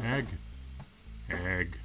Egg. Egg.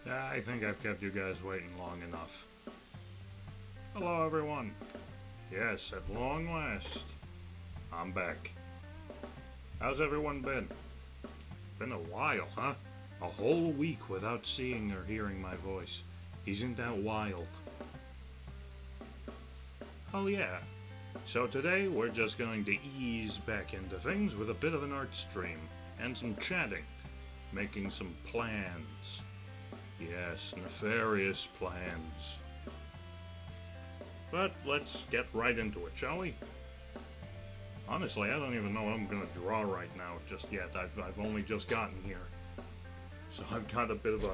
I think I've kept you guys waiting long enough. Hello, everyone. Yes, at long last, I'm back. How's everyone been? Been a while, huh? A whole week without seeing or hearing my voice. Isn't that wild? Oh, yeah. So today we're just going to ease back into things with a bit of an art stream and some chatting, making some plans. Yes, nefarious plans. But let's get right into it, shall we? Honestly, I don't even know what I'm going to draw right now just yet. I've only just gotten here. So I've got a bit of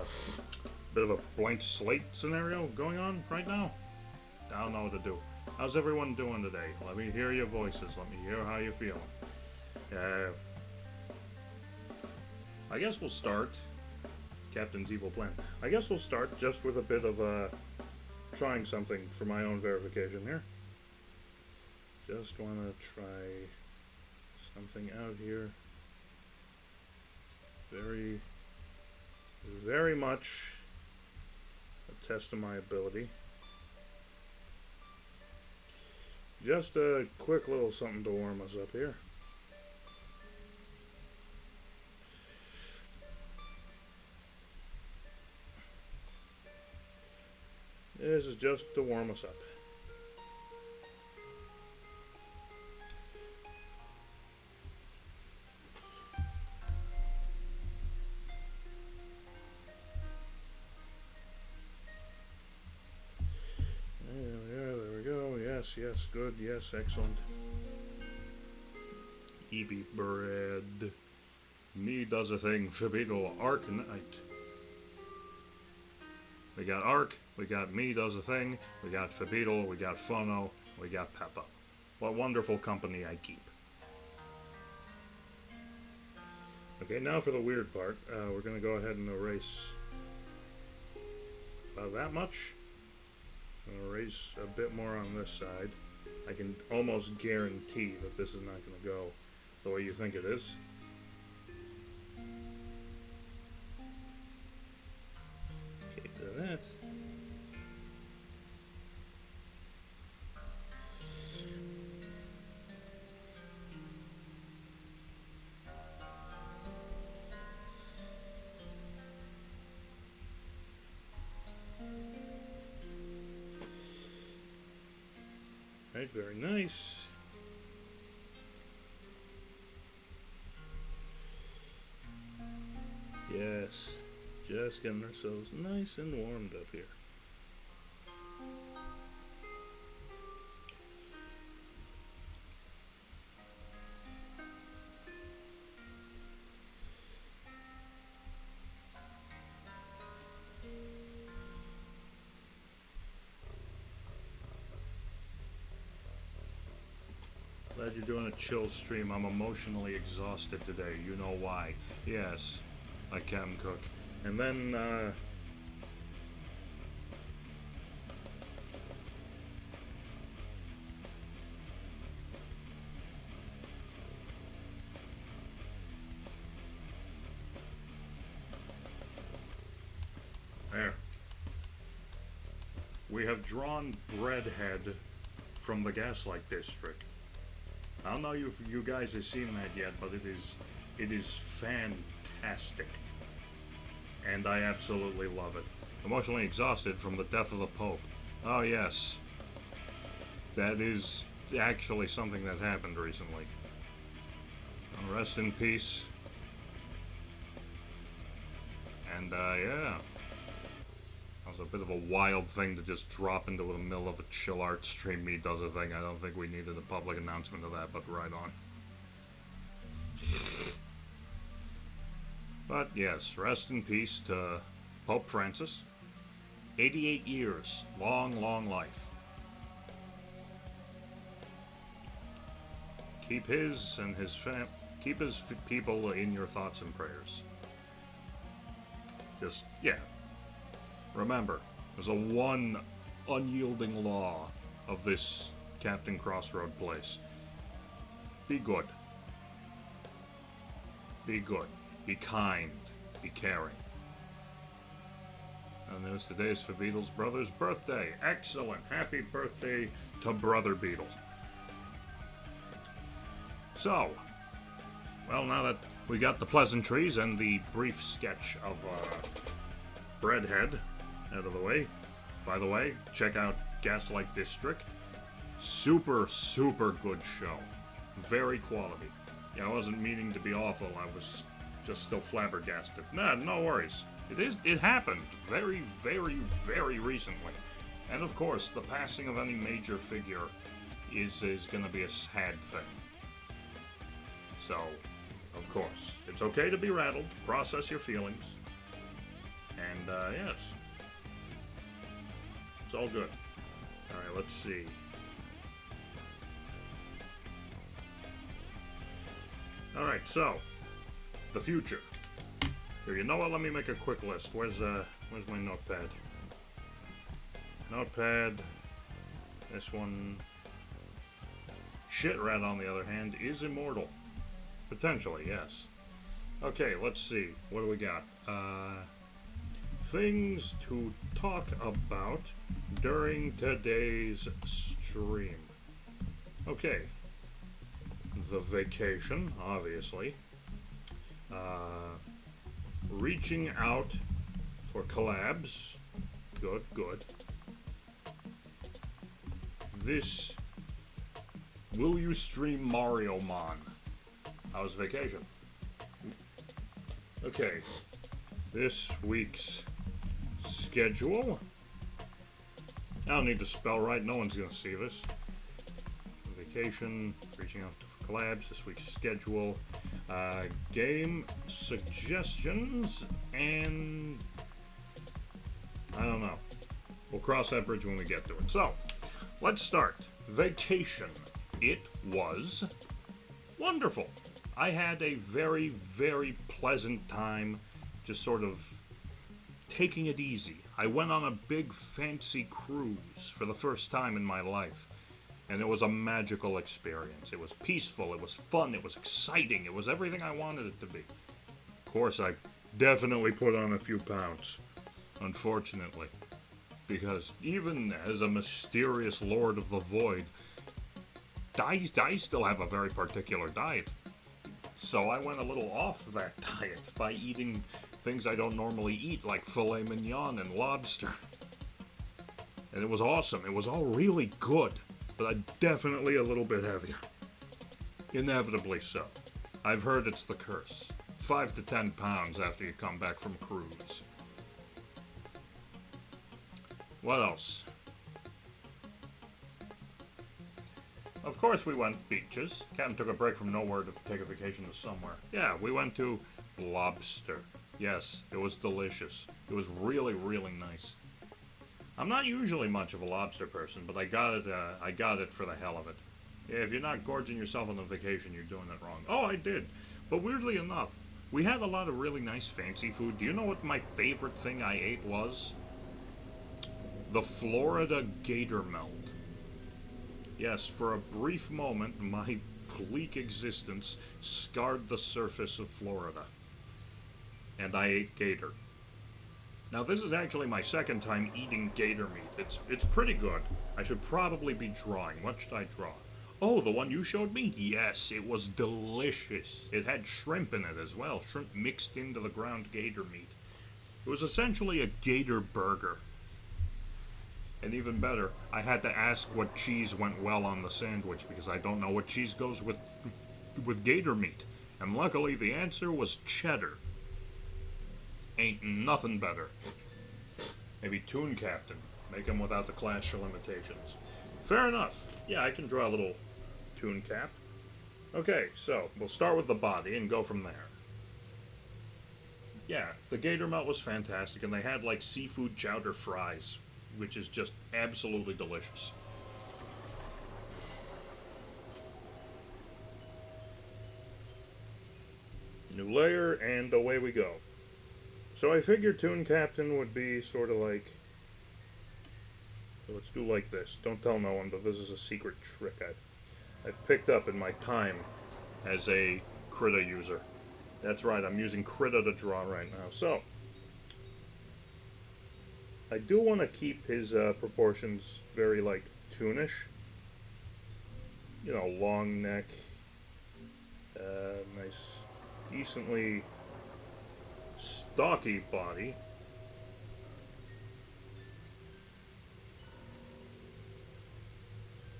a blank slate scenario going on right now. I don't know what to do. How's everyone doing today? Let me hear your voices. Let me hear how you're feeling. I guess we'll start. Captain's evil plan. I guess we'll start just with a bit of trying something for my own verification here. Just want to try something out here. Very, very much a test of my ability. Just a quick little something to warm us up here. This is just to warm us up. There we go. Yes, yes, good, yes, excellent. Ebi bread. Me does a thing. Fibidal Arcanite. We got Arc, we got Me does a thing, we got Fibidal, we got Phono, we got Peppa. What wonderful company I keep. Okay, now for the weird part. We're going to go ahead and erase about that much. I'm going to erase a bit more on this side. I can almost guarantee that this is not going to go the way you think it is. Okay, do that. Right, very nice. Yes, just getting ourselves nice and warmed up here. Glad you're doing a chill stream. I'm emotionally exhausted today. You know why. Yes, I can cook. And then, there. We have drawn Breadhead from the Gaslight District. I don't know if you guys have seen that yet, but it is fantastic. And I absolutely love it. Emotionally exhausted from the death of the Pope. Oh yes. That is actually something that happened recently. Rest in peace. And yeah. That was a bit of a wild thing to just drop into the middle of a chill art stream. Me does a thing. I don't think we needed a public announcement of that, but right on. But yes, rest in peace to Pope Francis. 88 years. Long, long life. Keep his and his keep his people in your thoughts and prayers. Just, yeah. Remember, there's a one unyielding law of this Captain Crossroad place. Be good. Be good. Be kind. Be caring. And there's today is for Beetle's brother's birthday. Excellent. Happy birthday to Brother Beetle. So, well, now that we got the pleasantries and the brief sketch of Breadhead out of the way, by the way, check out Gaslight District. Super, super good show. Very quality. Yeah, I wasn't meaning to be awful. I was just still flabbergasted. Nah, no worries. It happened very, very, very recently. And of course, the passing of any major figure is going to be a sad thing. So, of course, it's okay to be rattled, process your feelings, and yes, it's all good. Alright, let's see. Alright, so, the future. Here, you know what, let me make a quick list. Where's my notepad? Notepad, this one. Shitrat, on the other hand, is immortal. Potentially, yes. Okay, let's see. What do we got? Things to talk about during today's stream. Okay. The vacation, obviously. Reaching out for collabs. Good, good. This... Will you stream Mario Mon? How's vacation? Okay, this week's schedule. I don't need to spell right, no one's gonna see this. Vacation, reaching out for collabs, this week's schedule, game suggestions, and I don't know. We'll cross that bridge when we get to it. So, let's start. Vacation. It was wonderful. I had a very, very pleasant time just sort of taking it easy. I went on a big fancy cruise for the first time in my life, and it was a magical experience. It was peaceful, it was fun, it was exciting, it was everything I wanted it to be. Of course, I definitely put on a few pounds, unfortunately, because even as a mysterious Lord of the Void, I still have a very particular diet. So I went a little off that diet by eating things I don't normally eat, like filet mignon and lobster. And it was awesome. It was all really good, but definitely a little bit heavier. Inevitably so. I've heard it's the curse. 5 to 10 pounds after you come back from a cruise. What else? Of course we went beaches. Captain took a break from nowhere to take a vacation to somewhere. Yeah, we went to Lobster. Yes, it was delicious. It was really, really nice. I'm not usually much of a lobster person, but I got it for the hell of it. Yeah, if you're not gorging yourself on a vacation, you're doing it wrong. Oh, I did. But weirdly enough, we had a lot of really nice fancy food. Do you know what my favorite thing I ate was? The Florida gator melt. Yes, for a brief moment, my bleak existence scarred the surface of Florida. And I ate gator. Now, this is actually my second time eating gator meat. It's pretty good. I should probably be drawing. What should I draw? Oh, the one you showed me? Yes, it was delicious. It had shrimp in it as well. Shrimp mixed into the ground gator meat. It was essentially a gator burger. And even better, I had to ask what cheese went well on the sandwich because I don't know what cheese goes with gator meat. And luckily the answer was cheddar. Ain't nothing better. Maybe Toon Captain. Make him without the clash of limitations. Fair enough. Yeah, I can draw a little Toon Cap. Okay, so we'll start with the body and go from there. Yeah, the gator melt was fantastic, and they had like seafood chowder fries, which is just absolutely delicious. New layer, and away we go. So I figured Toon Captain would be sort of like... So let's do like this. Don't tell no one, but this is a secret trick I've picked up in my time as a Krita user. That's right, I'm using Krita to draw right now. So, I do want to keep his proportions very, like, toonish. You know, long neck. Nice, decently stocky body.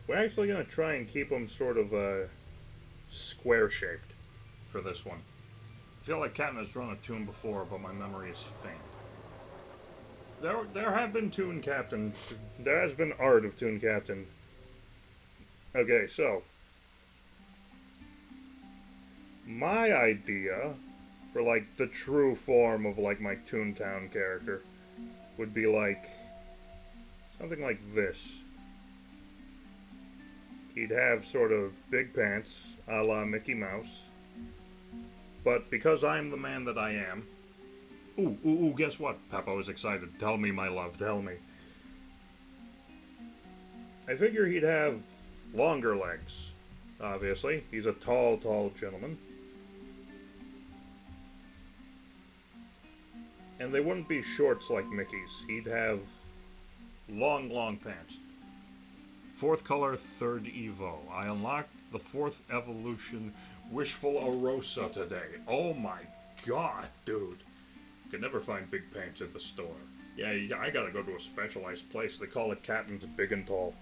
We're actually going to try and keep him sort of square-shaped for this one. I feel like Captain has drawn a Toon before, but my memory is faint. There have been Toon Captain. There has been art of Toon Captain. Okay, so my idea for like the true form of like my Toontown character would be like something like this. He'd have sort of big pants, a la Mickey Mouse. But because I'm the man that I am... Ooh, guess what? Peppo is excited. Tell me, my love, tell me. I figure he'd have longer legs, obviously. He's a tall, tall gentleman. And they wouldn't be shorts like Mickey's. He'd have long, long pants. Fourth color, third Evo. I unlocked the fourth evolution Wishful Arosa today. Oh my god, dude. Could never find big pants at the store. Yeah, I gotta go to a specialized place. They call it Captain's Big and Tall.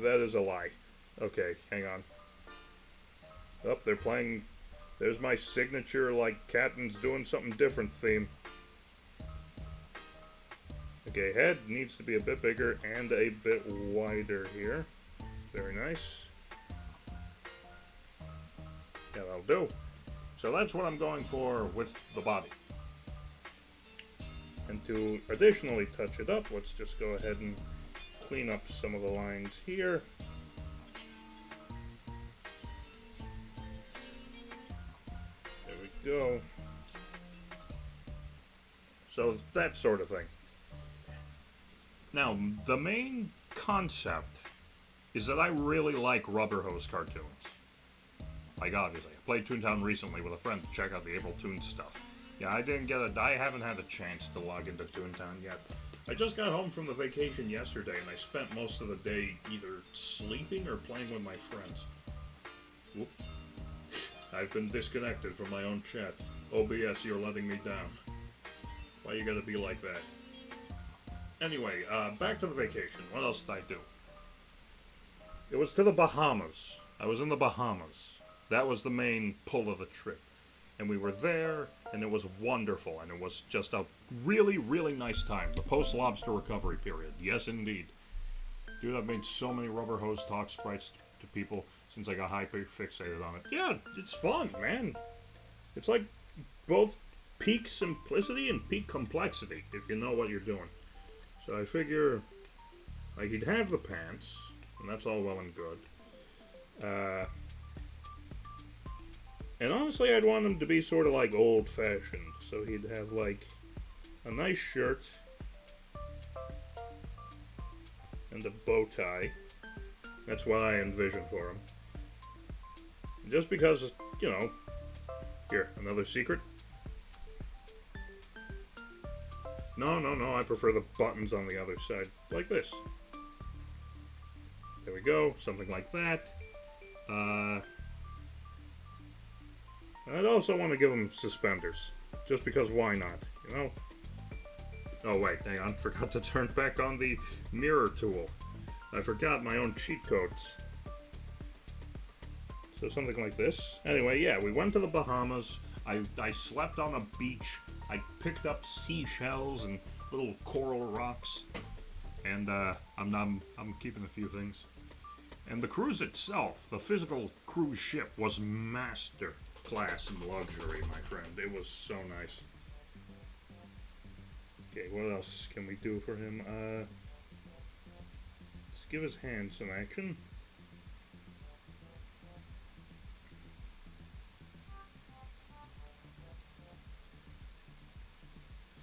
That is a lie. Okay, hang on. Oh, they're playing... There's my signature, like, Captain's doing something different theme. Okay, head needs to be a bit bigger and a bit wider here. Very nice. Yeah, that'll do. So that's what I'm going for with the body. And to additionally touch it up, let's just go ahead and clean up some of the lines here. There we go. So that sort of thing. Now, the main concept is that I really like Rubber Hose cartoons. Like, obviously, I played Toontown recently with a friend to check out the April Toon stuff. Yeah, I haven't had a chance to log into Toontown yet. I just got home from the vacation yesterday, and I spent most of the day either sleeping or playing with my friends. Whoop. I've been disconnected from my own chat. OBS, you're letting me down. Why you gotta be like that? Anyway, back to the vacation. What else did I do? It was to the Bahamas. I was in the Bahamas. That was the main pull of the trip. And we were there, and it was wonderful, and it was just a really, really nice time. The post-lobster recovery period. Yes, indeed. Dude, I've made so many Rubber Hose talk sprites to people since I got hyper-fixated on it. Yeah, it's fun, man. It's like both peak simplicity and peak complexity, if you know what you're doing. So I figure, like, he'd have the pants. and that's all well and good. And honestly, I'd want him to be sort of like old-fashioned, so he'd have like a nice shirt and a bow tie. That's what I envision for him. Just because, you know, here, another secret. No, I prefer the buttons on the other side, like this. There we go, something like that. I'd also want to give him suspenders, just because why not, you know? Oh wait, hang on, forgot to turn back on the mirror tool. I forgot my own cheat codes. So something like this. Anyway, yeah, we went to the Bahamas. I slept on a beach. I picked up seashells and little coral rocks. And I'm keeping a few things. And the cruise itself, the physical cruise ship, was master class in luxury, my friend. It was so nice. Okay, what else can we do for him? Let's give his hand some action.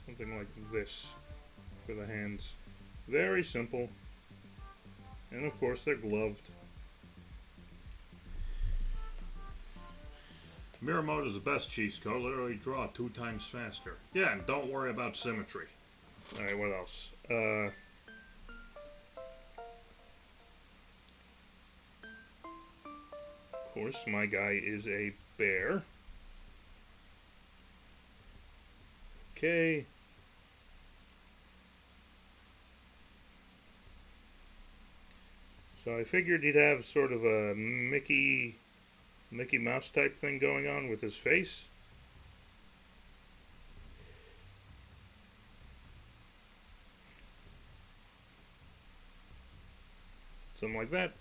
Something like this for the hands. Very simple. And of course they're gloved. Mirror mode is the best cheat code. Literally draw 2 times faster. Yeah, and don't worry about symmetry. Alright, what else? Of course, my guy is a bear. Okay. So I figured he'd have sort of a Mickey Mouse type thing going on with his face. Something like that.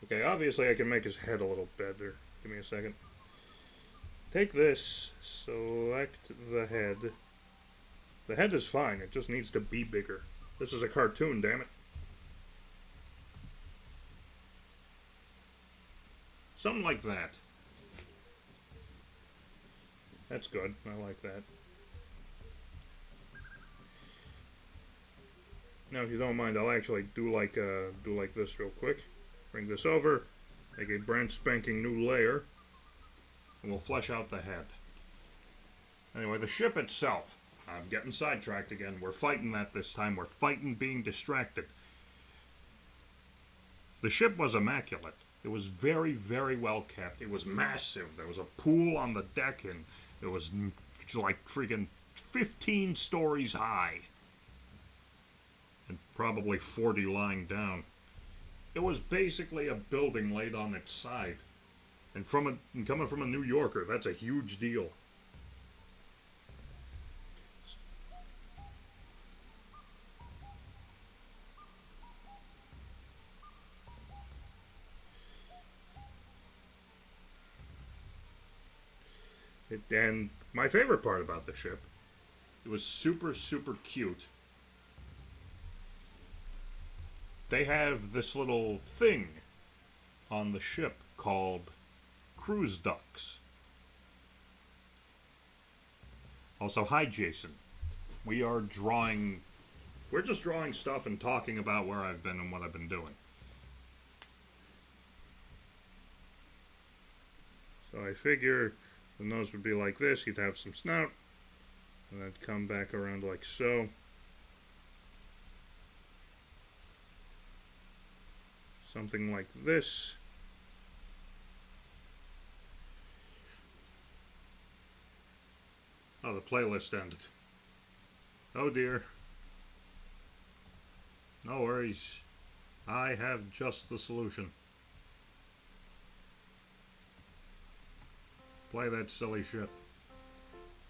Okay, obviously I can make his head a little better. Give me a second. Take this, select the head. The head is fine, it just needs to be bigger. This is a cartoon, damn it. Something like that. That's good. I like that. Now, if you don't mind, I'll actually do like this real quick. Bring this over, make a brand spanking new layer, and we'll flesh out the head. Anyway, the ship itself. I'm getting sidetracked again. We're fighting that this time. We're fighting being distracted. The ship was immaculate. It was very, very well kept. It was massive. There was a pool on the deck, and it was like freaking 15 stories high. And probably 40 lying down. It was basically a building laid on its side. And coming from a New Yorker, that's a huge deal. And my favorite part about the ship, it was super, super cute. They have this little thing on the ship called cruise ducks. Also, hi Jason. We're just drawing stuff and talking about where I've been and what I've been doing. So I figure the nose would be like this, you'd have some snout, and that'd come back around like so. Something like this. Oh, the playlist ended. Oh dear. No worries. I have just the solution. Play that silly shit.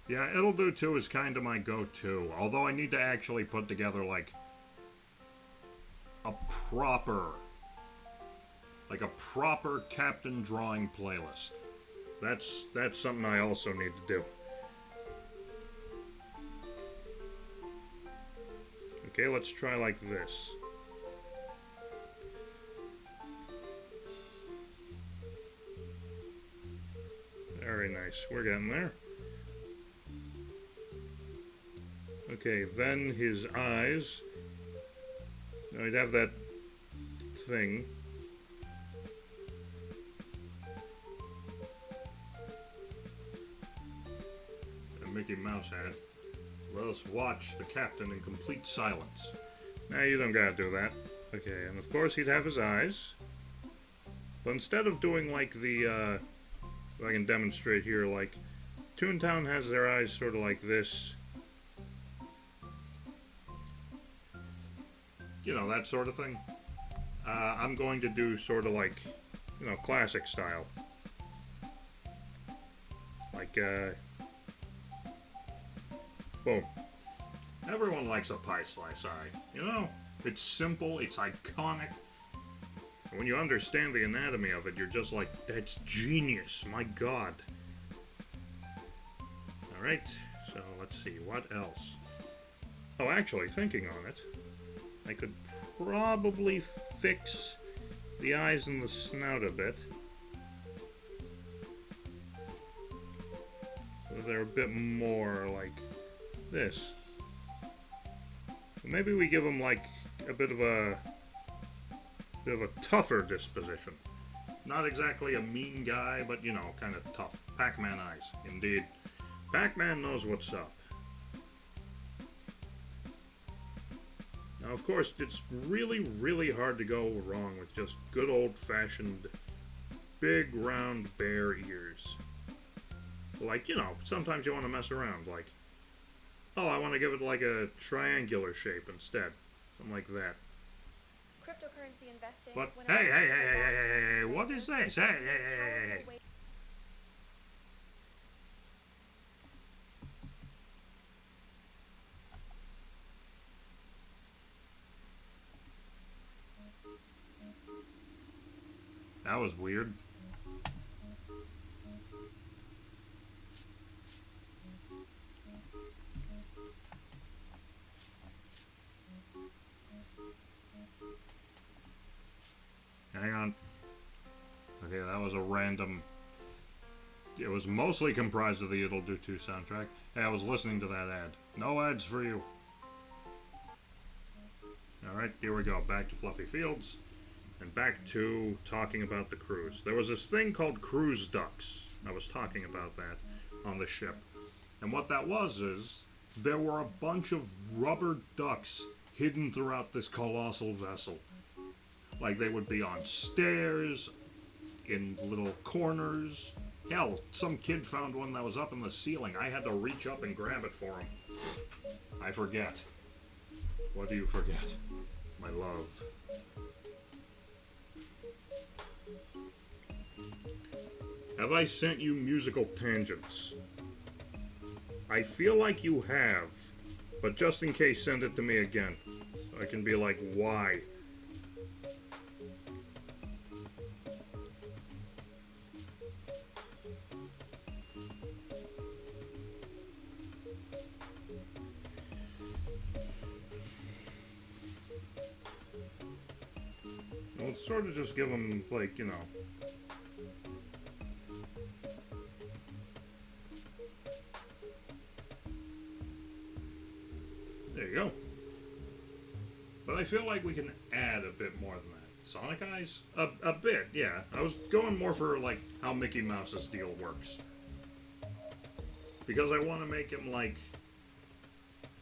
Yeah, It'll Do Too is kind of my go-to. Although I need to actually put together, like a proper Captain Drawing playlist. That's something I also need to do. Okay, let's try like this. Very nice. We're getting there. Okay, then his eyes. Now he'd have that thing. A Mickey Mouse hat. Let us watch the captain in complete silence. Now you don't gotta do that. Okay, and of course he'd have his eyes. But instead of doing like the, if I can demonstrate here, like, Toontown has their eyes sort of like this. You know, that sort of thing. I'm going to do sort of like, you know, classic style. Like, boom. Everyone likes a pie slice eye, you know? It's simple, it's iconic. And when you understand the anatomy of it, you're just like, that's genius, my god. Alright, so let's see, what else? Oh, actually, thinking on it, I could probably fix the eyes and the snout a bit. So they're a bit more like this. Maybe we give him like a bit of a tougher disposition. Not exactly a mean guy, but you know, kind of tough. Pac-Man eyes, indeed. Pac-Man knows what's up. Now, of course, it's really, really hard to go wrong with just good old-fashioned big, round, bear ears. Like, you know, sometimes you want to mess around, like, oh, I want to give it like a triangular shape instead. Something like that. Cryptocurrency investing. But, hey, what is this? Hey. That was weird. Hang on. Okay, that was a random... It was mostly comprised of the It'll Do 2 soundtrack. Hey, I was listening to that ad. No ads for you. Alright, here we go. Back to Fluffy Fields. And back to talking about the cruise. There was this thing called cruise ducks. I was talking about that on the ship. And what that was is, there were a bunch of rubber ducks hidden throughout this colossal vessel. Like, they would be on stairs, in little corners. Hell, some kid found one that was up in the ceiling. I had to reach up and grab it for him. I forget. What do you forget? My love. Have I sent you musical tangents? I feel like you have, but just in case, send it to me again. So I can be like, why? Well, let's sort of just give them, like, you know... There you go. But I feel like we can add a bit more than that. Sonic Eyes? A bit, yeah. I was going more for, like, how Mickey Mouse's deal works. Because I want to make him, like...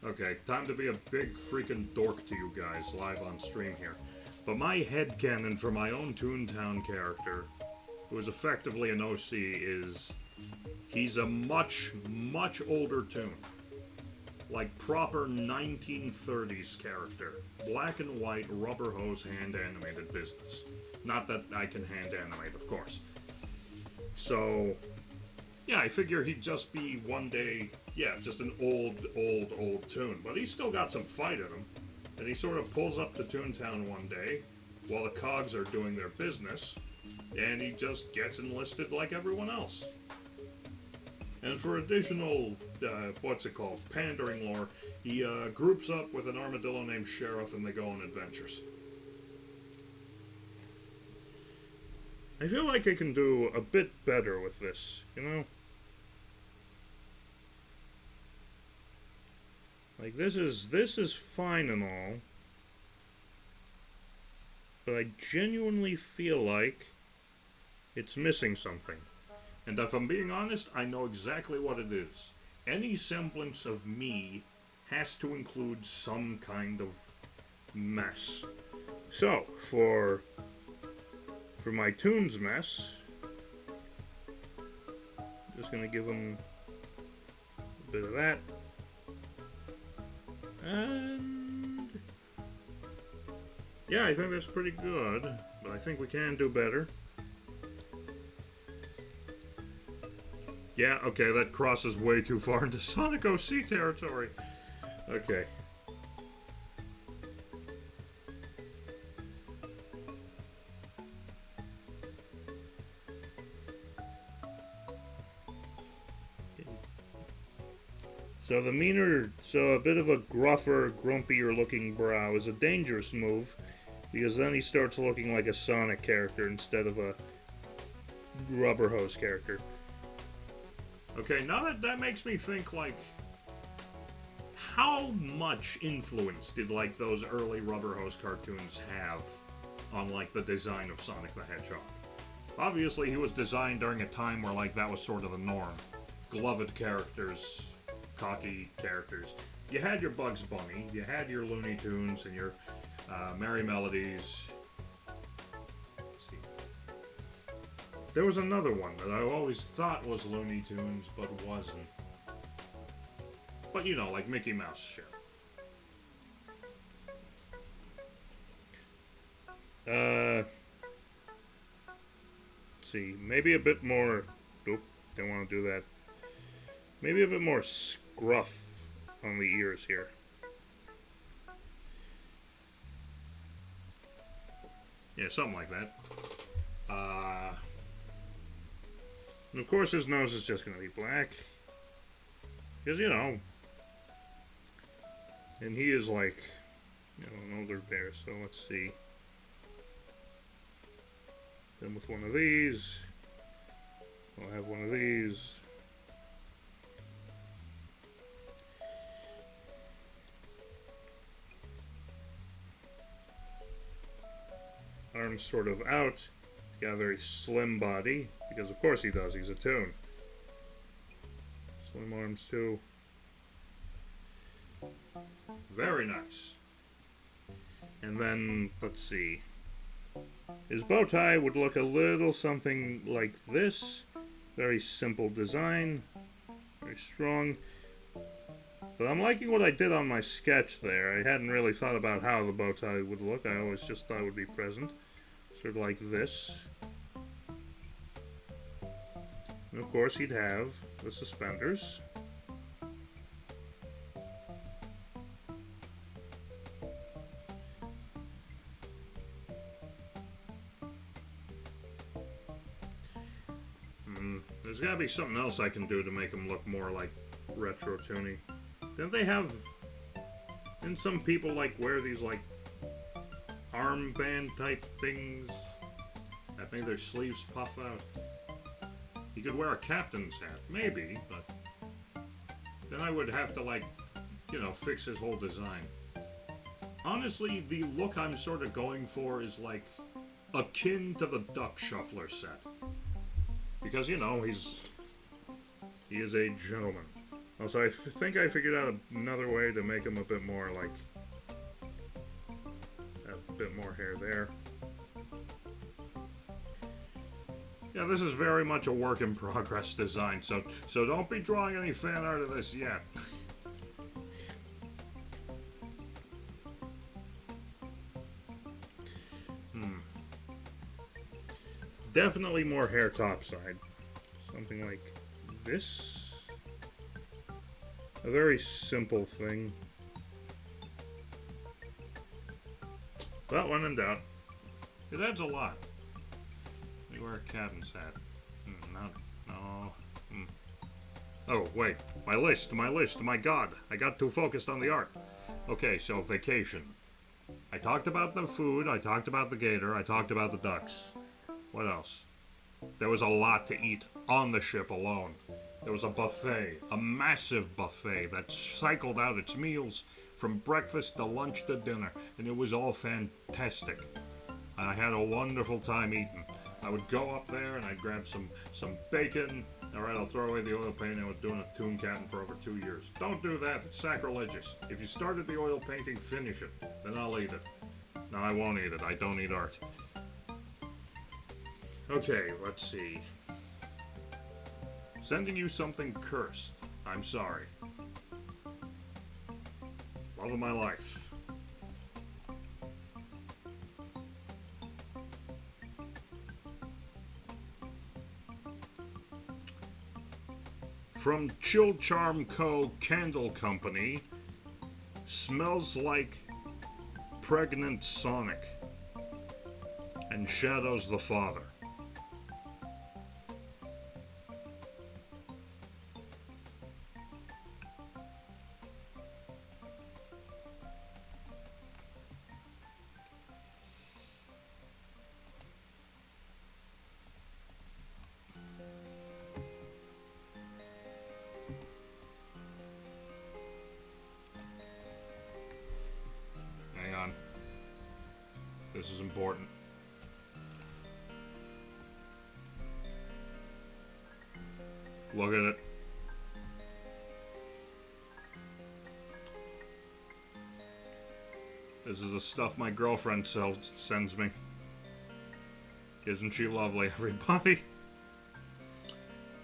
Okay, time to be a big freaking dork to you guys live on stream here. But my headcanon for my own Toontown character, who is effectively an OC, is... He's a much, much older Toon. Like proper 1930s character. Black and white, rubber hose, hand animated business. Not that I can hand animate, of course. So, yeah, I figure he'd just be one day, yeah, just an old Toon. But he's still got some fight in him. And he sort of pulls up to Toontown one day, while the cogs are doing their business, and he just gets enlisted like everyone else. And for additional, pandering lore, he groups up with an armadillo named Sheriff and they go on adventures. I feel like I can do a bit better with this, you know? Like, this is fine and all, but I genuinely feel like it's missing something. And if I'm being honest, I know exactly what it is. Any semblance of me has to include some kind of mess. So, for my Toons mess, I'm just gonna give him a bit of that. And yeah, I think that's pretty good, but I think we can do better. Yeah, okay, that crosses way too far into Sonic OC territory. Okay. So a bit of a gruffer, grumpier looking brow is a dangerous move, because then he starts looking like a Sonic character instead of a Rubber Hose character. Okay, now that makes me think, like, how much influence did, like, those early Rubber Hose cartoons have on, like, the design of Sonic the Hedgehog? Obviously, he was designed during a time where, like, that was sort of the norm. Gloved characters, cocky characters. You had your Bugs Bunny, you had your Looney Tunes, and your Merry Melodies. Let's see. There was another one that I always thought was Looney Tunes, but wasn't. But you know, like Mickey Mouse shit. Let's see, maybe a bit more. Nope, don't want to do that. Maybe a bit more scruff on the ears here. Yeah, something like that. And of course his nose is just going to be black. Because, you know. And he is like, you know, an older bear, so let's see. Then with one of these. I'll have one of these. Arms sort of out. He's got a very slim body, because of course he does, he's a Toon. Slim arms too. Very nice. And then, let's see. His bow tie would look a little something like this. Very simple design. Very strong. But I'm liking what I did on my sketch there. I hadn't really thought about how the bow tie would look. I always just thought it would be present. Sort of like this. And of course he'd have the suspenders. There's gotta be something else I can do to make him look more like Retro Toony. Didn't they have... Didn't some people, like, wear these, like, armband type things that made their sleeves puff out? He could wear a captain's hat, maybe, but then I would have to, like, you know, fix his whole design. Honestly, the look I'm sort of going for is, like, akin to the Duck Shuffler set. Because, you know, he is a gentleman. Also, I think I figured out another way to make him a bit more, like, a bit more hair there. Yeah, this is very much a work in progress design, so don't be drawing any fan art of this yet. Definitely more hair topside. Something like this. A very simple thing. But when in doubt. Yeah, that's a lot. Let me wear a captain's hat. No. Oh, wait. My list. My god. I got too focused on the art. Okay, so vacation. I talked about the food. I talked about the gator. I talked about the ducks. What else? There was a lot to eat on the ship alone. There was a buffet, a massive buffet that cycled out its meals from breakfast to lunch to dinner, and it was all fantastic. I had a wonderful time eating. I would go up there and I'd grab some bacon. All right, I'll throw away the oil painting. I was doing a Toon Captain for over 2 years. Don't do that. It's sacrilegious. If you started the oil painting, finish it. Then I'll eat it. No, I won't eat it. I don't eat art. Okay, let's see. Sending you something cursed. I'm sorry. Love of my life. From Chill Charm Co. Candle Company, smells like pregnant Sonic and shadows the father. Hang on. This is important. Look at it. This is the stuff my girlfriend sends me. Isn't she lovely, everybody?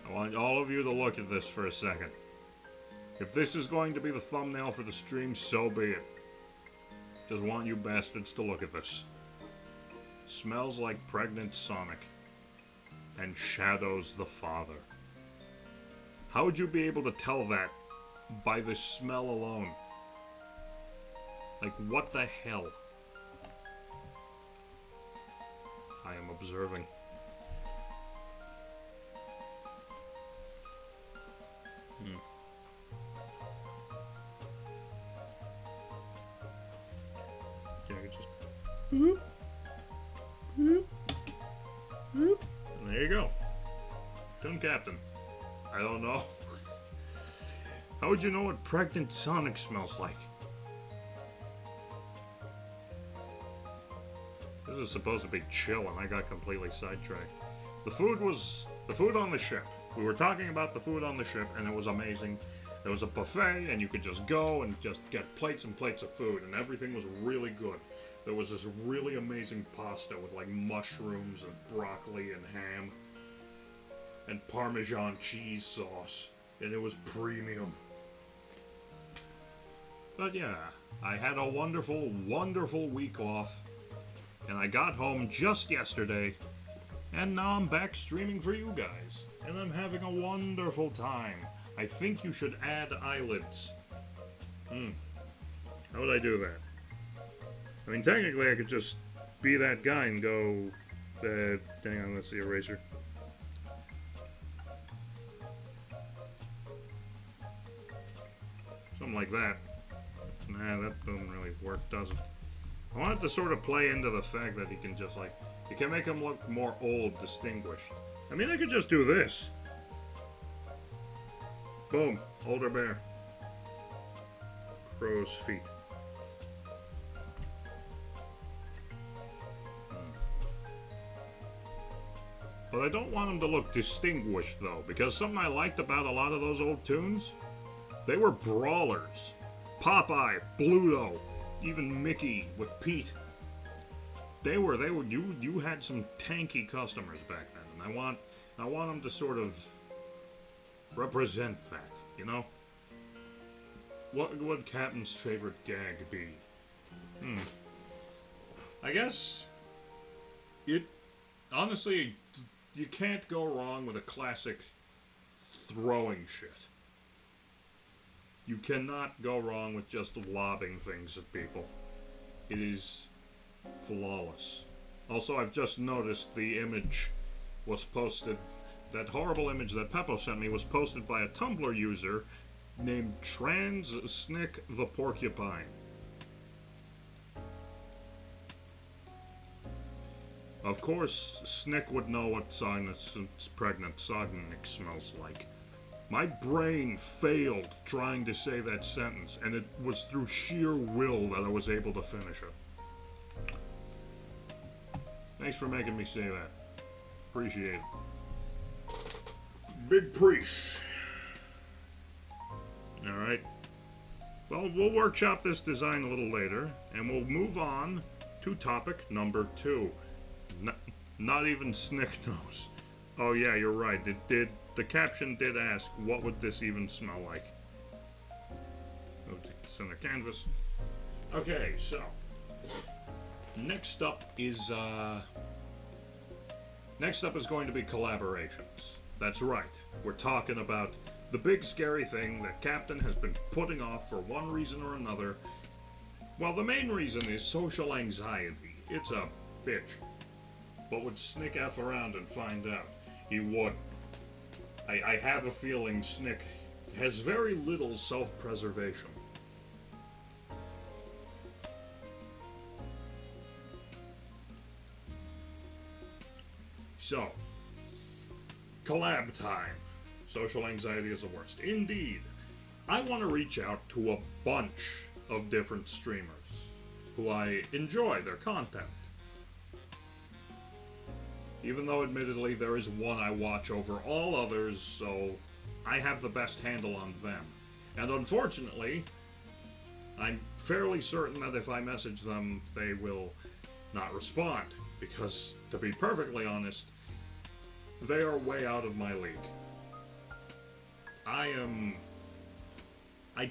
I want all of you to look at this for a second. If this is going to be the thumbnail for the stream, so be it. Just want you bastards to look at this. Smells like pregnant Sonic and shadows the father. How would you be able to tell that by the smell alone? Like, what the hell? I am observing. Okay, I just... Boop. Boop. Boop. And there you go. Toon Captain. I don't know. How would you know what pregnant Sonic smells like? This is supposed to be chill, and I got completely sidetracked. The food on the ship. We were talking about the food on the ship, and it was amazing. There was a buffet, and you could just go and just get plates and plates of food, and everything was really good. There was this really amazing pasta with like mushrooms and broccoli and ham and Parmesan cheese sauce, and it was premium. But yeah, I had a wonderful, wonderful week off, and I got home just yesterday, and now I'm back streaming for you guys, and I'm having a wonderful time. I think you should add eyelids. How would I do that? I mean, technically I could just be that guy and go, hang on, let's see, eraser. Something like that. Nah, that doesn't really work, does it? I want it to sort of play into the fact that he can just, like, you can make him look more old, distinguished. I mean, I could just do this. Boom. Older bear. Crow's feet. But I don't want him to look distinguished, though, because something I liked about a lot of those old tunes, they were brawlers. Popeye, Bluto, even Mickey with Pete. You had some tanky customers back then, and I want them to sort of represent that, you know? What would Captain's favorite gag be? I guess honestly, you can't go wrong with a classic throwing shit. You cannot go wrong with just lobbing things at people. It is flawless. Also, I've just noticed the image was posted, that horrible image that Peppo sent me was posted by a Tumblr user named Transnick the Porcupine. Of course, Snick would know what Cygnus' pregnant Sognick smells like. My brain failed trying to say that sentence, and it was through sheer will that I was able to finish it. Thanks for making me say that. Appreciate it. Big Preach. Alright. Well, we'll workshop this design a little later, and we'll move on to topic number 2. Not even Snick knows. Oh yeah, you're right. The caption did ask, what would this even smell like? Center canvas. Okay, so next up is going to be collaborations. That's right. We're talking about the big scary thing that Captain has been putting off for one reason or another. Well, the main reason is social anxiety. It's a bitch. But would Snick F around and find out? He would. I have a feeling Snick has very little self-preservation. So, collab time. Social anxiety is the worst. Indeed. I want to reach out to a bunch of different streamers who I enjoy their content. Even though, admittedly, there is one I watch over all others, so I have the best handle on them. And unfortunately, I'm fairly certain that if I message them, they will not respond. Because, to be perfectly honest, they are way out of my league. I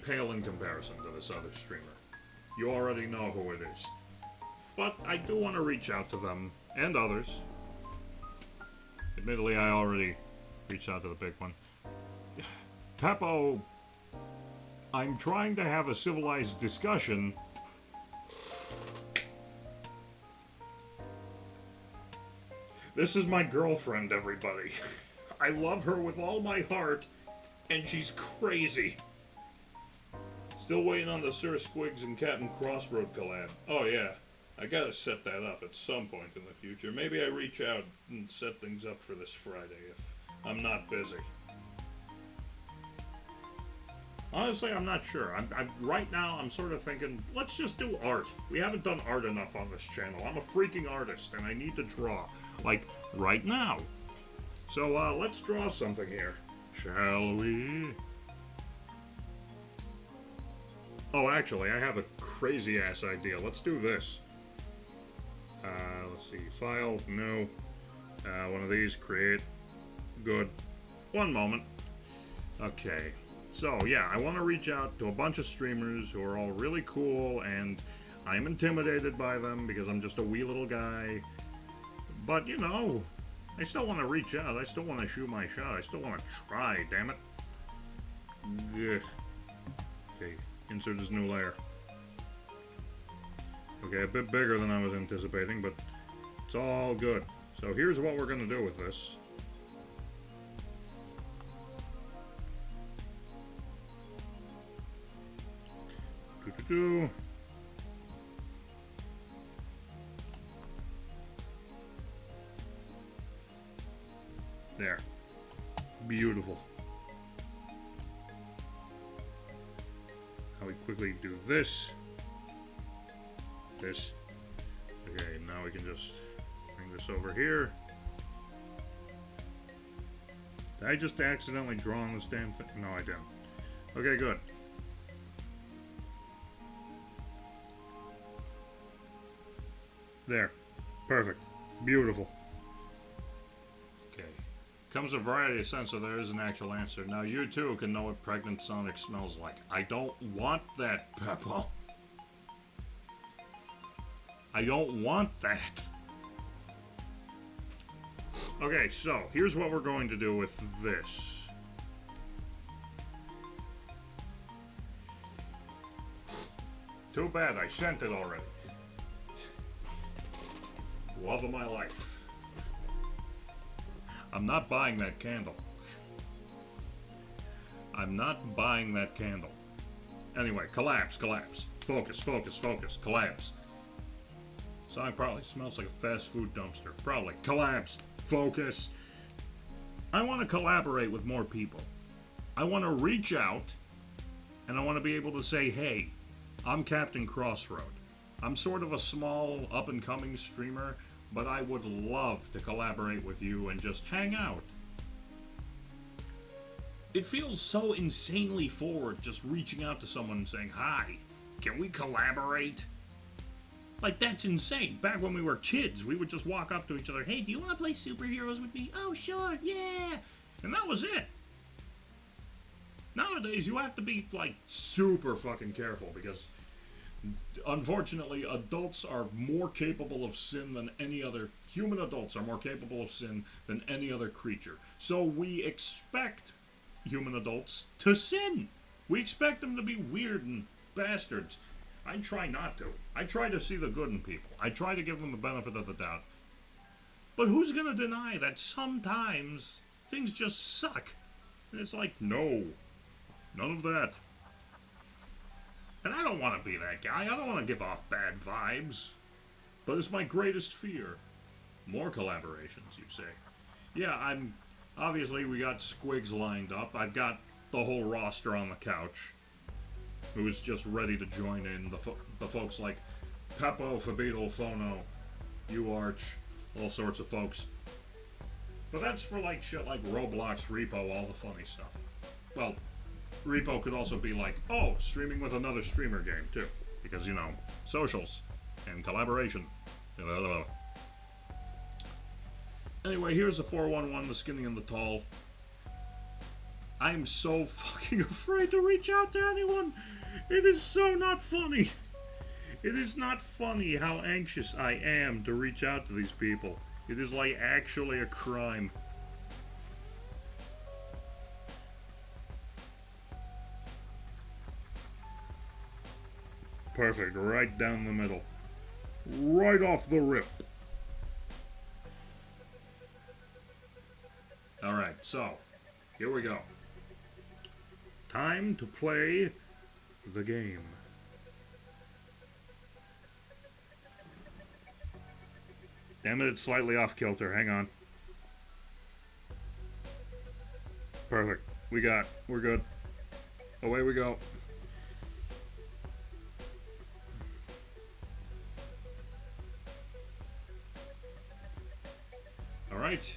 pale in comparison to this other streamer. You already know who it is. But I do want to reach out to them, and others. Admittedly, I already reached out to the big one. Peppo, I'm trying to have a civilized discussion. This is my girlfriend, everybody. I love her with all my heart, and she's crazy. Still waiting on the Sir Squigs and Captain Crossroad collab. Oh yeah, I gotta set that up at some point in the future. Maybe I reach out and set things up for this Friday if I'm not busy. Honestly, I'm not sure. Right now, I'm sort of thinking, let's just do art. We haven't done art enough on this channel. I'm a freaking artist, and I need to draw. Like, right now. So, let's draw something here. Shall we? Oh, actually, I have a crazy-ass idea. Let's do this. Let's see. File, no. One of these, create. Good. One moment. Okay. So, yeah, I want to reach out to a bunch of streamers who are all really cool, and I'm intimidated by them because I'm just a wee little guy. But, you know, I still want to reach out. I still want to shoot my shot. I still want to try, damn it. Ugh. Okay, insert this new layer. Okay, a bit bigger than I was anticipating, but it's all good. So here's what we're going to do with this. Doo-doo-doo. There. Beautiful. Now we quickly do this. This. Okay, now we can just bring this over here. Did I just accidentally draw on this damn thing? No, I didn't. Okay, good. There. Perfect. Beautiful. Okay. Comes a variety of scents, so there is an actual answer. Now you too can know what pregnant Sonic smells like. I don't want that, Peppa. I don't want that. Okay, so here's what we're going to do with this. Too bad, I sent it already. Love of my life. I'm not buying that candle. I'm not buying that candle. Anyway, collapse, collapse. Focus, focus, focus. Collapse. Sonic probably smells like a fast food dumpster. Probably. Collapse. Focus. I want to collaborate with more people. I want to reach out, and I want to be able to say, hey, I'm Captain Crossroad. I'm sort of a small, up-and-coming streamer, but I would love to collaborate with you and just hang out. It feels so insanely forward just reaching out to someone and saying, hi, can we collaborate? Like, that's insane. Back when we were kids, we would just walk up to each other, hey, do you want to play superheroes with me? Oh, sure, yeah. And that was it. Nowadays, you have to be, like, super fucking careful because, unfortunately, adults are more capable of sin than any other. Human adults are more capable of sin than any other creature. So we expect human adults to sin. We expect them to be weird and bastards. I try not to. I try to see the good in people. I try to give them the benefit of the doubt. But who's gonna deny that sometimes things just suck? And it's like, no. None of that. And I don't want to be that guy. I don't want to give off bad vibes. But it's my greatest fear. More collaborations, you say. Yeah, obviously, we got Squigs lined up. I've got the whole roster on the couch, who is just ready to join in. The folks like Peppo, Fabito, Fono, UArch, all sorts of folks. But that's for like shit like Roblox, Repo, all the funny stuff. Well, Repo could also be like, oh, streaming with another streamer game too. Because, you know, socials and collaboration. Anyway, here's the 411, the skinny and the tall. I'm so fucking afraid to reach out to anyone. It is so not funny. It is not funny how anxious I am to reach out to these people. It is like actually a crime. Perfect, right down the middle. Right off the rip. Alright, so, here we go. Time to play the game. Damn it, it's slightly off kilter. Hang on. Perfect. We're good. Away we go. Alright.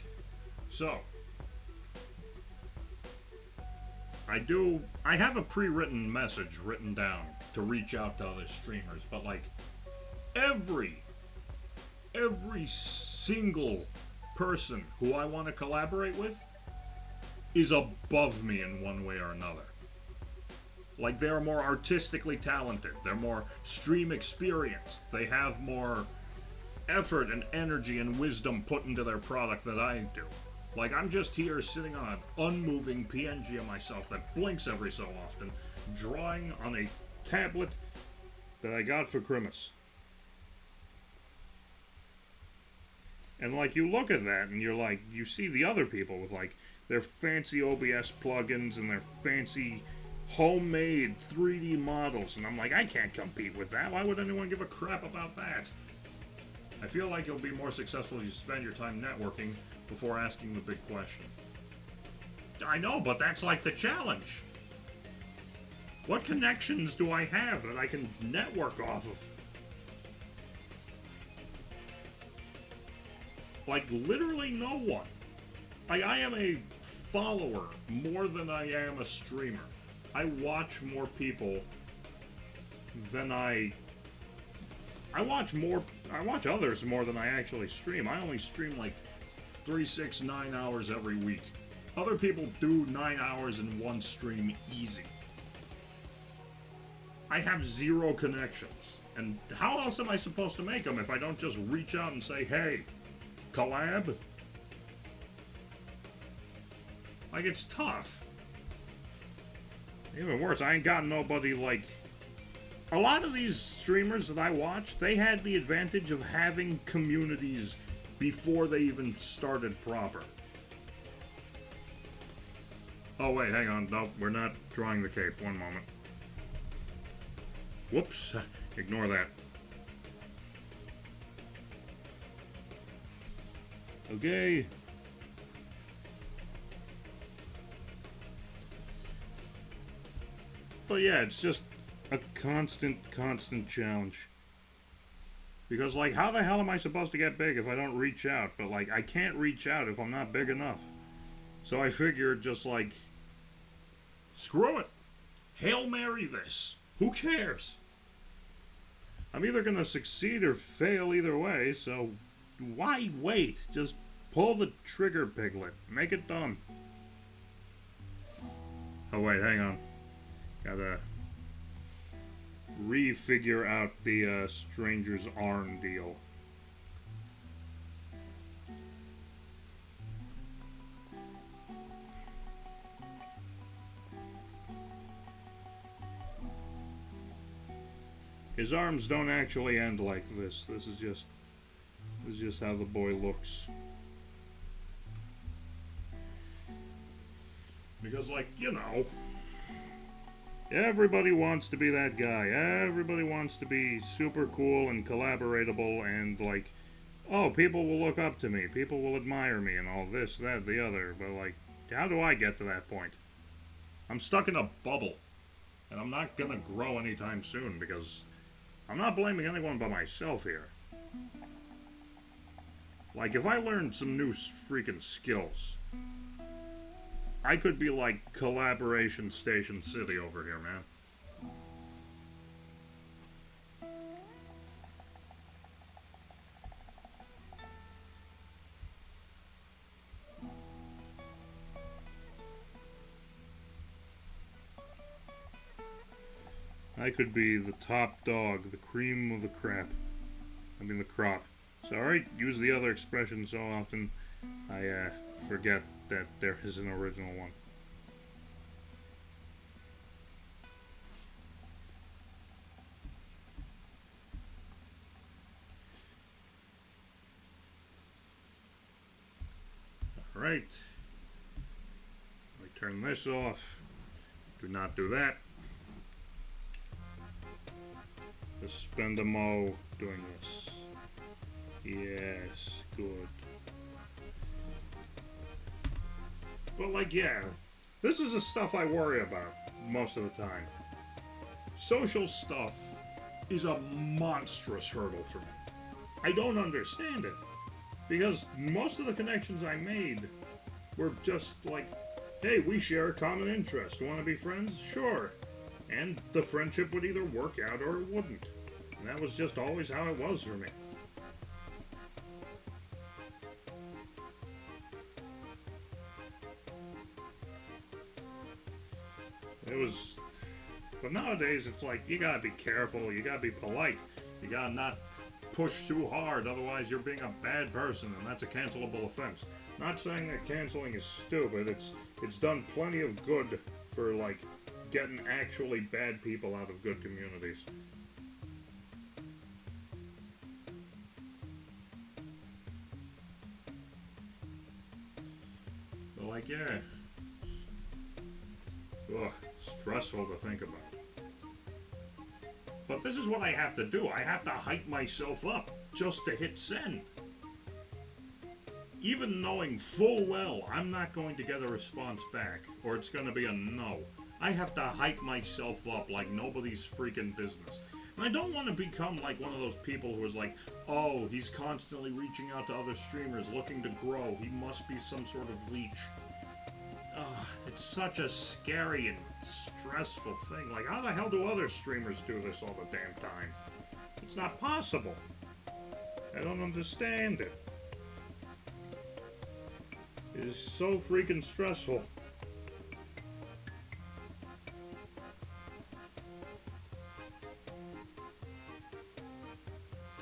So. I have a pre-written message written down to reach out to other streamers, but like every single person who I want to collaborate with is above me in one way or another. Like, they're more artistically talented, they're more stream experienced, they have more effort and energy and wisdom put into their product than I do. Like, I'm just here sitting on an unmoving PNG of myself that blinks every so often, drawing on a tablet that I got for Christmas. And, like, you look at that and you're like, you see the other people with, like, their fancy OBS plugins and their fancy homemade 3D models. And I'm like, I can't compete with that. Why would anyone give a crap about that? I feel like you'll be more successful if you spend your time networking before asking the big question. I know, but that's like the challenge. What connections do I have that I can network off of? Like, literally no one. I am a follower more than I am a streamer. I watch more people than I watch others more than I actually stream. I only stream like 3, 6, 9 hours every week. Other people do 9 hours in one stream easy. I have 0 connections. And how else am I supposed to make them if I don't just reach out and say, hey, collab? Like, it's tough. Even worse, I ain't got nobody like... A lot of these streamers that I watch, they had the advantage of having communities before they even started proper. Oh wait, hang on. Nope, we're not drawing the cape. One moment. Whoops. Ignore that. Okay. But yeah, it's just a constant challenge. Because, like, how the hell am I supposed to get big if I don't reach out? But, like, I can't reach out if I'm not big enough. So I figured just, like, screw it. Hail Mary this. Who cares? I'm either gonna succeed or fail either way, so why wait? Just pull the trigger, Piglet. Make it done. Oh, wait, hang on. Gotta refigure out the Stranger's Arm deal. His arms don't actually end like this. This is just how the boy looks. Because, like, you know, everybody wants to be that guy. Everybody wants to be super cool and collaboratable and, like, oh, people will look up to me. People will admire me and all this, that, the other. But, like, how do I get to that point? I'm stuck in a bubble. And I'm not gonna grow anytime soon because I'm not blaming anyone but myself here. Like, if I learned some new freaking skills, I could be like Collaboration Station City over here, man. I could be the top dog, the cream of the crop. I mean the crop. Sorry, use the other expression so often, I forget that there is an original one. Alright. I turn this off. Do not do that. Just spend a mo doing this. Yes, good. But, like, yeah, this is the stuff I worry about most of the time. Social stuff is a monstrous hurdle for me. I don't understand it. Because most of the connections I made were just like, hey, we share a common interest. Want to be friends? Sure. And the friendship would either work out or it wouldn't. And that was just always how it was for me. It was... But nowadays, it's like, you gotta be careful, you gotta be polite, you gotta not push too hard, otherwise you're being a bad person, and that's a cancelable offense. Not saying that canceling is stupid, it's done plenty of good for, like, getting actually bad people out of good communities. But, like, yeah. Ugh, stressful to think about. But this is what I have to do. I have to hype myself up just to hit send. Even knowing full well I'm not going to get a response back, or it's going to be a no. I have to hype myself up like nobody's freaking business. And I don't want to become like one of those people who is like, oh, he's constantly reaching out to other streamers looking to grow. He must be some sort of leech. It's such a scary and stressful thing. Like, how the hell do other streamers do this all the damn time? It's not possible. I don't understand it. It is so freaking stressful.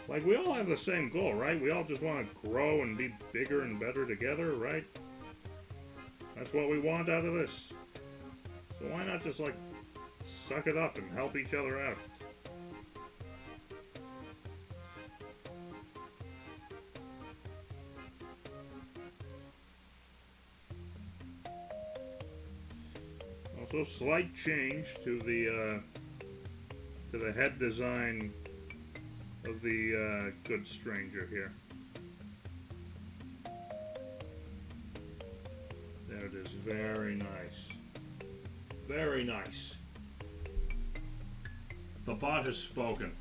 Like, we all have the same goal, right? We all just want to grow and be bigger and better together, right? That's what we want out of this. So why not just, like, suck it up and help each other out? Also, slight change to the head design of the Good Stranger here. It is very nice. Very nice. The bot has spoken.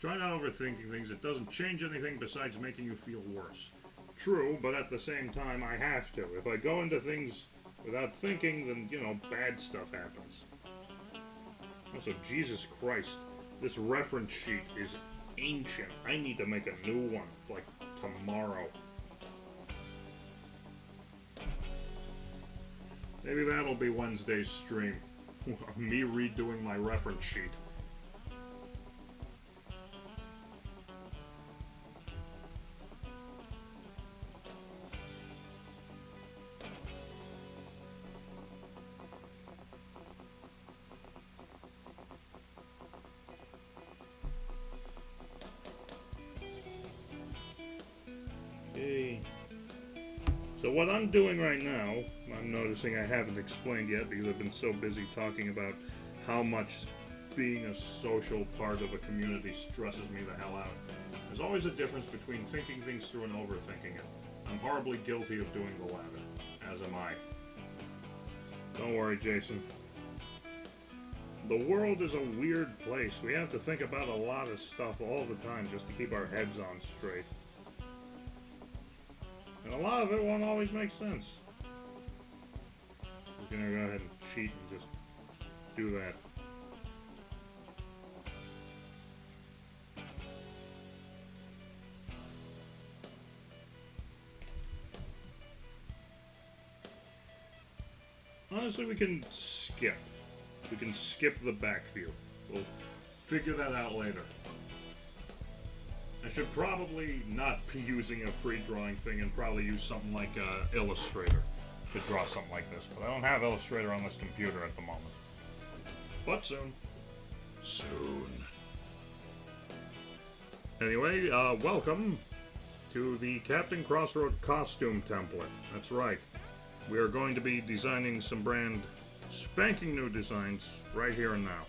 Try not overthinking things. It doesn't change anything besides making you feel worse. True, but at the same time, I have to. If I go into things without thinking, then, you know, bad stuff happens. Also, Jesus Christ, this reference sheet is ancient. I need to make a new one, like, tomorrow. Maybe that'll be Wednesday's stream. Me redoing my reference sheet. So what I'm doing right now, I'm noticing I haven't explained yet because I've been so busy talking about how much being a social part of a community stresses me the hell out. There's always a difference between thinking things through and overthinking it. I'm horribly guilty of doing the latter, as am I. Don't worry, Jason. The world is a weird place. We have to think about a lot of stuff all the time just to keep our heads on straight. And a lot of it won't always make sense. I'm just gonna go ahead and cheat and just do that. Honestly, we can skip. We can skip the back view. We'll figure that out later. I should probably not be using a free drawing thing and probably use something like Illustrator to draw something like this. But I don't have Illustrator on this computer at the moment. But soon. Soon. Anyway, welcome to the Captain Crossroad costume template. That's right. We are going to be designing some brand spanking new designs right here and now.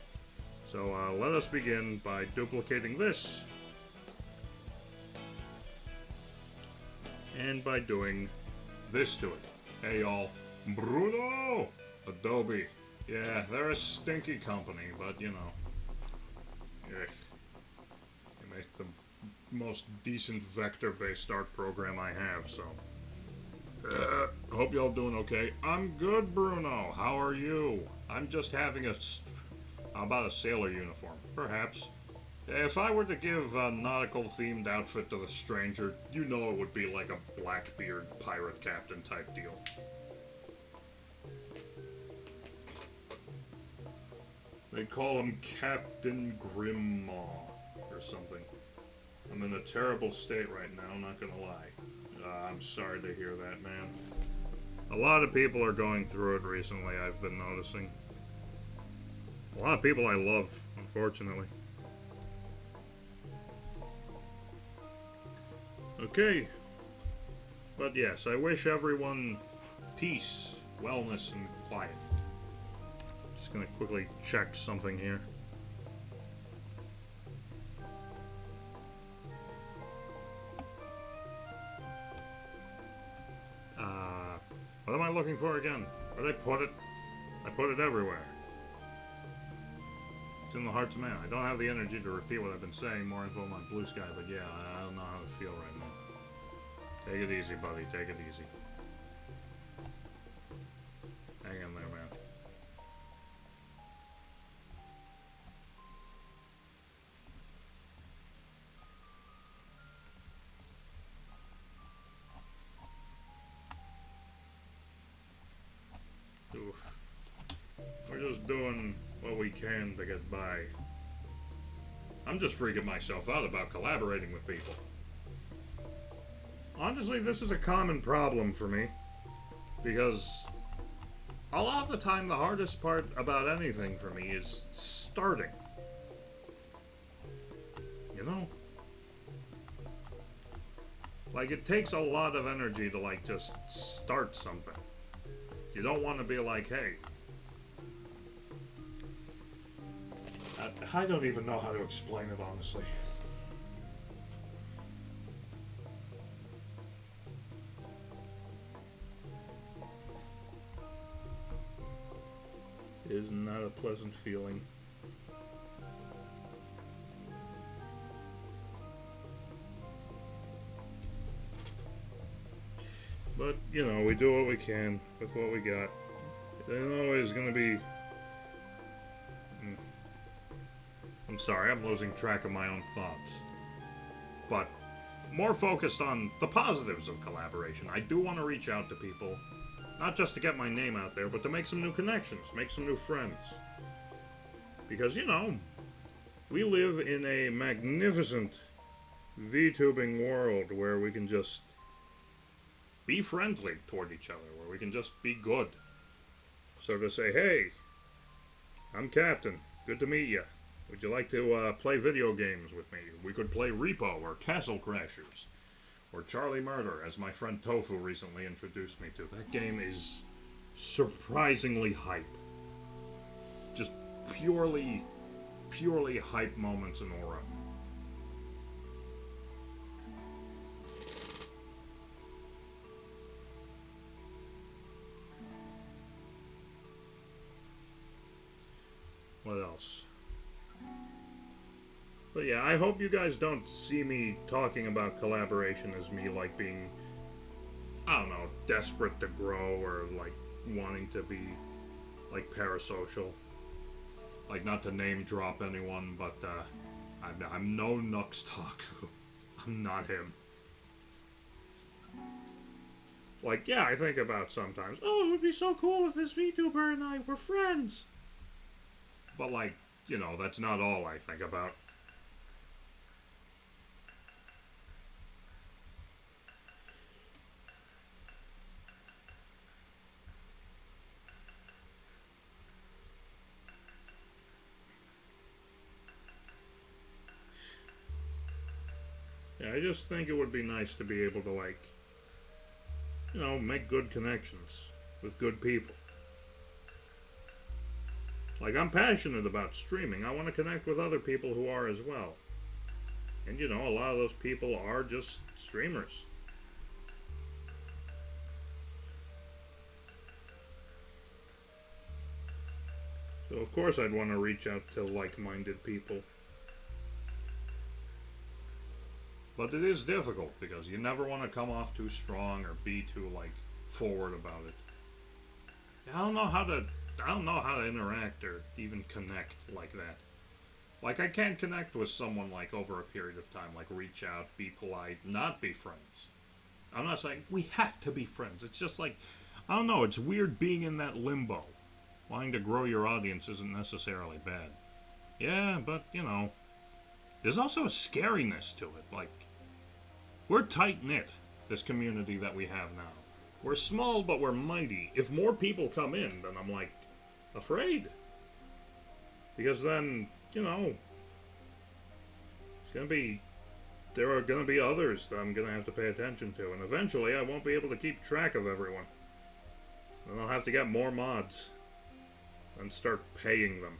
So let us begin by duplicating this. And by doing this to it. Hey y'all, Bruno! Adobe. Yeah, they're a stinky company, but you know. They make the most decent vector-based art program I have, so. Hope y'all doing okay. I'm good, Bruno. How are you? I'm just having how about a sailor uniform? Perhaps. If I were to give a nautical-themed outfit to the stranger, you know it would be like a Blackbeard pirate captain type deal. They call him Captain Grimmaw, or something. I'm in a terrible state right now, not gonna lie. I'm sorry to hear that, man. A lot of people are going through it recently, I've been noticing. A lot of people I love, unfortunately. Okay, but yes, I wish everyone peace, wellness, and quiet. Just gonna quickly check something here. What am I looking for again? Where did I put it? I put it everywhere. It's in the hearts of man. I don't have the energy to repeat what I've been saying. More info on Blue Sky, but yeah, I don't know how to feel right now. Take it easy, buddy. Take it easy. Hang in there, man. Oof. We're just doing what we can to get by. I'm just freaking myself out about collaborating with people. Honestly, this is a common problem for me, because a lot of the time the hardest part about anything for me is starting. You know? Like, it takes a lot of energy to, like, just start something. You don't want to be like, hey, I don't even know how to explain it, honestly. is not a pleasant feeling. But, you know, we do what we can with what we got. It ain't always gonna be... I'm sorry, I'm losing track of my own thoughts. But more focused on the positives of collaboration. I do want to reach out to people, not just to get my name out there, but to make some new connections, make some new friends. Because, you know, we live in a magnificent VTubing world where we can just be friendly toward each other, where we can just be good. So to say, hey, I'm Captain, good to meet you. Would you like to play video games with me? We could play Repo or Castle Crashers or Charlie Murder, as my friend Tofu recently introduced me to. That game is surprisingly hype. Just purely hype moments and aura. What else? But yeah, I hope you guys don't see me talking about collaboration as me, like, being, I don't know, desperate to grow or, like, wanting to be, like, parasocial. Like, not to name drop anyone, but, I'm no Nuxtaku. I'm not him. Like, yeah, I think about sometimes, oh, it would be so cool if this VTuber and I were friends. But, like, you know, that's not all I think about. Yeah, I just think it would be nice to be able to, like, you know, make good connections with good people. Like, I'm passionate about streaming. I want to connect with other people who are as well. And, you know, a lot of those people are just streamers. So, of course, I'd want to reach out to like-minded people. But it is difficult, because you never want to come off too strong or be too, like, forward about it. I don't know how to interact or even connect like that. Like, I can't connect with someone, like, over a period of time. Like, reach out, be polite, not be friends. I'm not saying we have to be friends. It's just like, I don't know, it's weird being in that limbo. Wanting to grow your audience isn't necessarily bad. Yeah, but, you know, there's also a scariness to it. Like, we're tight-knit, this community that we have now. We're small, but we're mighty. If more people come in, then I'm, like, afraid. Because then, you know, there are gonna be others that I'm gonna have to pay attention to, and eventually I won't be able to keep track of everyone. Then I'll have to get more mods and start paying them.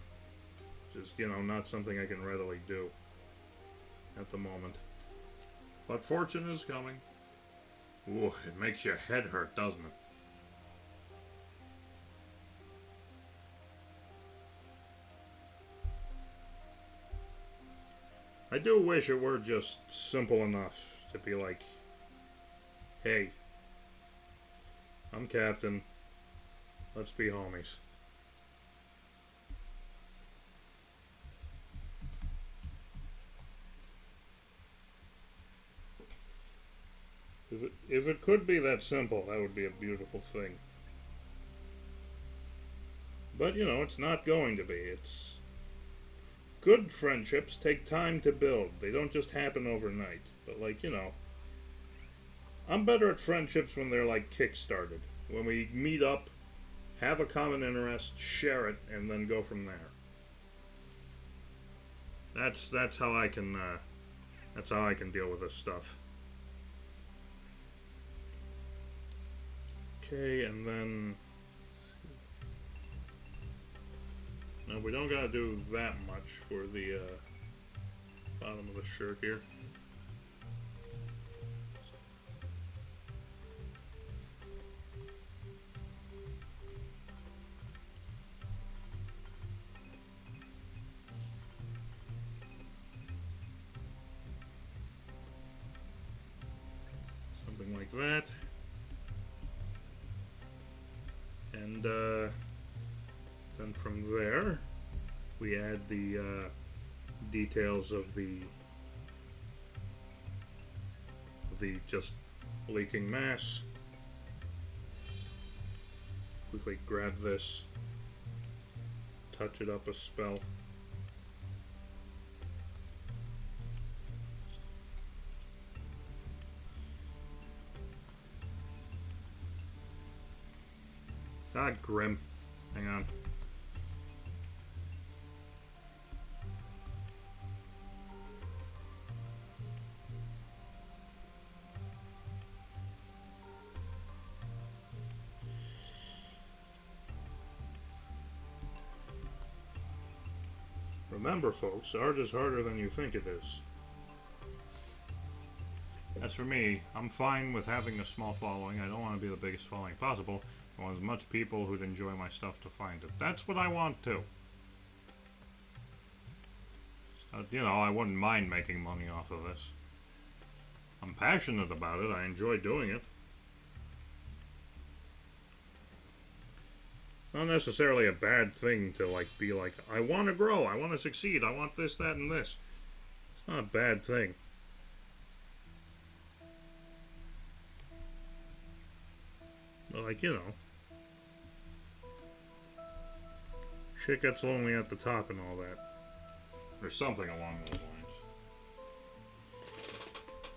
Just, you know, not something I can readily do at the moment. But fortune is coming. Ooh, it makes your head hurt, doesn't it? I do wish it were just simple enough to be like, hey, I'm Captain, let's be homies. If it could be that simple, that would be a beautiful thing. But, you know, it's not going to be. It's... Good friendships take time to build. They don't just happen overnight. But, like, you know, I'm better at friendships when they're, like, kick-started. When we meet up, have a common interest, share it, and then go from there. That's how I can deal with this stuff. Okay, and then... No, we don't gotta do that much for the bottom of the shirt here. like that. And then from there, we add the details of the just leaking mass. Quickly grab this, touch it up a spell. Ah, grim. Hang on. Remember, folks, art is harder than you think it is. As for me, I'm fine with having a small following. I don't want to be the biggest following possible. I want as much people who'd enjoy my stuff to find it. That's what I want too. You know, I wouldn't mind making money off of this. I'm passionate about it. I enjoy doing it. It's not necessarily a bad thing to be like, I want to grow, I want to succeed, I want this, that, and this. It's not a bad thing. But you know, shit gets lonely at the top and all that. Or something along those lines.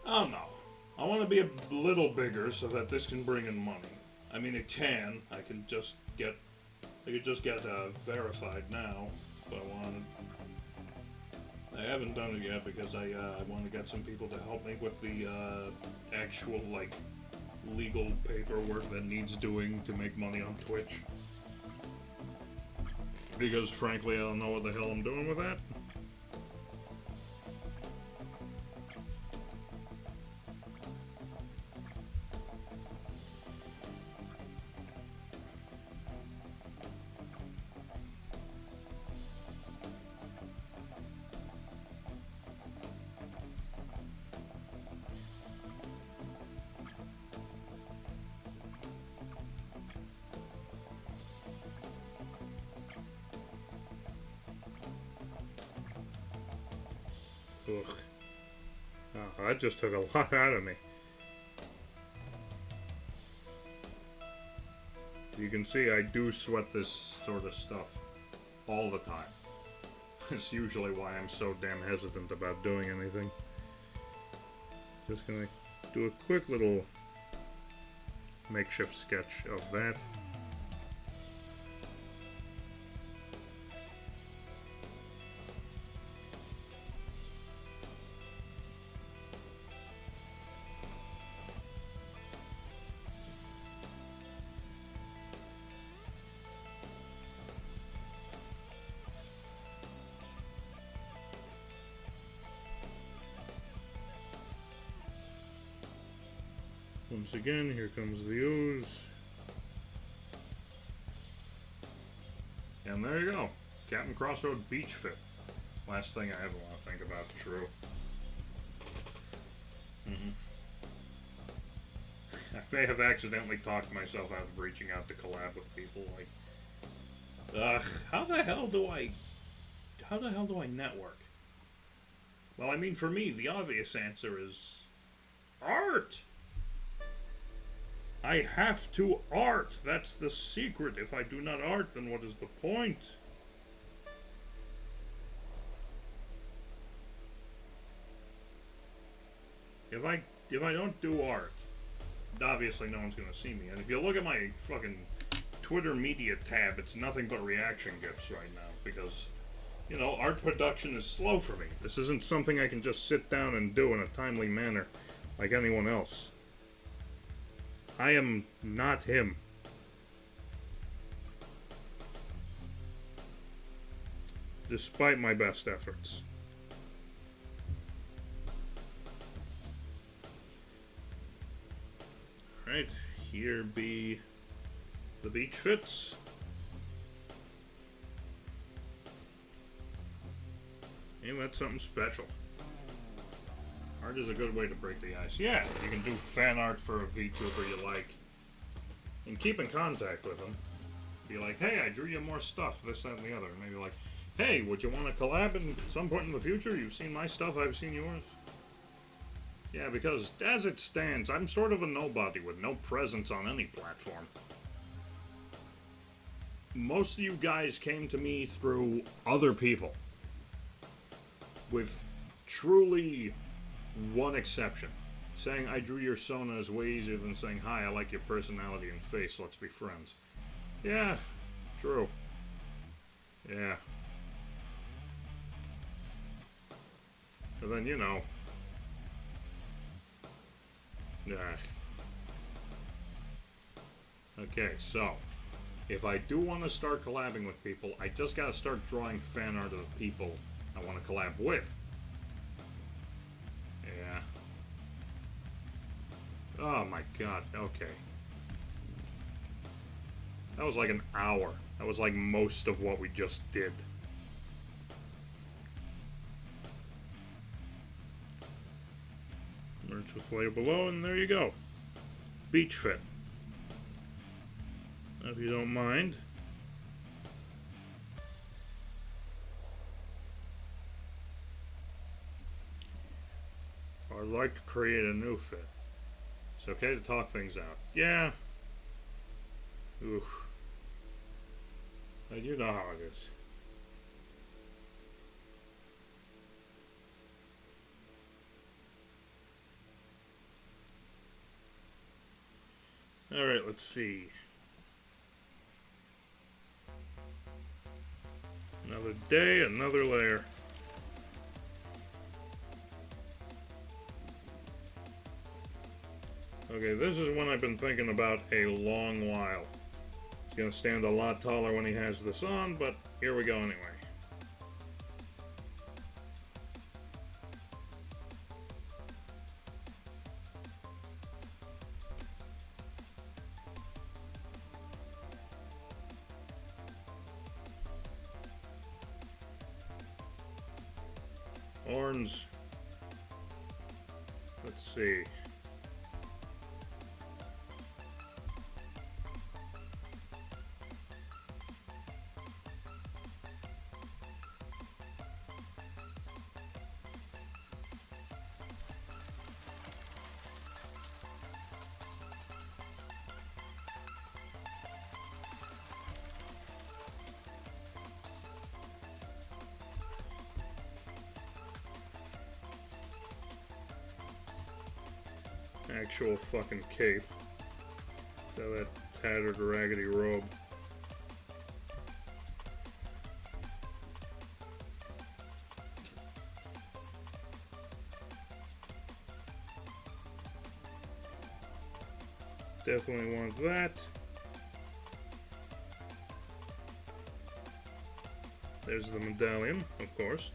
I don't know. I want to be a little bigger so that this can bring in money. I mean, it can. I could just get verified now, but I haven't done it yet because I want to get some people to help me with the actual legal paperwork that needs doing to make money on Twitch. Because frankly, I don't know what the hell I'm doing with that. Ugh. Oh, that just took a lot out of me. You can see I do sweat this sort of stuff all the time. It's usually why I'm so damn hesitant about doing anything. Just gonna do a quick little makeshift sketch of that. Once again, here comes the ooze. And there you go. Captain Crossroad Beach Fit. Last thing I ever want to think about, true. I may have accidentally talked myself out of reaching out to collab with people. How the hell do I network? Well, I mean, for me, the obvious answer is art. I have to art. That's the secret. If I do not art, then what is the point? If I don't do art, obviously no one's gonna see me. And if you look at my fucking Twitter media tab, it's nothing but reaction GIFs right now because, you know, art production is slow for me. This isn't something I can just sit down and do in a timely manner like anyone else. I am not him. Despite my best efforts. Alright, here be the beach fits. Ain't that something special? Art is a good way to break the ice. Yeah, you can do fan art for a VTuber you like. And keep in contact with them. Be like, hey, I drew you more stuff, this, that, and the other. Maybe like, hey, would you want to collab at some point in the future? You've seen my stuff, I've seen yours. Yeah, because as it stands, I'm sort of a nobody with no presence on any platform. Most of you guys came to me through other people. With truly one exception. Saying I drew your Sona is way easier than saying, hi, I like your personality and face, let's be friends. Yeah, true. Yeah. And then, you know. Yeah. Okay, so. If I do want to start collabing with people, I just gotta start drawing fan art of the people I want to collab with. Yeah. Oh my god, okay. That was like an hour. That was like most of what we just did. Merge with layer below, and there you go. Beach fit. If you don't mind. I'd like to create a new fit. It's okay to talk things out. Yeah. Oof. And you know how it is. Alright, let's see. Another day, another layer. Okay, this is one I've been thinking about a long while. He's gonna stand a lot taller when he has this on, but here we go anyway. Horns. Let's see. Actual fucking cape. So that tattered, raggedy robe. Definitely want that. There's the medallion, of course.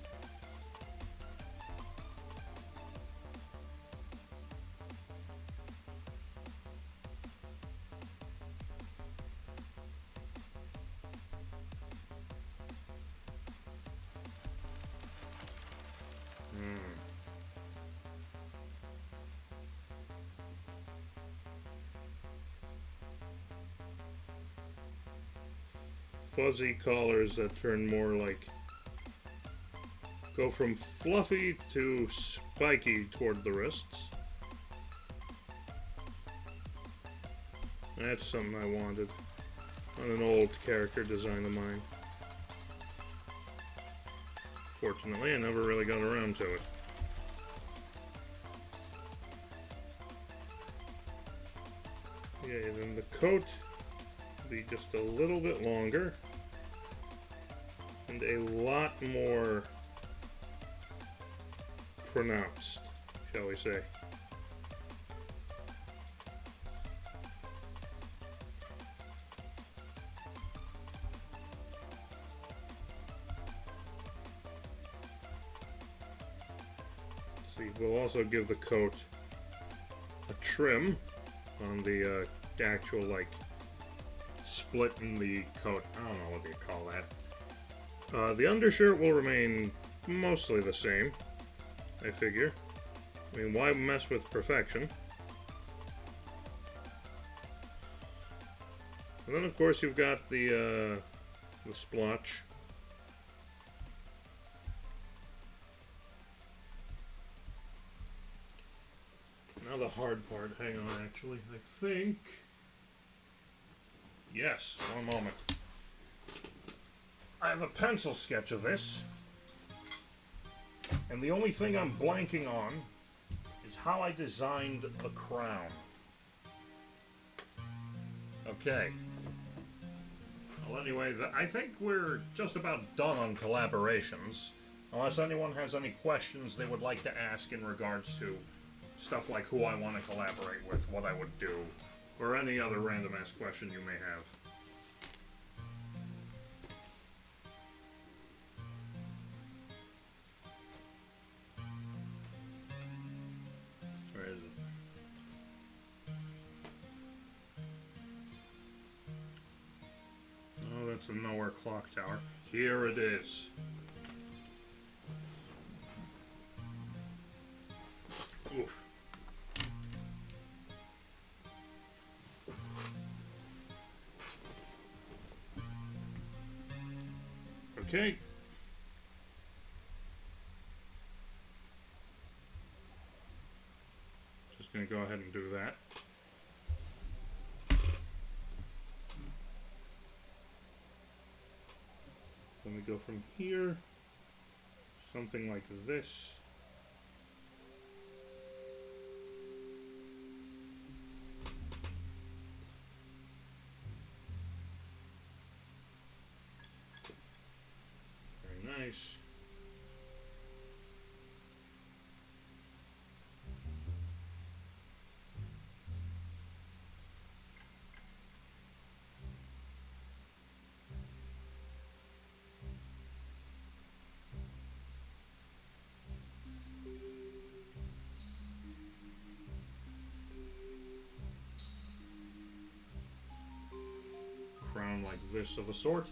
Fuzzy collars that turn more like, go from fluffy to spiky toward the wrists. That's something I wanted on an old character design of mine. Fortunately, I never really got around to it. Yeah, then the coat will be just a little bit longer and a lot more pronounced, shall we say. See, we'll also give the coat a trim on the actual, like, split in the coat. I don't know what you call that. The undershirt will remain mostly the same, I figure. I mean, why mess with perfection? And then, of course, you've got the splotch. Now the hard part. Hang on, actually. I think... Yes, one moment. I have a pencil sketch of this. And the only thing I'm blanking on is how I designed the crown. Okay. Well, anyway, I think we're just about done on collaborations. Unless anyone has any questions they would like to ask in regards to stuff like who I want to collaborate with, what I would do, or any other random-ass question you may have. Where is it? Oh, that's the Nowhere Clock Tower. Here it is. Oof. Okay. Just gonna go ahead and do that. Then we go from here, something like this. Very nice. Crown like this of a sort.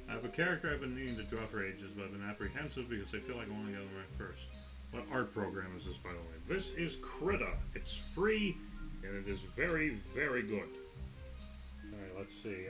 I have a character I've been needing to draw for ages, but I've been apprehensive because I feel like I want to get them right first. What art program is this, by the way? This is Krita. It's free, and it is very, very good. Alright, let's see.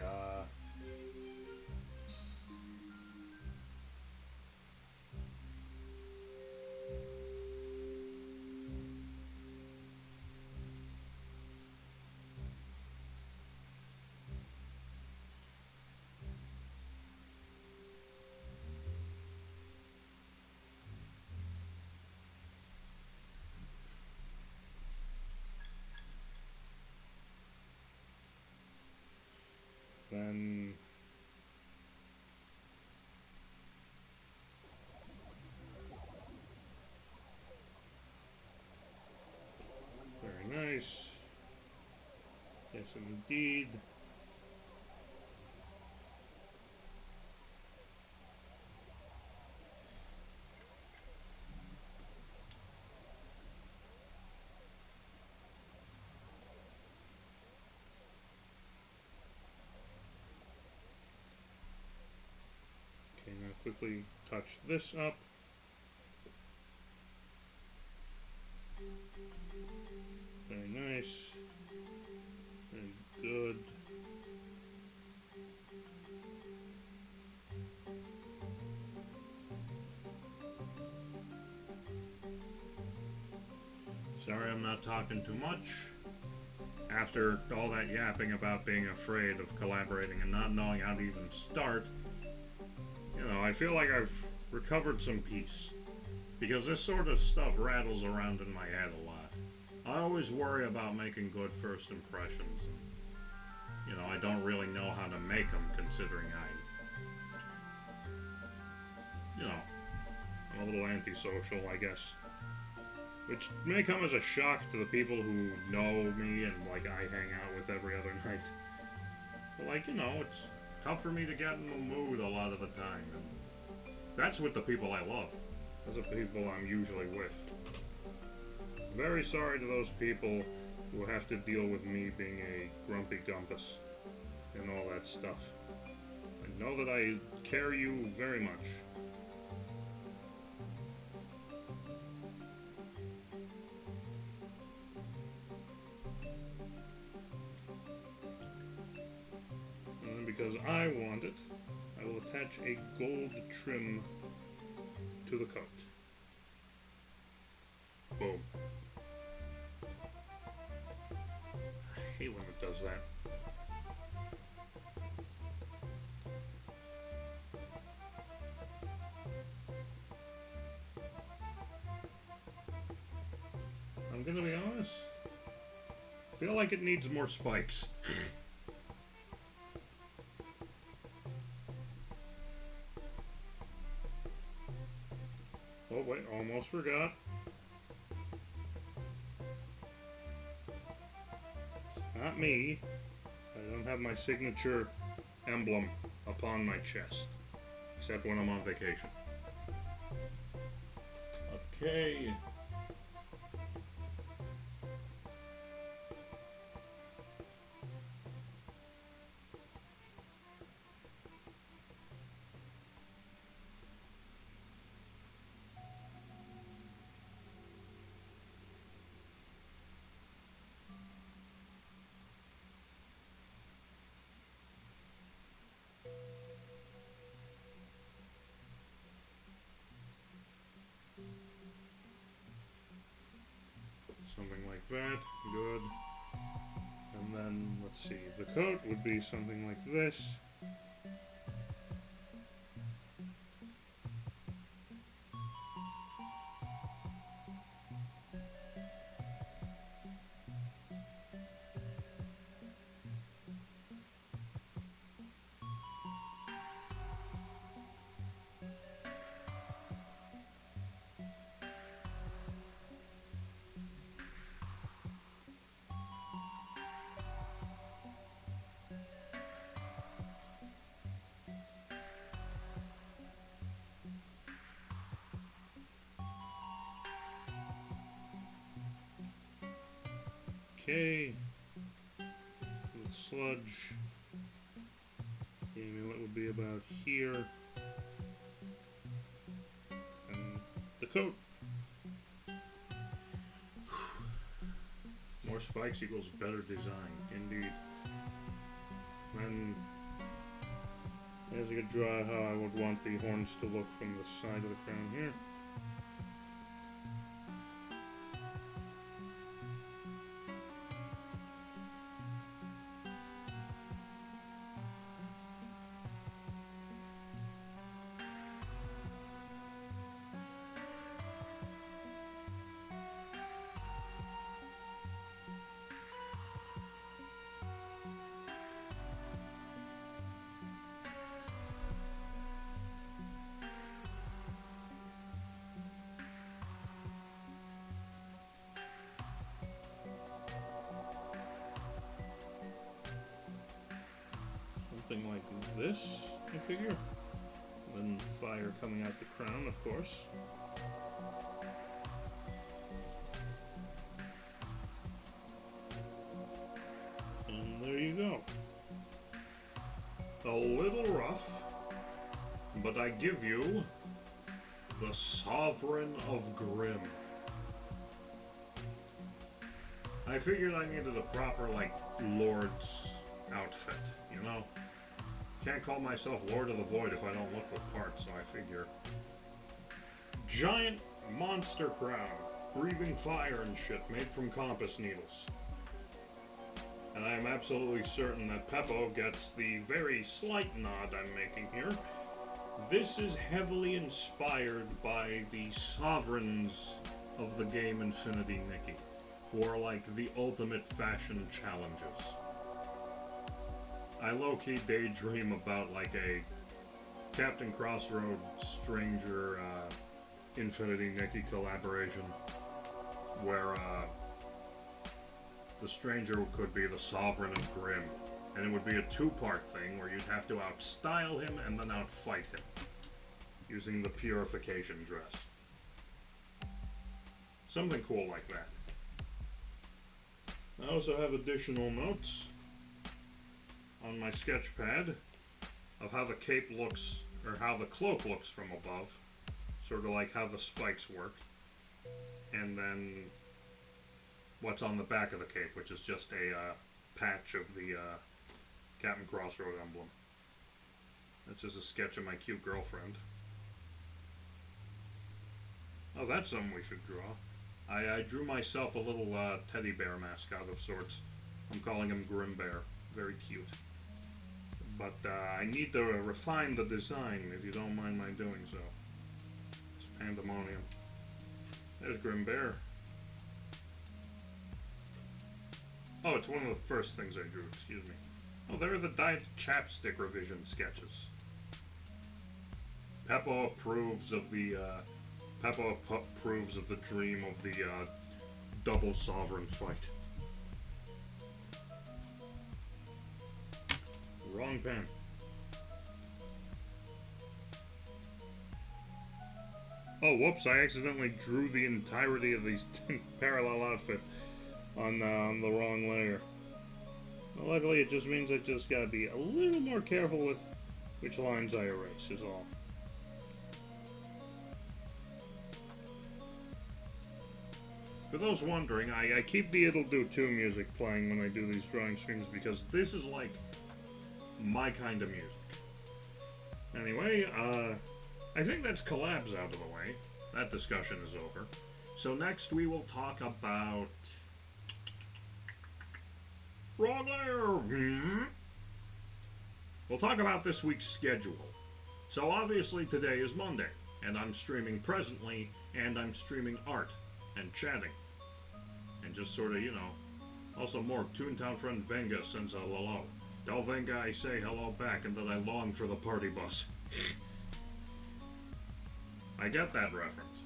Then very nice. Yes, indeed. Okay, now quickly touch this up. Very nice. Very good. Sorry I'm not talking too much. After all that yapping about being afraid of collaborating and not knowing how to even start, you know, I feel like I've recovered some peace. Because this sort of stuff rattles around in my head a lot. I always worry about making good first impressions. You know, I don't really know how to make them, considering you know, I'm a little antisocial, I guess. Which may come as a shock to the people who know me and, like, I hang out with every other night. But, like, you know, it's tough for me to get in the mood a lot of the time. And that's with the people I love. Those are the people I'm usually with. Very sorry to those people who have to deal with me being a grumpy gumpus and all that stuff. Know that I care you very much. And then because I want it, I will attach a gold trim to the coat. Boom. I hate when it does that. I'm gonna be honest. I feel like it needs more spikes. Oh wait, almost forgot. It's not me. I don't have my signature emblem upon my chest. Except when I'm on vacation. Okay. Something like that, good. And then, let's see, the coat would be something like this. Okay. The sludge. The amulet would be about here. And the coat. More spikes equals better design, indeed. And as I could draw how I would want the horns to look from the side of the crown here. Something like this, I figure. Then fire coming out the crown, of course. And there you go. A little rough, but I give you the Sovereign of Grimm. I figured I needed a proper, like, Lord's outfit, you know? Can't call myself Lord of the Void if I don't look the part, so I figure. Giant monster crown, breathing fire and shit, made from compass needles. And I am absolutely certain that Peppo gets the very slight nod I'm making here. This is heavily inspired by the sovereigns of the game Infinity Nikki, who are like the ultimate fashion challenges. I low-key daydream about like a Captain Crossroad Stranger Infinity Nikki collaboration where the Stranger could be the Sovereign of Grimm, and it would be a two-part thing where you'd have to outstyle him and then outfight him using the Purification dress. Something cool like that. I also have additional notes on my sketch pad of how the cape looks, or how the cloak looks from above, sort of like how the spikes work, and then what's on the back of the cape, which is just a patch of the Captain Crossroad emblem. That's just a sketch of my cute girlfriend. Oh, that's something we should draw. I drew myself a little teddy bear mascot of sorts. I'm calling him Grim Bear. Very cute. But I need to refine the design, if you don't mind my doing so. It's pandemonium. There's Grim Bear. Oh, it's one of the first things I drew, excuse me. Oh, there are the Diet Chapstick revision sketches. Peppa approves of the dream of the double sovereign fight. Wrong pen. Oh, whoops, I accidentally drew the entirety of these parallel outfit on the wrong layer. Well, luckily, it just means I just gotta be a little more careful with which lines I erase, is all. For those wondering, I keep the It'll Do Too music playing when I do these drawing streams because this is like my kind of music. Anyway, I think that's collabs out of the way. That discussion is over. So next we will talk about... Wrong layer! We'll talk about this week's schedule. So obviously today is Monday, and I'm streaming presently, and I'm streaming art and chatting. And just sort of, you know. Also, more Toontown friend Venga sends a hello. Tell Venga I say hello back and that I long for the party bus. I get that reference.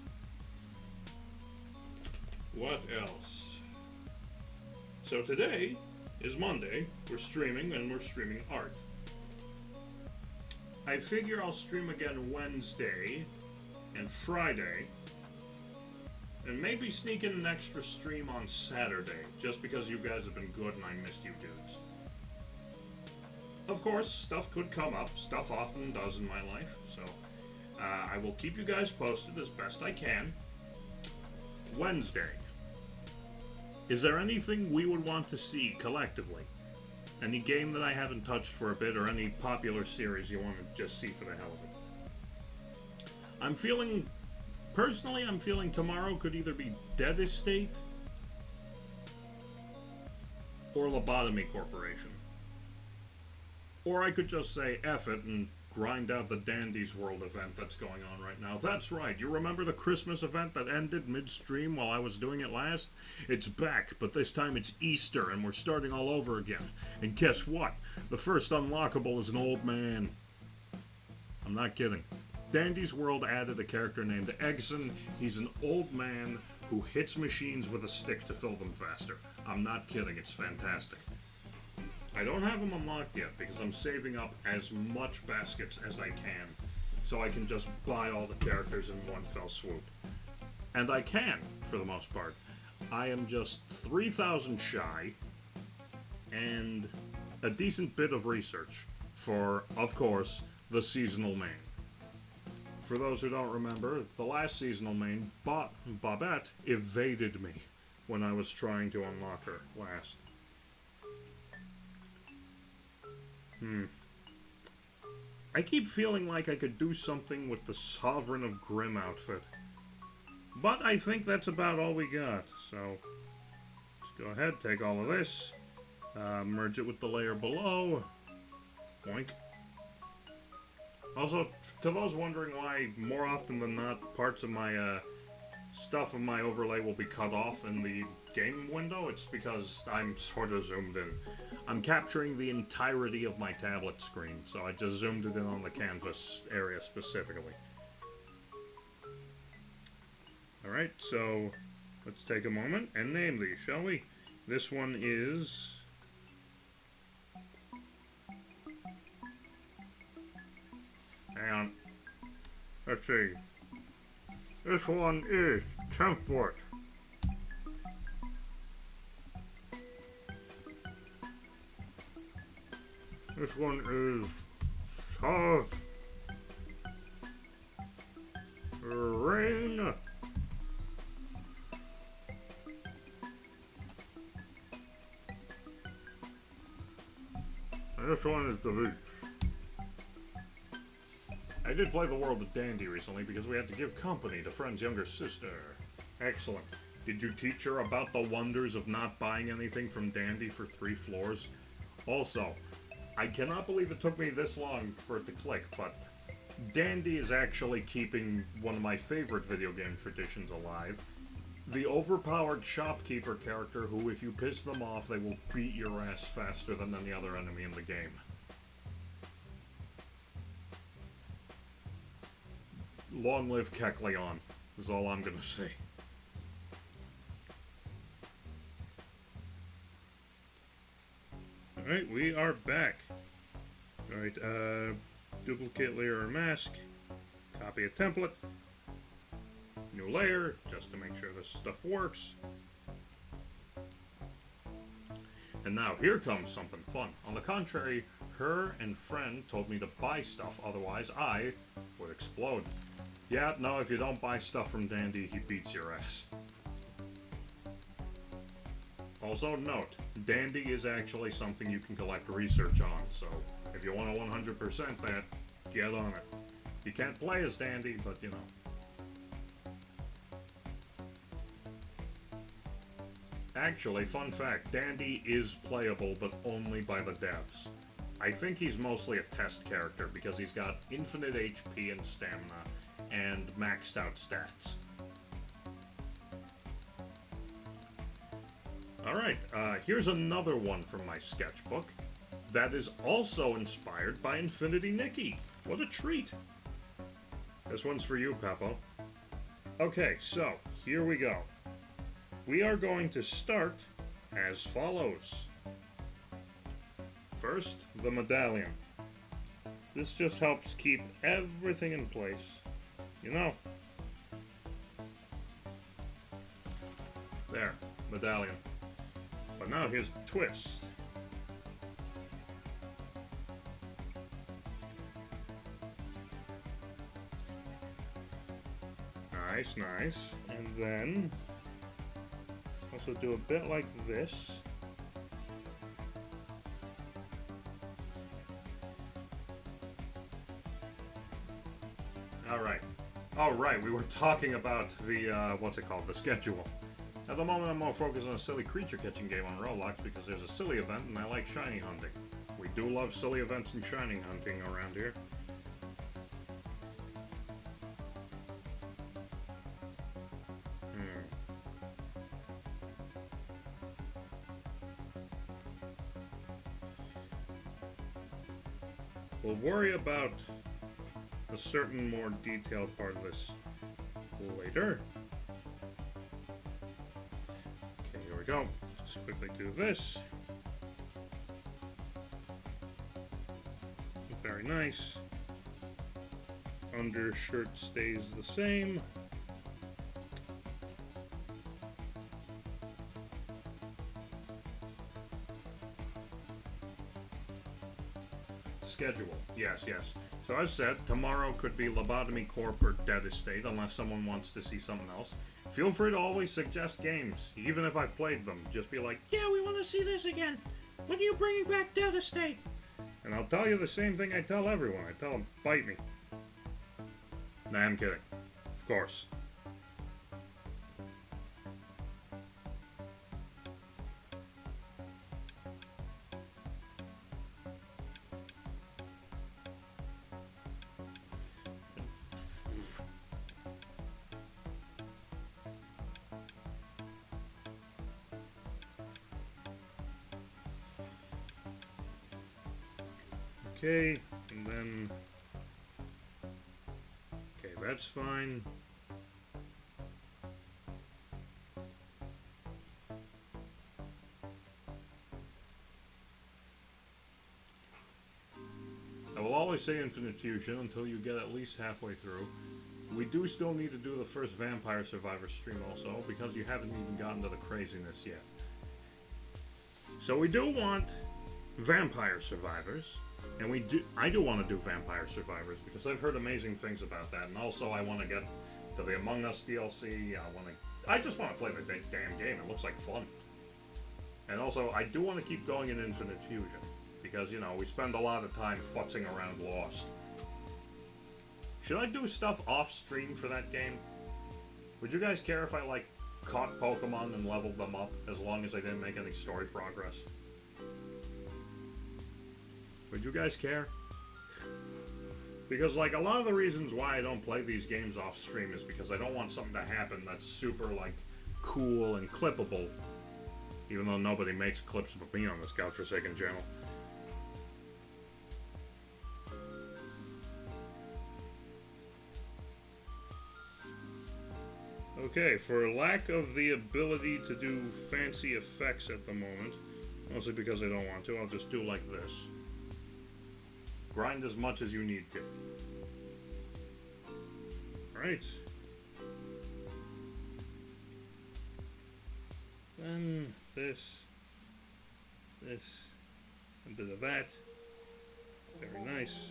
What else? So today is Monday. We're streaming and we're streaming art. I figure I'll stream again Wednesday and Friday. And maybe sneak in an extra stream on Saturday, just because you guys have been good and I missed you dudes. Of course, stuff could come up. Stuff often does in my life, so I will keep you guys posted as best I can. Wednesday. Is there anything we would want to see collectively? Any game that I haven't touched for a bit, or any popular series you want to just see for the hell of it? Personally, I'm feeling tomorrow could either be Dead Estate or Lobotomy Corporation. Or I could just say F it and grind out the Dandy's World event that's going on right now. That's right, you remember the Christmas event that ended midstream while I was doing it last? It's back, but this time it's Easter and we're starting all over again. And guess what? The first unlockable is an old man. I'm not kidding. Dandy's World added a character named Eggson. He's an old man who hits machines with a stick to fill them faster. I'm not kidding, it's fantastic. I don't have him unlocked yet because I'm saving up as much baskets as I can so I can just buy all the characters in one fell swoop. And I can, for the most part. I am just 3,000 shy and a decent bit of research for, of course, the seasonal main. For those who don't remember, the last seasonal main, Bobette, evaded me when I was trying to unlock her last. I keep feeling like I could do something with the Sovereign of Grimm outfit. But I think that's about all we got, so let's go ahead, take all of this, merge it with the layer below, boink. Also, to those wondering why, more often than not, parts of my stuff of my overlay will be cut off in the game window, it's because I'm sort of zoomed in. I'm capturing the entirety of my tablet screen, so I just zoomed it in on the canvas area specifically. Alright, so let's take a moment and name these, shall we? This one is... Hang on. Let's see. This one is Template. This one is tough. Rain. This one is the beach. I did play the World of Dandy recently because we had to give company to Friend's younger sister. Excellent. Did you teach her about the wonders of not buying anything from Dandy for 3 floors? Also, I cannot believe it took me this long for it to click, but Dandy is actually keeping one of my favorite video game traditions alive. The overpowered shopkeeper character who, if you piss them off, they will beat your ass faster than any other enemy in the game. Long live Kecleon, is all I'm gonna say. Alright, we are back. Alright, duplicate layer or mask, copy a template, new layer, just to make sure this stuff works. And now here comes something fun. On the contrary, her and Friend told me to buy stuff, otherwise I would explode. Yeah, no, if you don't buy stuff from Dandy, he beats your ass. Also note, Dandy is actually something you can collect research on, so if you want to 100% that, get on it. You can't play as Dandy, but you know. Actually, fun fact, Dandy is playable, but only by the devs. I think he's mostly a test character because he's got infinite HP and stamina, and maxed out stats. Alright, here's another one from my sketchbook that is also inspired by Infinity Nikki. What a treat! This one's for you, Peppo. Okay, so, here we go. We are going to start as follows. First, the medallion. This just helps keep everything in place. You know. There, medallion. But now here's the twist. Nice, nice. And then also do a bit like this. Alright. Oh, right, we were talking about the, what's it called? The schedule. At the moment, I'm more focused on a silly creature catching game on Roblox because there's a silly event and I like shiny hunting. We do love silly events and shiny hunting around here. We'll worry about a certain more detailed part of this later. Okay, here we go. Just quickly do this. Very nice. Undershirt stays the same. Schedule. Yes, yes. So as said, tomorrow could be Lobotomy Corp or Dead Estate, unless someone wants to see something else. Feel free to always suggest games, even if I've played them. Just be like, yeah, we want to see this again. When are you bringing back Dead Estate? And I'll tell you the same thing I tell everyone. I tell them, bite me. Nah, I'm kidding. Of course. Okay, and then, okay, that's fine. I will always say Infinite Fusion until you get at least halfway through. We do still need to do the first Vampire Survivor stream also, because you haven't even gotten to the craziness yet. So we do want Vampire Survivors. And I do want to do Vampire Survivors because I've heard amazing things about that, and also I want to get to the Among Us DLC. I just want to play the damn game. It looks like fun. And also, I do want to keep going in Infinite Fusion because, you know, we spend a lot of time futzing around Lost. Should I do stuff off stream for that game? Would you guys care if I, like, caught Pokemon and leveled them up as long as I didn't make any story progress? Would you guys care? Because, like, a lot of the reasons why I don't play these games off stream is because I don't want something to happen that's super, like, cool and clippable. Even though nobody makes clips of me on this godforsaken channel. Okay, for lack of the ability to do fancy effects at the moment, mostly because I don't want to, I'll just do like this. Grind as much as you need to. Alright. Then this, a bit of that. Very nice.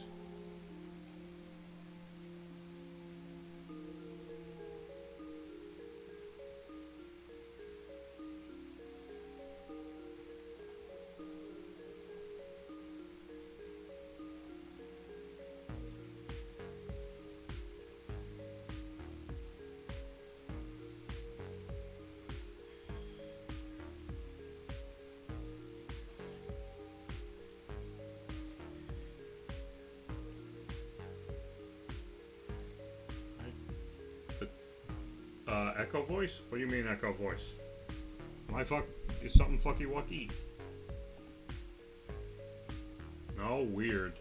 Echo voice? What do you mean echo voice? Is something fucky wucky? No, weird.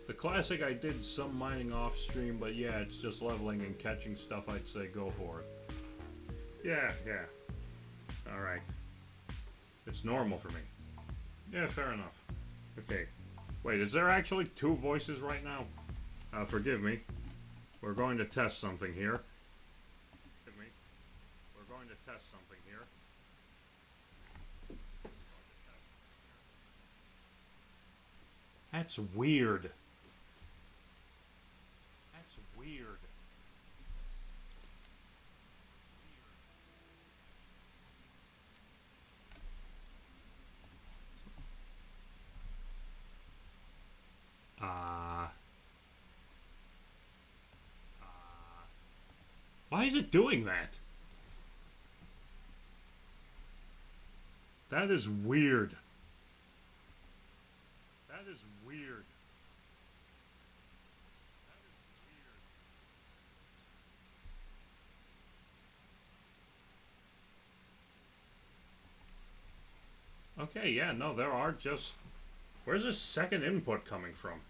The classic, I did some mining off stream, but yeah, it's just leveling and catching stuff. I'd say go for it. Yeah. Alright. It's normal for me. Yeah, fair enough. Okay. Wait, is there actually two voices right now? Forgive me. We're going to test something here. That's weird. That's weird. Why is it doing that? That is weird. That is weird. Okay, yeah, no, there are just... Where's this second input coming from?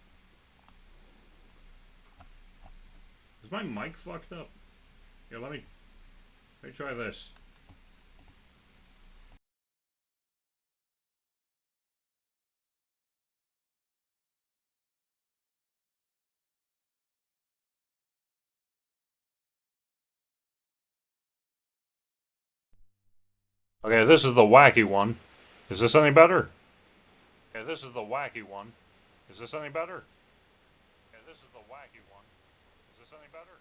Is my mic fucked up? Here, let me try this. Okay, this is the wacky one. Is this any better? Okay, this is the wacky one. Is this any better? Okay, this is the wacky one. Is this any better?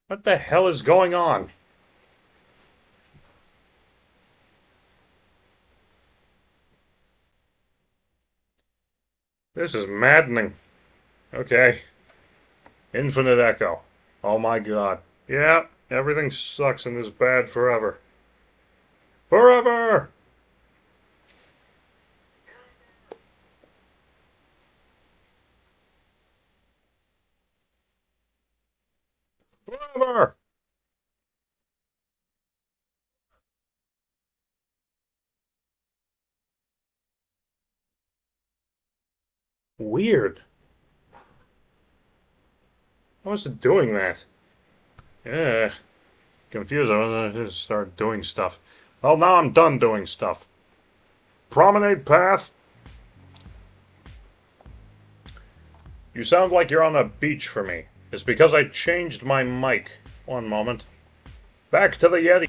What the hell is going on? This is maddening. Okay. Infinite echo. Oh my god. Yeah, everything sucks and is bad forever. Forever! Forever! Weird. How is it doing that? Yeah. Confused. I want to just start doing stuff. Well, now I'm done doing stuff. Promenade path. You sound like you're on a beach for me. It's because I changed my mic. One moment. Back to the Yeti.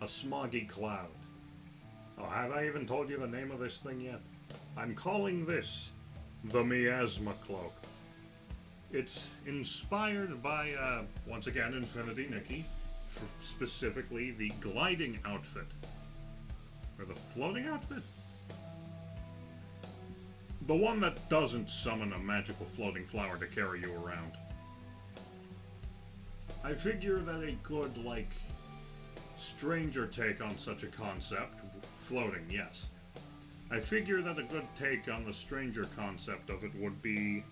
a smoggy cloud. Oh, have I even told you the name of this thing yet? I'm calling this the Miasma Cloak. It's inspired by, once again, Infinity Nikki, specifically the gliding outfit. Or the floating outfit? The one that doesn't summon a magical floating flower to carry you around. I figure that a good, like, stranger take on such a concept, floating, yes. I figure that a good take on the stranger concept of it would be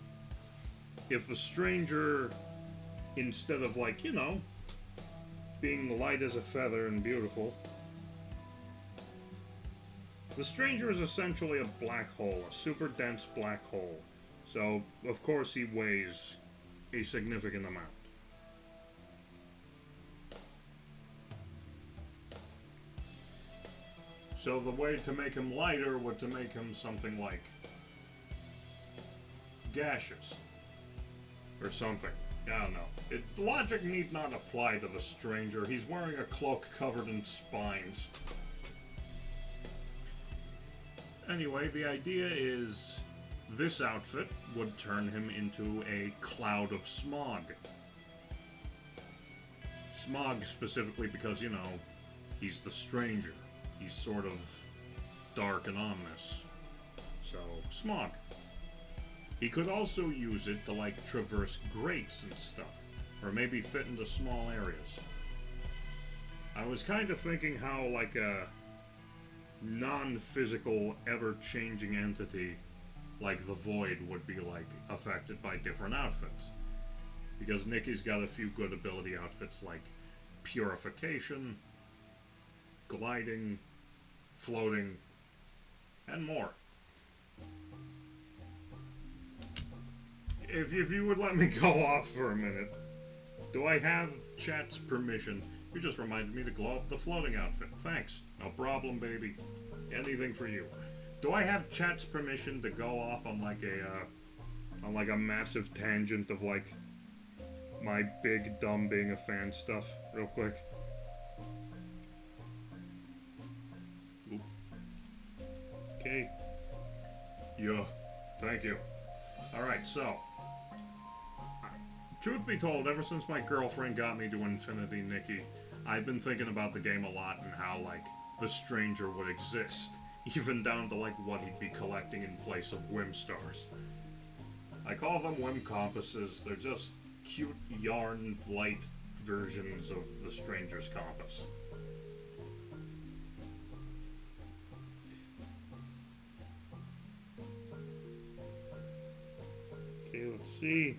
if the stranger, instead of, like, you know, being light as a feather and beautiful, the stranger is essentially a black hole, a super dense black hole. So, of course, he weighs a significant amount. So the way to make him lighter would to make him something like gaseous. Or something. I don't know. Logic need not apply to the stranger. He's wearing a cloak covered in spines. Anyway, the idea is this outfit would turn him into a cloud of smog. Smog specifically because, you know, he's the stranger. He's sort of dark and ominous. So, smog. He could also use it to, like, traverse grates and stuff. Or maybe fit into small areas. I was kind of thinking how, like, a non-physical, ever-changing entity like the Void would be, like, affected by different outfits. Because Nikki's got a few good ability outfits like Purification, Gliding, Floating, and more. If you would let me go off for a minute, do I have chat's permission? You just reminded me to glow up the floating outfit. Thanks. No problem, baby. Anything for you. Do I have chat's permission to go off on like a massive tangent of like my big dumb being a fan stuff real quick? Oop. Okay. Yeah. Thank you. Alright, so truth be told, ever since my girlfriend got me to Infinity Nikki, I've been thinking about the game a lot and how, like, the stranger would exist. Even down to, like, what he'd be collecting in place of Whim Stars. I call them Whim Compasses. They're just cute, yarn, light versions of the stranger's compass. Okay, let's see.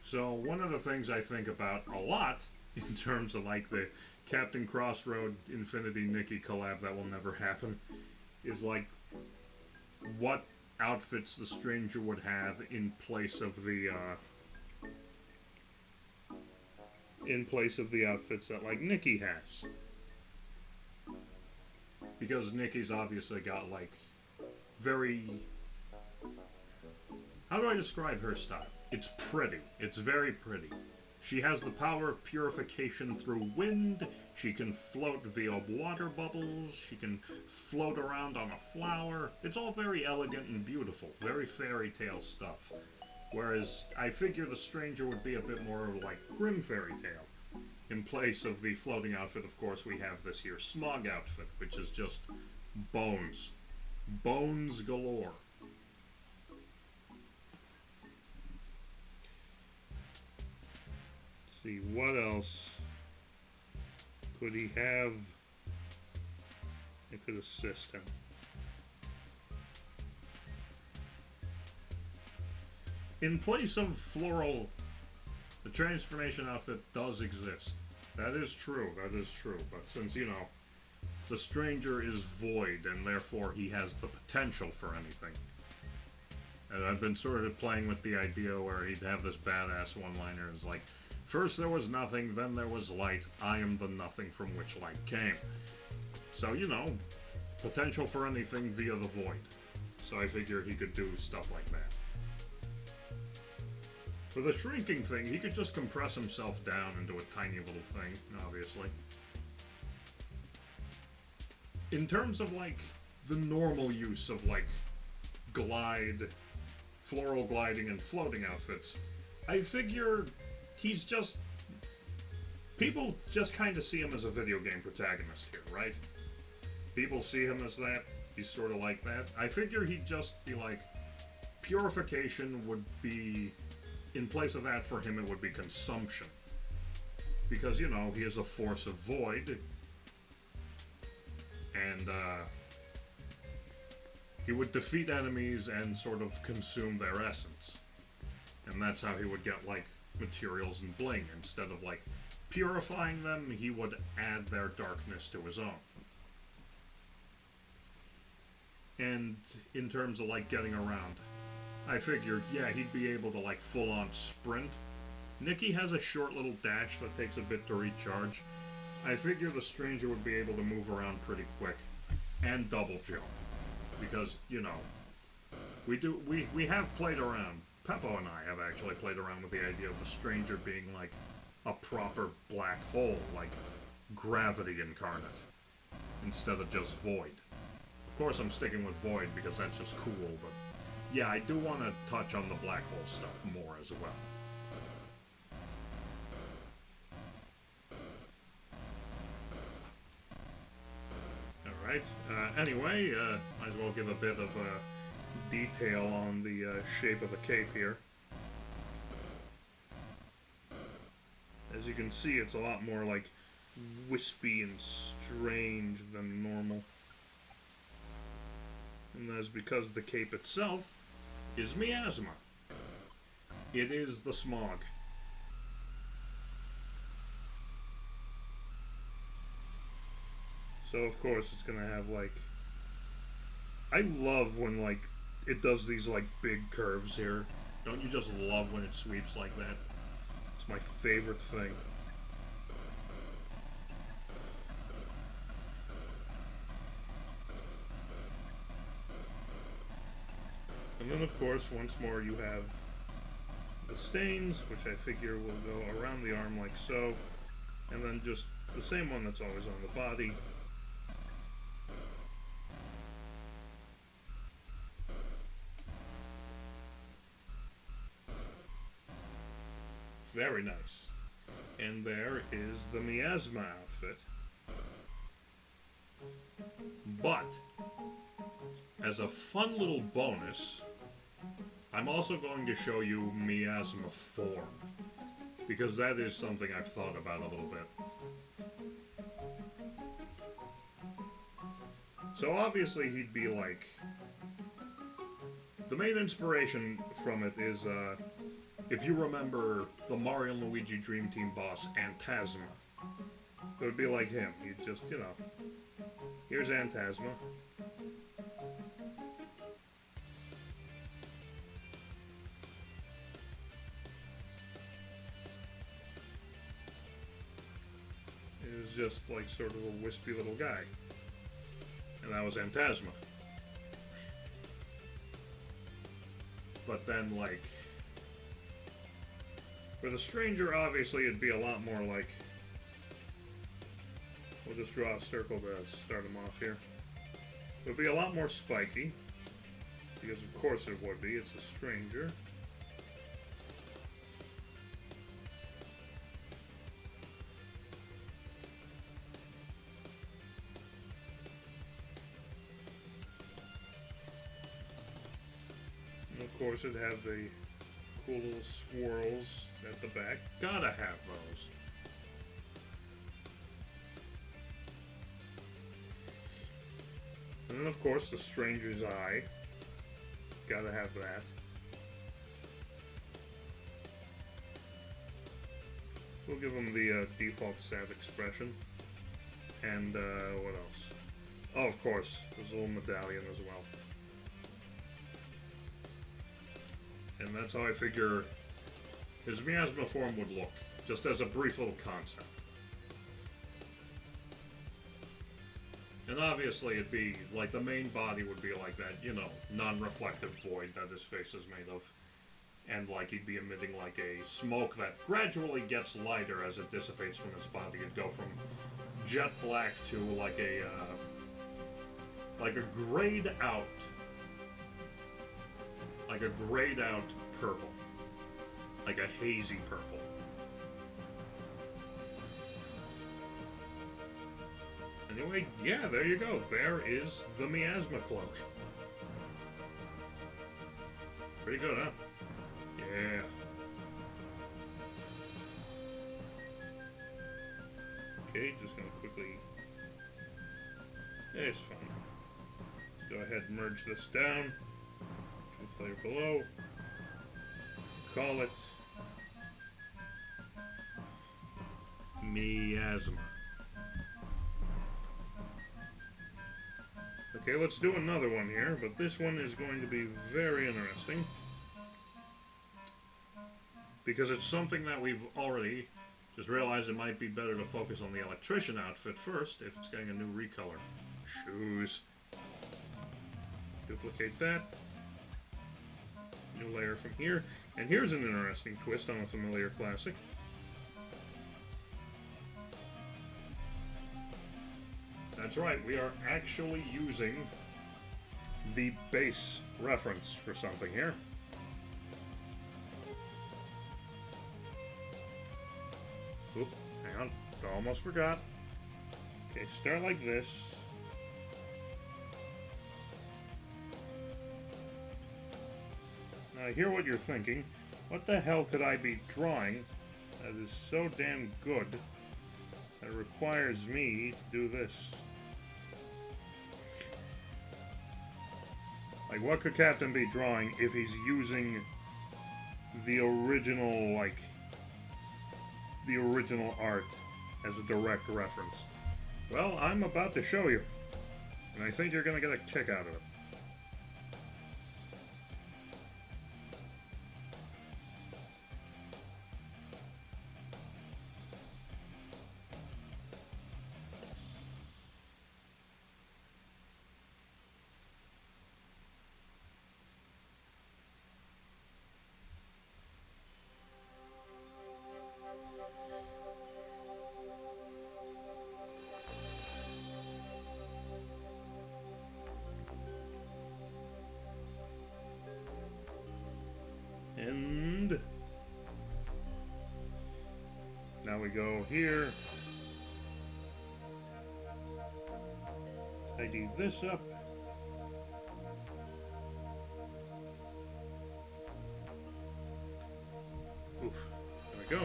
So, one of the things I think about a lot, in terms of like the Captain Crossroad Infinity Nikki collab that will never happen, is like what outfits the stranger would have in place of the outfits that like Nikki has. Because Nikki's obviously got like very... How do I describe her style? It's pretty. It's very pretty. She has the power of purification through wind. She can float via water bubbles. She can float around on a flower. It's all very elegant and beautiful. Very fairy tale stuff. Whereas I figure the stranger would be a bit more like grim fairy tale. In place of the floating outfit, of course, we have this here smog outfit, which is just bones. Bones galore. See, what else could he have that could assist him? In place of Floral, the transformation outfit does exist. That is true, but since, you know, the stranger is void and therefore he has the potential for anything. And I've been sort of playing with the idea where he'd have this badass one-liner. It's like, first there was nothing, then there was light. I am the nothing from which light came. So, you know, potential for anything via the void. So I figure he could do stuff like that. For the shrinking thing, he could just compress himself down into a tiny little thing, obviously. In terms of, like, the normal use of, like, floral gliding and floating outfits, I figure he's just... People just kind of see him as a video game protagonist here, right? People see him as that. He's sort of like that. I figure he'd just be like... Purification would be... In place of that, for him, it would be consumption. Because, you know, he is a force of void. And, he would defeat enemies and sort of consume their essence. And that's how he would get, like, materials and bling. Instead of, like, purifying them, he would add their darkness to his own. And in terms of, like, getting around, I figured, yeah, he'd be able to, like, full-on sprint. Nikki has a short little dash that takes a bit to recharge. I figure the Stranger would be able to move around pretty quick. And double jump. Because, you know, we have played around. Peppo and I have actually played around with the idea of the Stranger being, like, a proper black hole, like gravity incarnate, instead of just void. Of course, I'm sticking with void because that's just cool, but yeah, I do want to touch on the black hole stuff more as well. Alright, anyway, might as well give a bit of detail on the shape of the cape here. As you can see, it's a lot more like wispy and strange than normal. And that's because the cape itself is miasma. It is the smog. So of course it's gonna have like... I love when like it does these like big curves here. Don't you just love when it sweeps like that? It's my favorite thing. And then of course, once more you have the stains, which I figure will go around the arm like so, and then just the same one that's always on the body. Very nice. And there is the miasma outfit. But, as a fun little bonus, I'm also going to show you miasma form. Because that is something I've thought about a little bit. So obviously he'd be like... The main inspiration from it is, if you remember the Mario and Luigi Dream Team boss, Antasma. It would be like him. You'd just, you know... Here's Antasma. It was just like sort of a wispy little guy. And that was Antasma. But then, like... For the Stranger, obviously, it'd be a lot more like... We'll just draw a circle to start him off here. It would be a lot more spiky. Because of course it would be, it's a Stranger. And of course it'd have the cool little swirls at the back. Gotta have those. And then of course the Stranger's eye. Gotta have that. We'll give him the default sad expression. And what else? Oh, of course, there's a little medallion as well. And that's how I figure his miasma form would look, just as a brief little concept. And obviously it'd be, like, the main body would be like that, you know, non-reflective void that his face is made of. And, like, he'd be emitting, like, a smoke that gradually gets lighter as it dissipates from his body. It'd go from jet black to, like a grayed out, purple. Like a hazy purple. Anyway, yeah, there you go. There is the Miasma Cloak. Pretty good, huh? Yeah. Okay, just gonna quickly... It's fine. Let's go ahead and merge this down. Truth layer below. Call it... Miasma. Okay, let's do another one here, but this one is going to be very interesting. Because it's something that we've already just realized it might be better to focus on the electrician outfit first if it's getting a new recolor. Shoes. Duplicate that. New layer from here. And here's an interesting twist on a familiar classic. That's right, we are actually using the base reference for something here. Oop, hang on, almost forgot. Okay, start like this. Now I hear what you're thinking. What the hell could I be drawing that is so damn good that requires me to do this? Like, what could Captain be drawing if he's using the original, like, the original art as a direct reference? Well, I'm about to show you, and I think you're going to get a kick out of it. And now we go here. Tidy this up. Oof. There we go.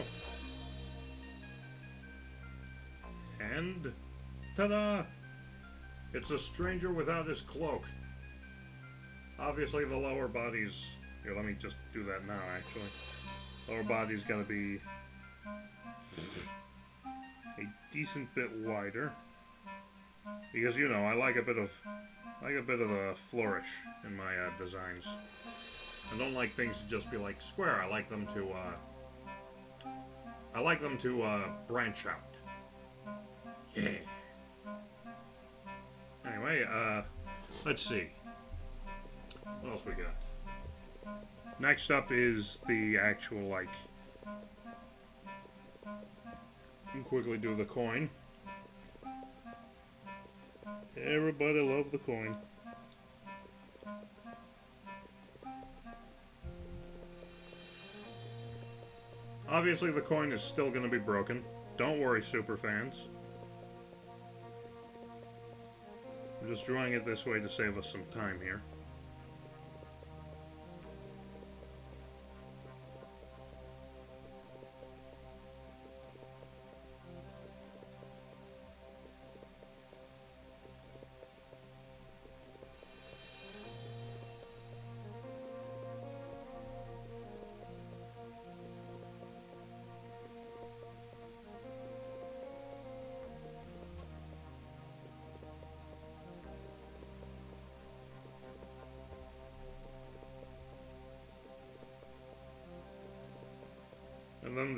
And ta-da! It's a stranger without his cloak. Obviously the lower body's... Here, let me just do that now, actually. Lower body's gotta be a decent bit wider. Because, you know, I like a bit of a flourish in my designs. I don't like things to just be like square. I like them to branch out. Yeah. Anyway, let's see. What else we got? Next up is the actual, like... You can quickly do the coin. Everybody loves the coin. Obviously the coin is still going to be broken. Don't worry, super fans. I'm just drawing it this way to save us some time here. And then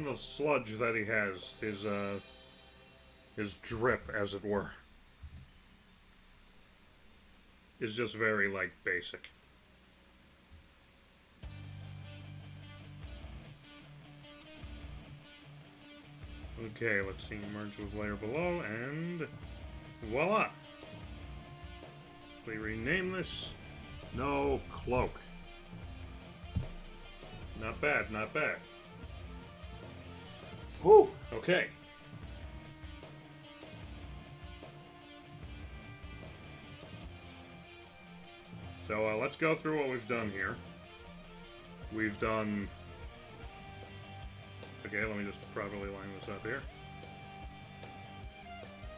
the sludge that he has, his his drip, as it were, is just very, like, basic. Okay, let's see, merge with layer below, and voila! We rename this No Cloak. Not bad, not bad. Whew, okay. So let's go through what we've done here. We've done... Okay, let me just properly line this up here.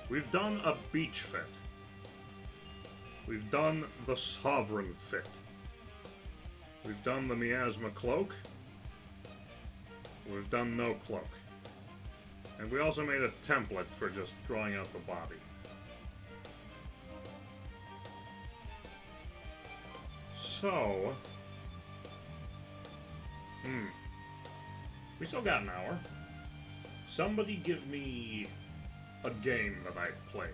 We've done a beach fit. We've done the Sovereign fit. We've done the Miasma Cloak. We've done No Cloak. And we also made a template for just drawing out the body. So... We still got an hour. Somebody give me a game that I've played.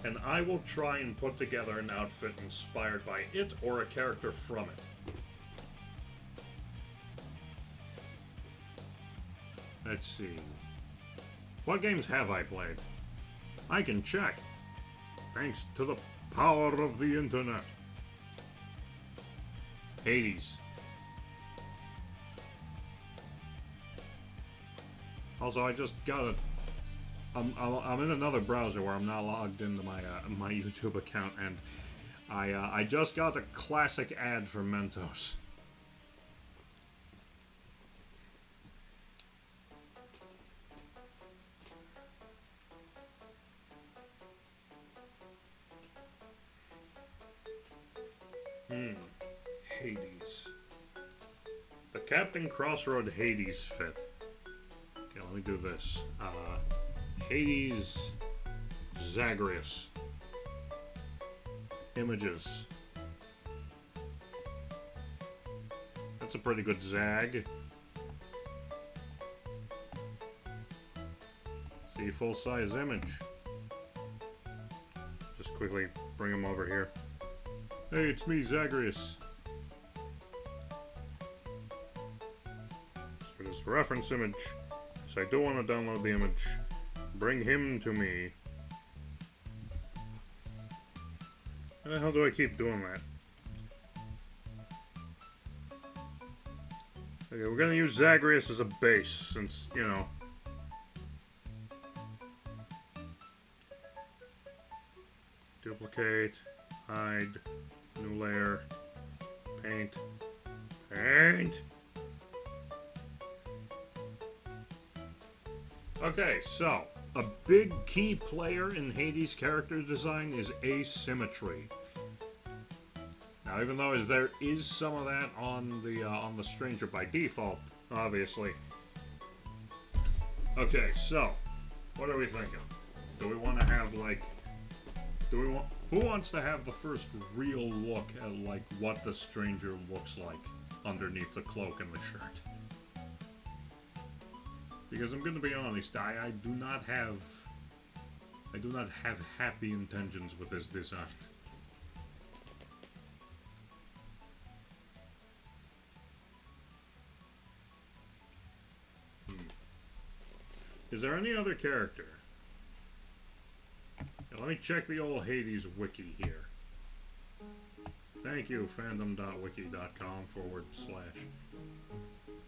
And I will try and put together an outfit inspired by it or a character from it. Let's see. What games have I played? I can check. Thanks to the power of the internet. Hades. Also, I just got a... I'm in another browser where I'm not logged into my YouTube account, and I just got a classic ad for Mentos. Hades. The Captain Crossroad Hades fit. Okay, let me do this. Hades Zagreus. Images. That's a pretty good Zag. See, full-size image. Just quickly bring him over here. Hey, it's me, Zagreus. So this reference image. So I do want to download the image. Bring him to me. How the hell do I keep doing that? Okay, we're gonna use Zagreus as a base, since, you know. Duplicate. Hide. New layer. Paint. Paint! Okay, so, a big key player in Hades' character design is asymmetry. Now, even though there is some of that on the Stranger by default, obviously. Okay, so, what are we thinking? Do we want to have, like... Who wants to have the first real look at, like, what the Stranger looks like underneath the cloak and the shirt? Because I'm gonna be honest, I do not have happy intentions with this design. Is there any other character? Now, let me check the old Hades wiki here. Thank you, fandom.wiki.com/.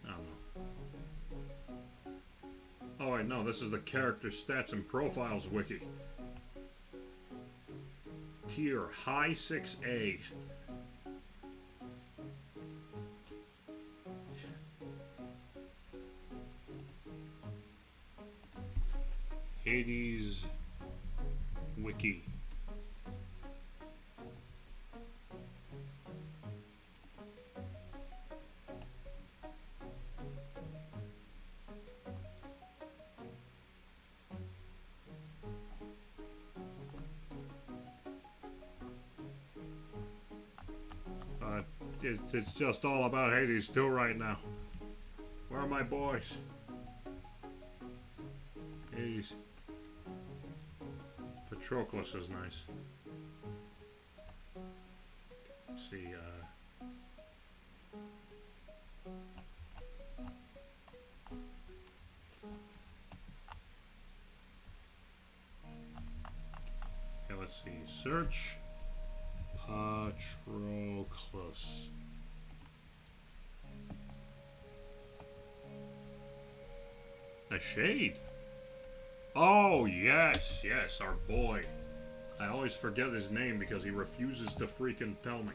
I don't know. Oh wait, no, this is the character stats and profiles wiki. Tier high 6A. Hades wiki. It's just all about Hades 2 right now. Where are my boys? Hades. Patroclus is nice. Let's see, okay, let's see. Search Patroclus. A shade. Oh, yes, yes, our boy. I always forget his name because he refuses to freaking tell me.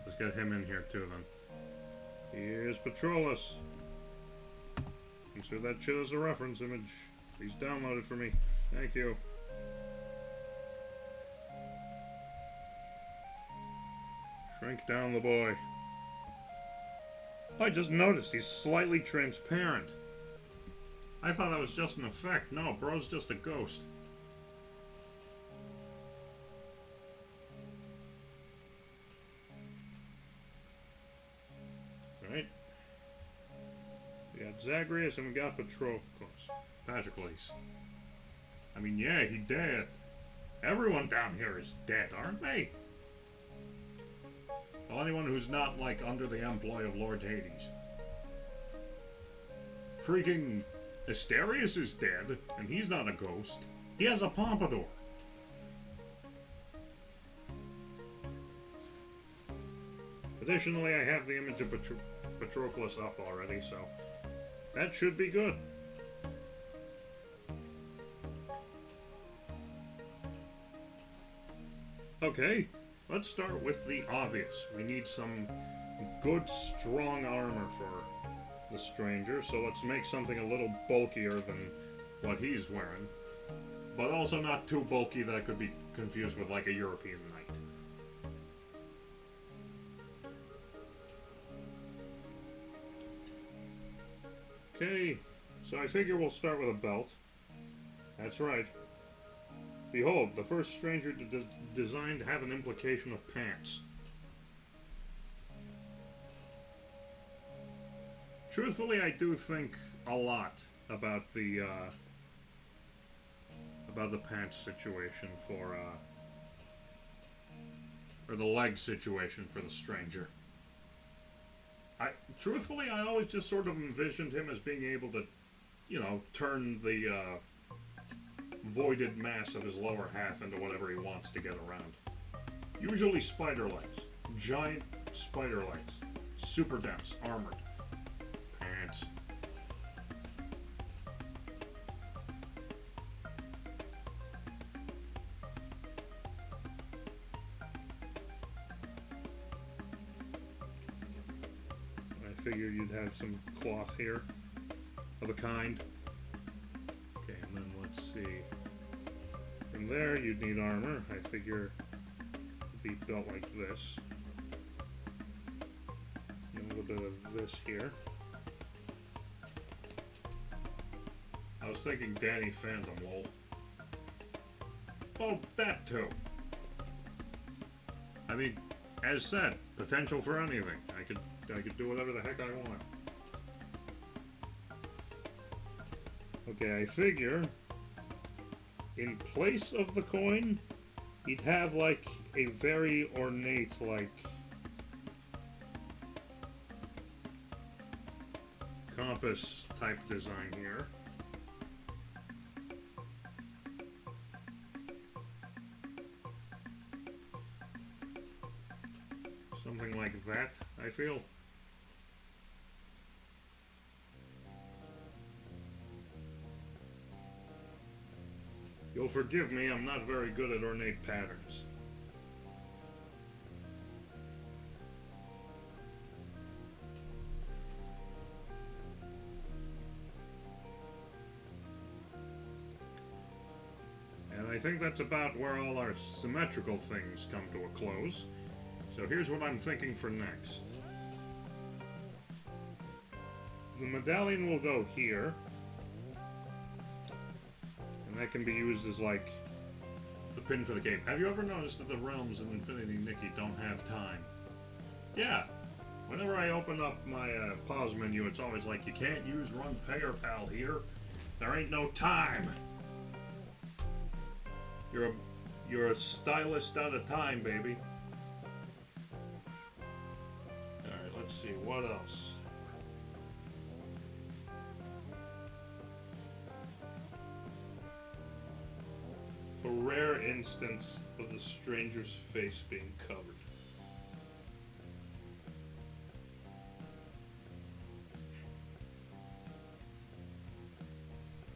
Let's get him in here too, then. Here's Patrolus. Consider that shit as a reference image. Please download it for me. Thank you. Shrink down the boy. I just noticed he's slightly transparent. I thought that was just an effect. No, bro's just a ghost. Right. We got Zagreus and we got Patroclus. I mean, yeah, he dead. Everyone down here is dead, aren't they? Well, anyone who's not, like, under the employ of Lord Hades. Freaking Asterius is dead, and he's not a ghost. He has a pompadour. Additionally, I have the image of Patroclus up already, so that should be good. Okay. Let's start with the obvious. We need some good, strong armor for the stranger, so let's make something a little bulkier than what he's wearing. But also not too bulky that it could be confused with, like, a European knight. Okay, so I figure we'll start with a belt. That's right. Behold, the first stranger designed to have an implication of pants. Truthfully, I do think a lot about the pants situation for, or the leg situation for the stranger. Truthfully, I always just sort of envisioned him as being able to, you know, turn the, voided mass of his lower half into whatever he wants to get around. Usually spider legs. Giant spider legs. Super dense. Armored. Pants. I figured you'd have some cloth here. Of a kind. Okay, and then let's see. From there, you'd need armor. I figure it'd be built like this. And a little bit of this here. I was thinking Danny Phantom, lol. Oh, that too. I mean, as said, potential for anything. I could do whatever the heck I want. Okay, I figure in place of the coin, he'd have like a very ornate, like, compass type design here. Something like that, I feel. You'll forgive me, I'm not very good at ornate patterns. And I think that's about where all our symmetrical things come to a close. So here's what I'm thinking for next. The medallion will go here. And that can be used as, like, the pin for the cape. Have you ever noticed that the realms in Infinity Nikki don't have time? Yeah. Whenever I open up my pause menu, it's always like, you can't use Run Payer Pal here. There ain't no time. You're a stylist out of time, baby. Alright, let's see, what else? A rare instance of the stranger's face being covered.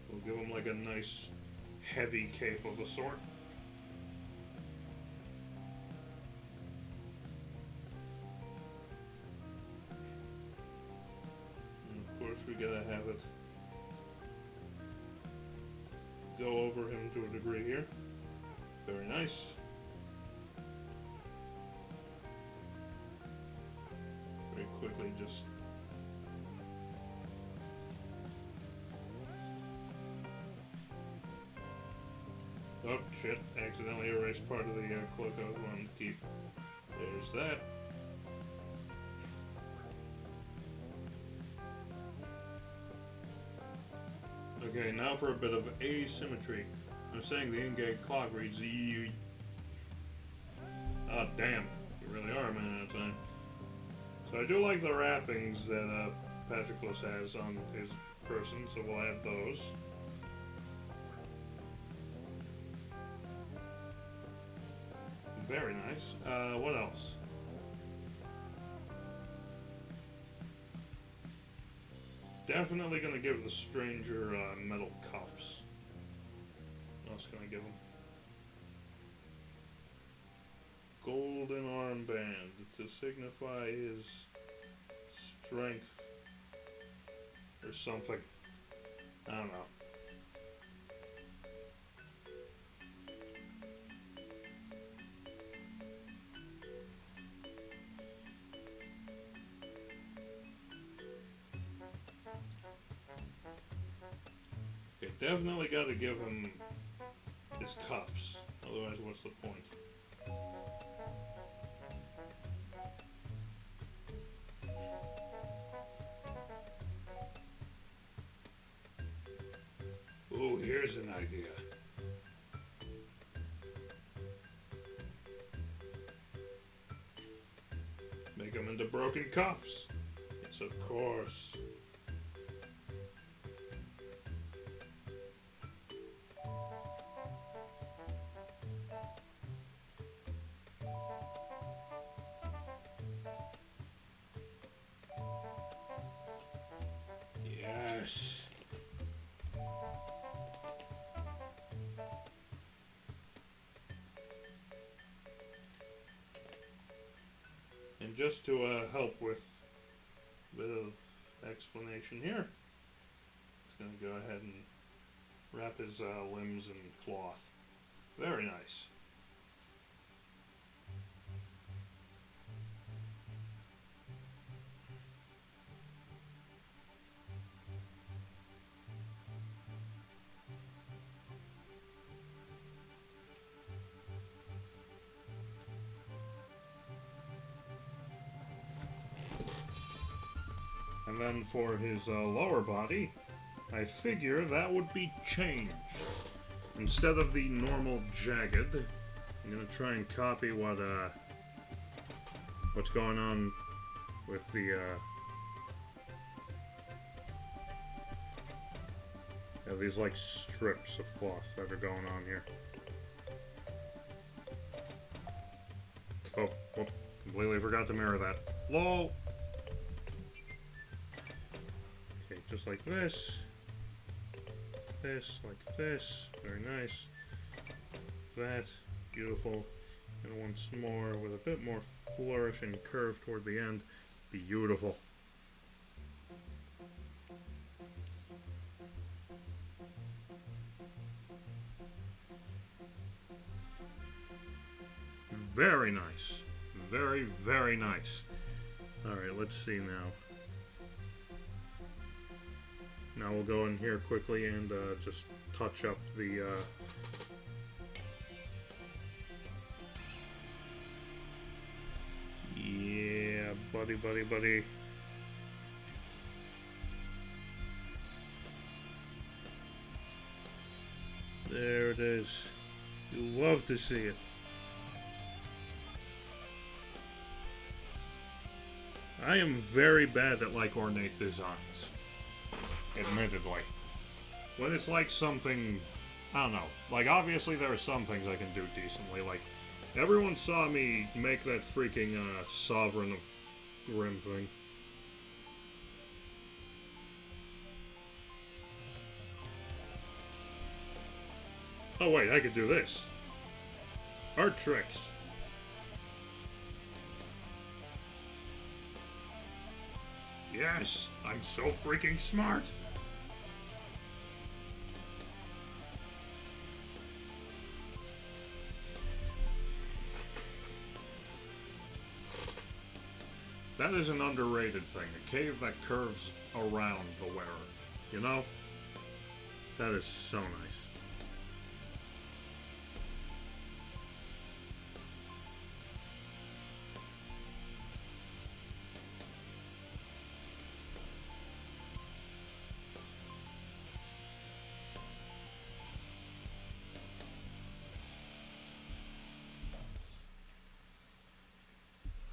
We'll give him like a nice heavy cape of a sort. And of course we gotta have it go over him to a degree here. Very nice. Very quickly just oh shit, accidentally erased part of the cloak I was wanting to keep. There's that. Okay, now for a bit of asymmetry. I'm saying the in-game clock reads E. Ah, damn. You really are a man at a time. So I do like the wrappings that Patroclus has on his person, so we'll add those. Very nice. What else? Definitely gonna give the stranger metal cuffs. What else can I give him? Golden armband to signify his strength or something. I don't know. Okay, definitely got to give him his cuffs. Otherwise, what's the point? Oh, here's an idea. Make them into broken cuffs. Yes, of course. Yes. And just to help with a bit of explanation here, he's going to go ahead and wrap his limbs in cloth. Very nice. And then for his lower body, I figure that would be changed. Instead of the normal jagged, I'm gonna try and copy what's going on with the these like strips of cloth that are going on here. Oh, completely forgot to mirror that. LOL. Just like this, like this, very nice, that, beautiful, and once more with a bit more flourish and curve toward the end, beautiful. Very nice, very, very nice. Alright, let's see now. Now we'll go in here quickly and just touch up the yeah, Buddy, buddy, buddy. There it is. You love to see it. I am very bad at like ornate designs. Admittedly. When it's like something, I don't know. Like obviously there are some things I can do decently. Like everyone saw me make that freaking Sovereign of Grimm thing. Oh wait, I could do this. Art tricks. Yes, I'm so freaking smart. That is an underrated thing. A cave that curves around the wearer. You know? That is so nice.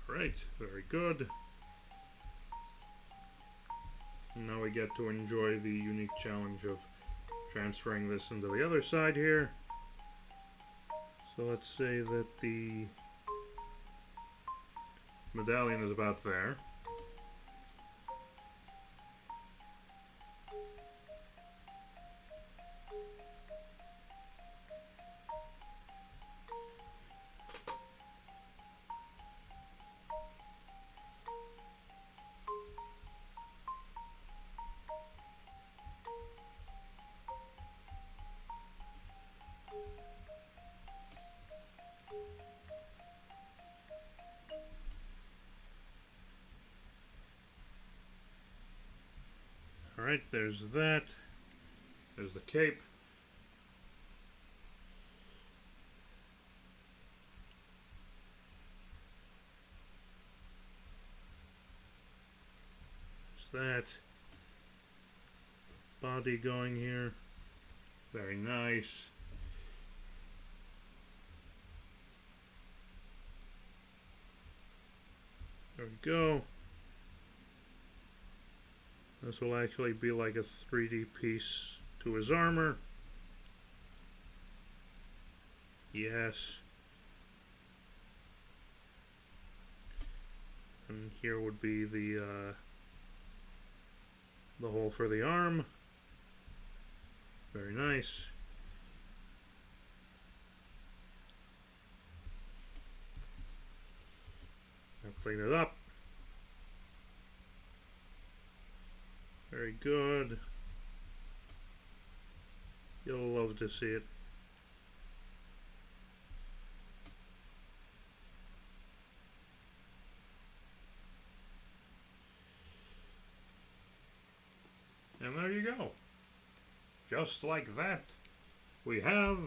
Right, very good. Now we get to enjoy the unique challenge of transferring this into the other side here. So let's say that the medallion is about there. Alright, there's that. There's the cape. There's that. Body going here. Very nice. There we go. This will actually be like a 3D piece to his armor. Yes. And here would be the hole for the arm. Very nice. Now clean it up. Very good. You'll love to see it. And there you go. Just like that, we have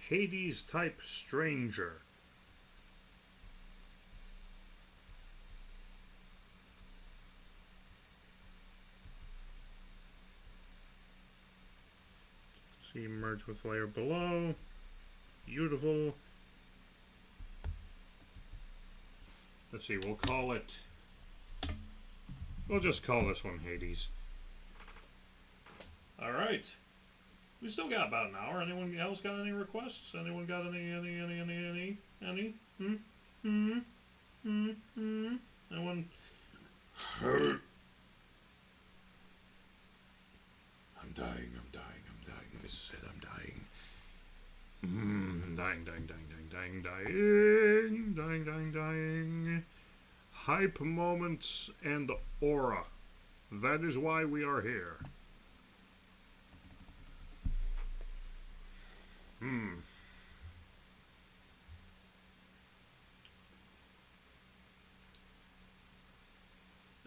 Hades-type stranger. See, merge with layer below. Beautiful. Let's see, we'll call it... We'll just call this one Hades. Alright. We still got about an hour. Anyone else got any requests? Anyone got any? Anyone? I'm dying. This is it, I'm dying. Dying. Hype moments and aura. That is why we are here.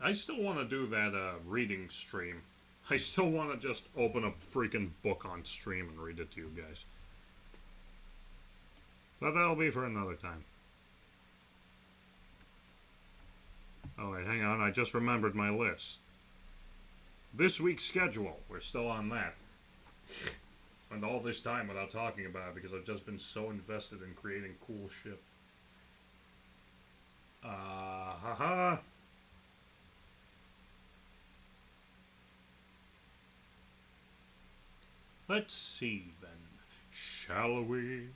I still want to do that reading stream. I still want to just open a freaking book on stream and read it to you guys. But that'll be for another time. Oh, wait, hang on. I just remembered my list. This week's schedule. We're still on that. And all this time without talking about it because I've just been so invested in creating cool shit. Haha. Let's see then. Shall we?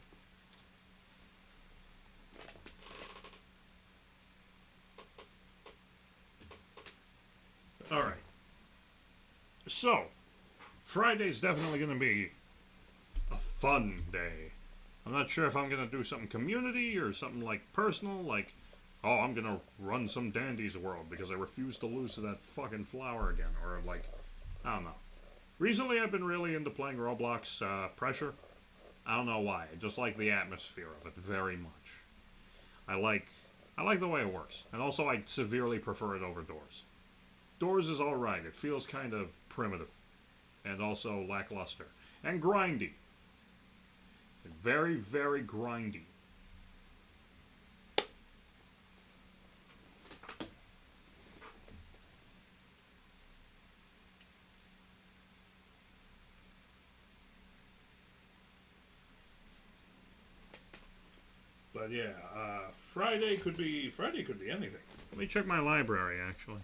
Alright. So, Friday's definitely going to be a fun day. I'm not sure if I'm going to do something community or something like personal, like, oh, I'm going to run some Dandy's World because I refuse to lose to that fucking flower again. Or, like, I don't know. Recently, I've been really into playing Roblox Pressure. I don't know why. I just like the atmosphere of it very much. I like the way it works. And also, I severely prefer it over Doors. Doors is alright. It feels kind of primitive. And also lackluster. And grindy. Very, very grindy. But yeah, Friday could be anything. Let me check my library actually.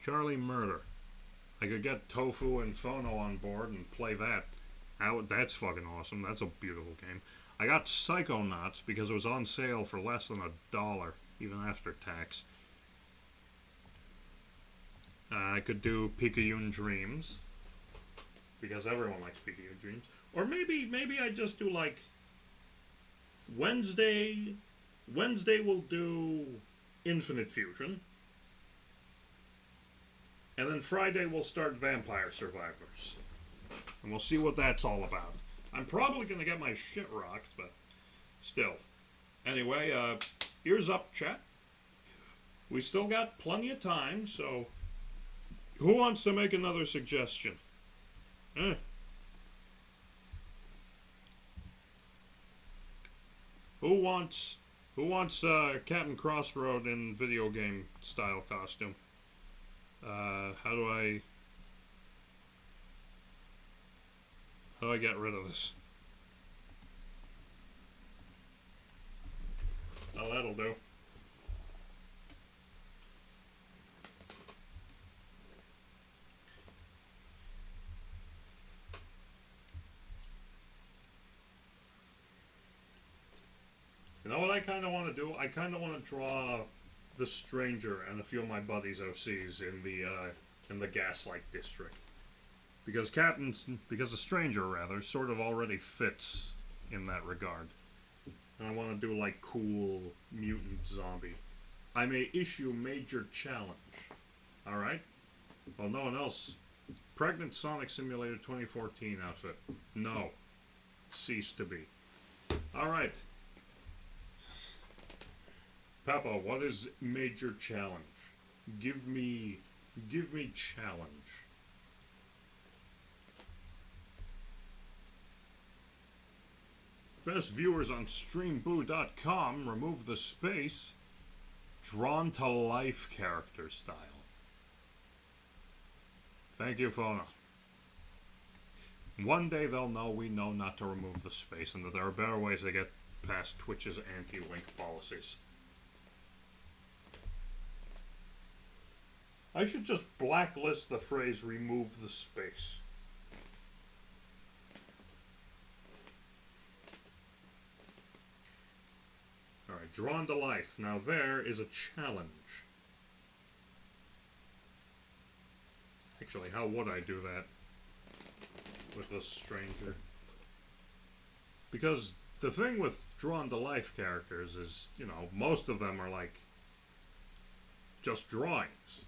Charlie Murder. I could get Tofu and Phono on board and play that. That's fucking awesome. That's a beautiful game. I got Psychonauts because it was on sale for less than $1, even after tax. I could do Picayune Dreams because everyone likes Picayune Dreams. Or maybe I just do like Wednesday we'll do Infinite Fusion. And then Friday we'll start Vampire Survivors. And we'll see what that's all about. I'm probably going to get my shit rocked, but still. Anyway, ears up, chat. We still got plenty of time, so who wants to make another suggestion? Who wants Captain Crossroad in video game style costume? How do I get rid of this? Oh, that'll do. You know what I kind of want to do? I kind of want to draw the Stranger and a few of my buddies' OCs in the Gaslight District, because the Stranger rather sort of already fits in that regard, and I want to do like cool mutant zombie. I may issue major challenge. All right. Well, no one else. Pregnant Sonic Simulator 2014 outfit. No. Cease to be. All right. Papa, what is major challenge? Give me challenge. Best viewers on streamboo.com remove the space. Drawn to life character style. Thank you, Fona. One day they'll know we know not to remove the space and that there are better ways to get past Twitch's anti-link policies. I should just blacklist the phrase remove the space. Alright, drawn to life. Now there is a challenge. Actually, how would I do that with a Stranger? Because the thing with drawn to life characters is, you know, most of them are like just drawings.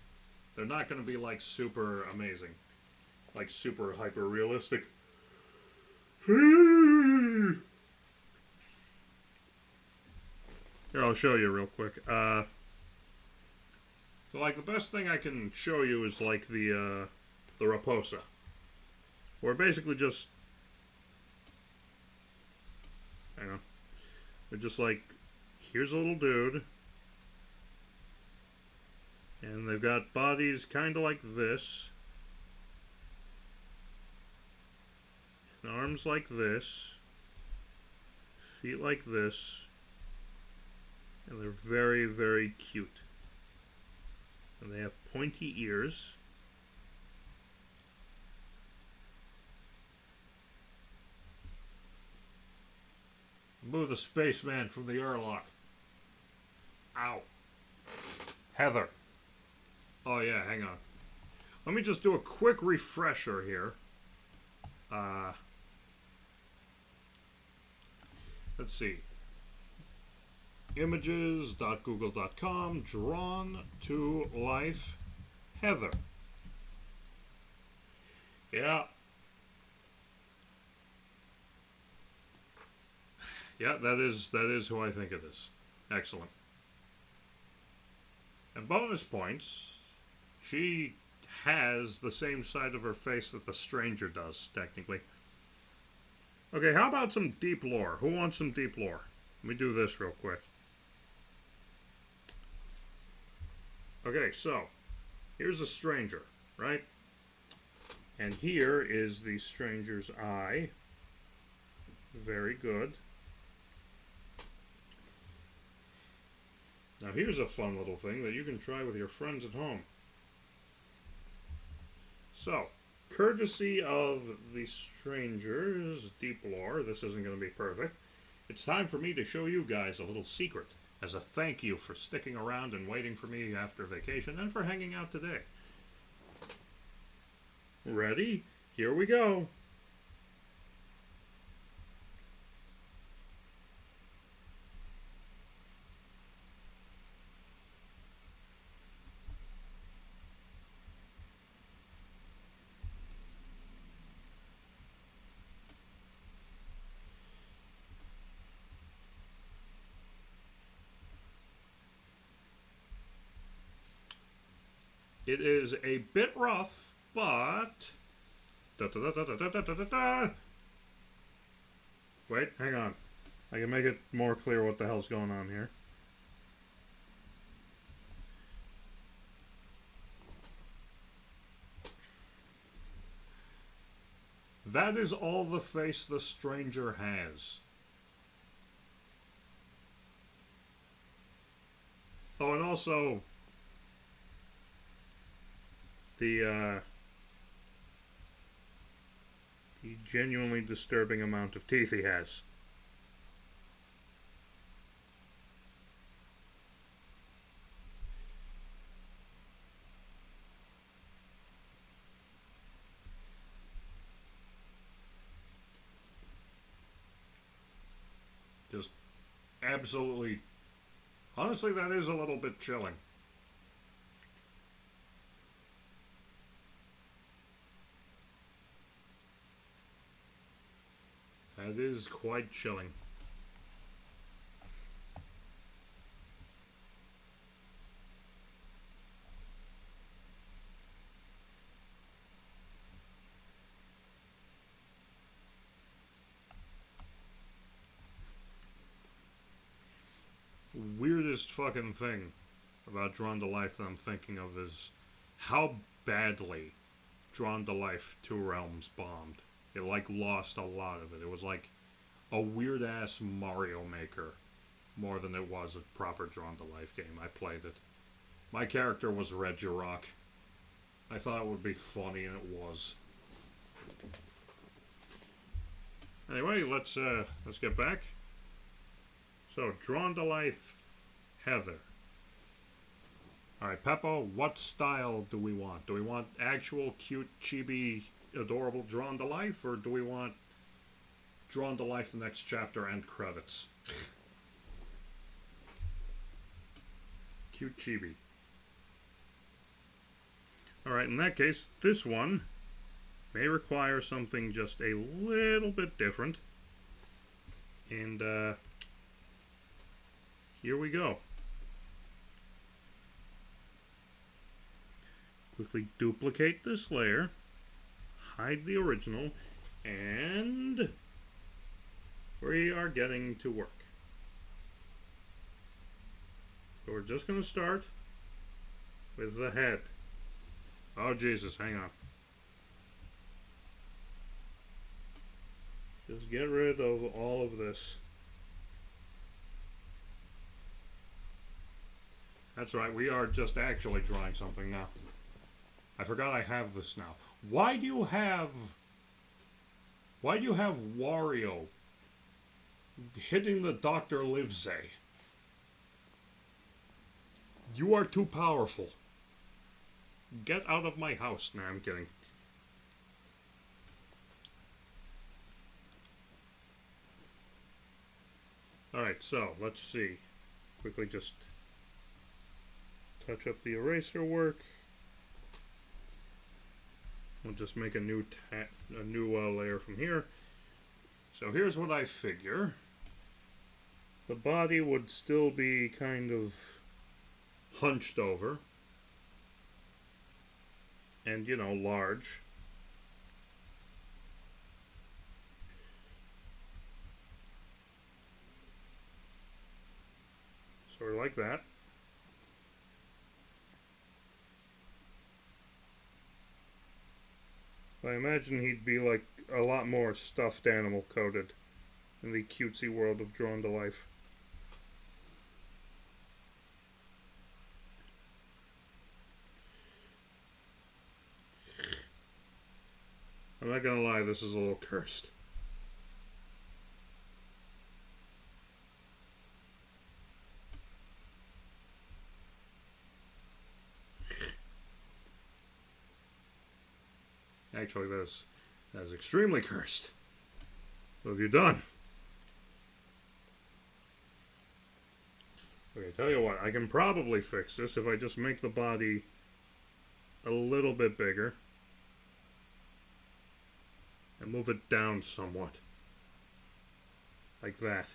They're not going to be like super amazing, like super hyper realistic. Here, I'll show you real quick. So like the best thing I can show you is like the Raposa, where basically just, hang on, they're just like, here's a little dude, And they've got bodies kind of like this. And arms like this. Feet like this. And they're very, very cute. And they have pointy ears. Move the spaceman from the airlock. Ow. Heather. Oh yeah, hang on. Let me just do a quick refresher here. Let's see. Images.google.com, drawn to life, Heather. Yeah. Yeah, that is who I think it is. Excellent. And bonus points, she has the same side of her face that the stranger does, technically. Okay, how about some deep lore? Who wants some deep lore? Let me do this real quick. Okay, so, here's the stranger, right? And here is the stranger's eye. Very good. Now here's a fun little thing that you can try with your friends at home. So, courtesy of the stranger's deep lore, this isn't going to be perfect. It's time for me to show you guys a little secret as a thank you for sticking around and waiting for me after vacation and for hanging out today. Ready? Here we go. It is a bit rough, but... Wait, hang on. I can make it more clear what the hell's going on here. That is all the face the stranger has. Oh, and also... the genuinely disturbing amount of teeth he has. Just absolutely... Honestly, that is a little bit chilling. That is quite chilling. Weirdest fucking thing about Drawn to Life that I'm thinking of is how badly Drawn to Life Two Realms bombed. It like lost a lot of it. It was like a weird ass Mario Maker more than it was a proper Drawn to Life game. I played it. My character was Regirock. I thought it would be funny, and it was. Anyway, let's get back. So, Drawn to Life, Heather. Alright, Peppo, what style do we want? Do we want actual cute, chibi, adorable Drawn to Life, or do we want Drawn to Life the next chapter and credits? Cute chibi. Alright, in that case, this one may require something just a little bit different. And, here we go. Quickly duplicate this layer, hide the original, and we are getting to work. So we're just going to start with the head. Oh, Jesus, hang on. Just get rid of all of this. That's right, we are just actually drawing something now. I forgot I have this now. Why do you have Wario hitting the Dr. Livesey? You are too powerful. Get out of my house. Nah, I'm kidding. Alright, so, let's see. Quickly just touch up the eraser work. We'll just make a new layer from here. So here's what I figure. The body would still be kind of hunched over. And, you know, large. Sort of like that. I imagine he'd be like a lot more stuffed animal coated in the cutesy world of Drawn to Life. I'm not gonna lie, this is a little cursed. Actually, that's extremely cursed. What have you done? Okay, tell you what, I can probably fix this if I just make the body a little bit bigger. And move it down somewhat. Like that.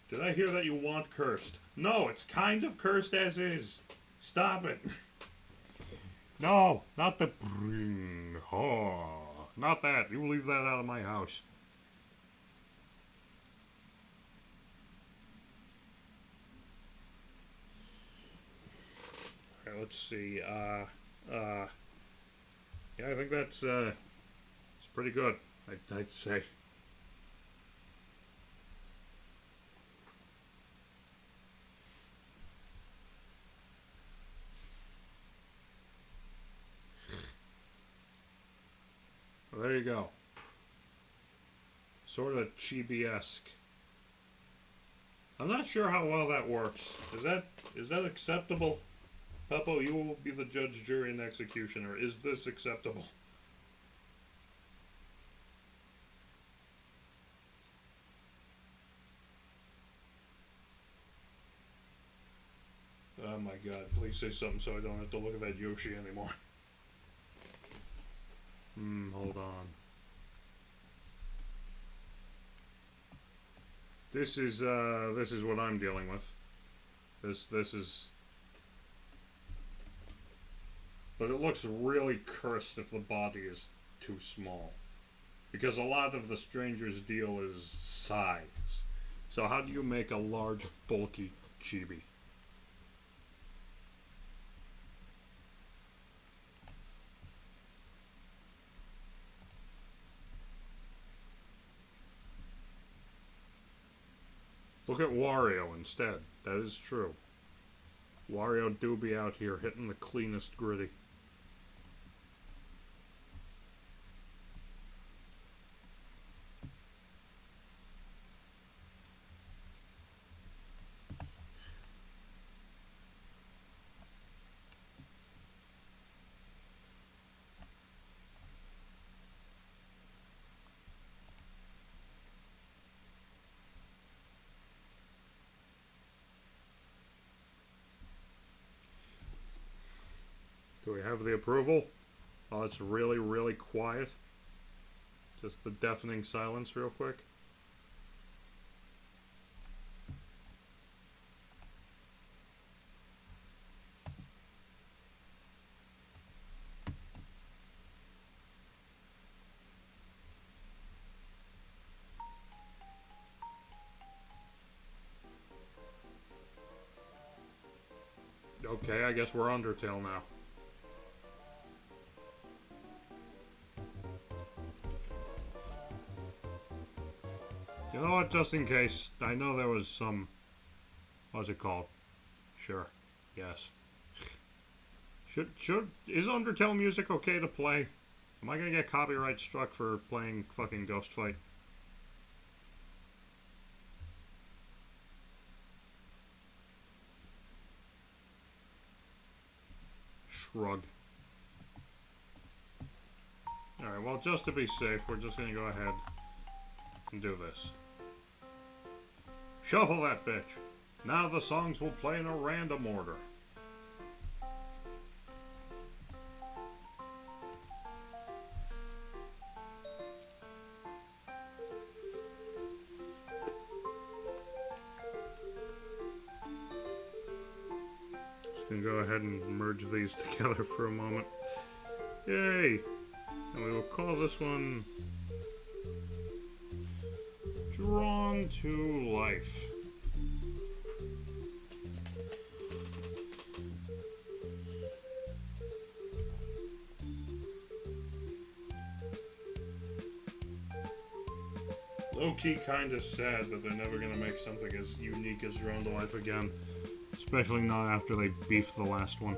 Did I hear that you want cursed? No, it's kind of cursed as is. Stop it. No, not the... Oh, not that. You leave that out of my house. Alright, let's see. Yeah, I think that's it's pretty good, I'd say. Well, there you go. Sort of chibi-esque. I'm not sure how well that works. Is that acceptable? Peppo, you will be the judge, jury, and executioner. Is this acceptable? Oh my god, please say something so I don't have to look at that Yoshi anymore. Hold on. This is what I'm dealing with. This is... But it looks really cursed if the body is too small. Because a lot of the Stranger's deal is size. So how do you make a large, bulky chibi? Look at Wario instead. That is true. Wario do be out here hitting the cleanest gritty. Do we have the approval? Oh, it's really, really quiet. Just the deafening silence real quick. Okay, I guess we're Undertale now. You know what, just in case, I know there was some... What's it called? Sure. Yes. Is Undertale music okay to play? Am I gonna get copyright struck for playing fucking Ghost Fight? Shrug. Alright, well, just to be safe, we're just gonna go ahead and do this. Shuffle that bitch. Now the songs will play in a random order. Just gonna go ahead and merge these together for a moment. Yay! And we will call this one Drawn to Life. Low-key kinda sad that they're never gonna make something as unique as Drawn to Life again. Especially not after they beefed the last one.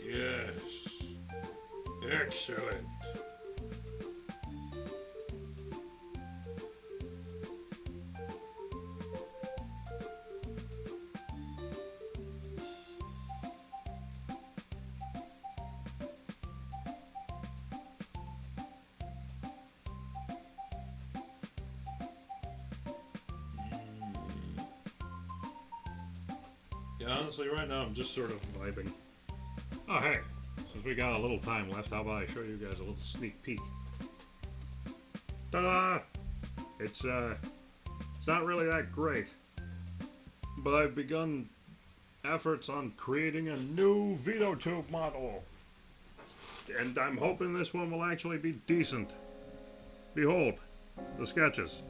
Yes. Excellent. Yeah, honestly, right now I'm just sort of vibing. Oh, hey, since we got a little time left, how about I show you guys a little sneak peek? Ta-da! It's not really that great, but I've begun efforts on creating a new VideoTube model, and I'm hoping this one will actually be decent. Behold, the sketches.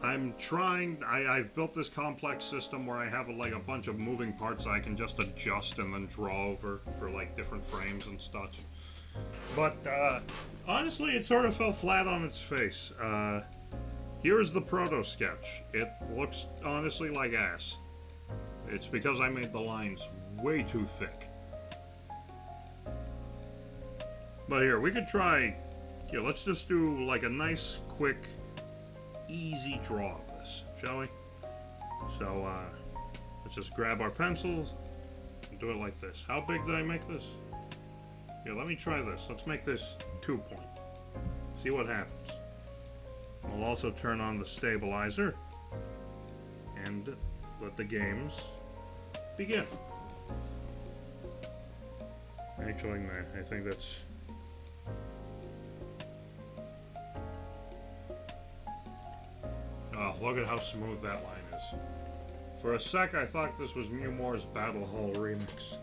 I'm trying, I've built this complex system where I have like a bunch of moving parts I can just adjust and then draw over for like different frames and stuff. But honestly, it sort of fell flat on its face. Here's the proto sketch. It looks honestly like ass. It's because I made the lines way too thick. But here, we could try, here, let's just do like a nice, quick, easy draw of this, shall we? So, let's just grab our pencils and do it like this. How big did I make this? Here, let me try this. Let's make this 2 point. See what happens. We'll also turn on the stabilizer and let the games begin. Actually, nah, I think that's... Oh, look at how smooth that line is. For a sec, I thought this was Mew Moore's Battle Hall remix.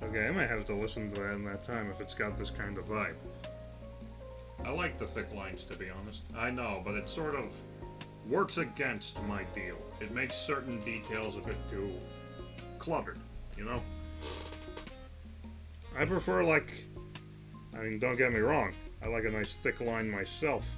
Okay, I might have to listen to that in that time if it's got this kind of vibe. I like the thick lines, to be honest. I know, but it sort of works against my deal. It makes certain details a bit too cluttered, you know? I prefer, like, I mean, don't get me wrong, I like a nice thick line myself.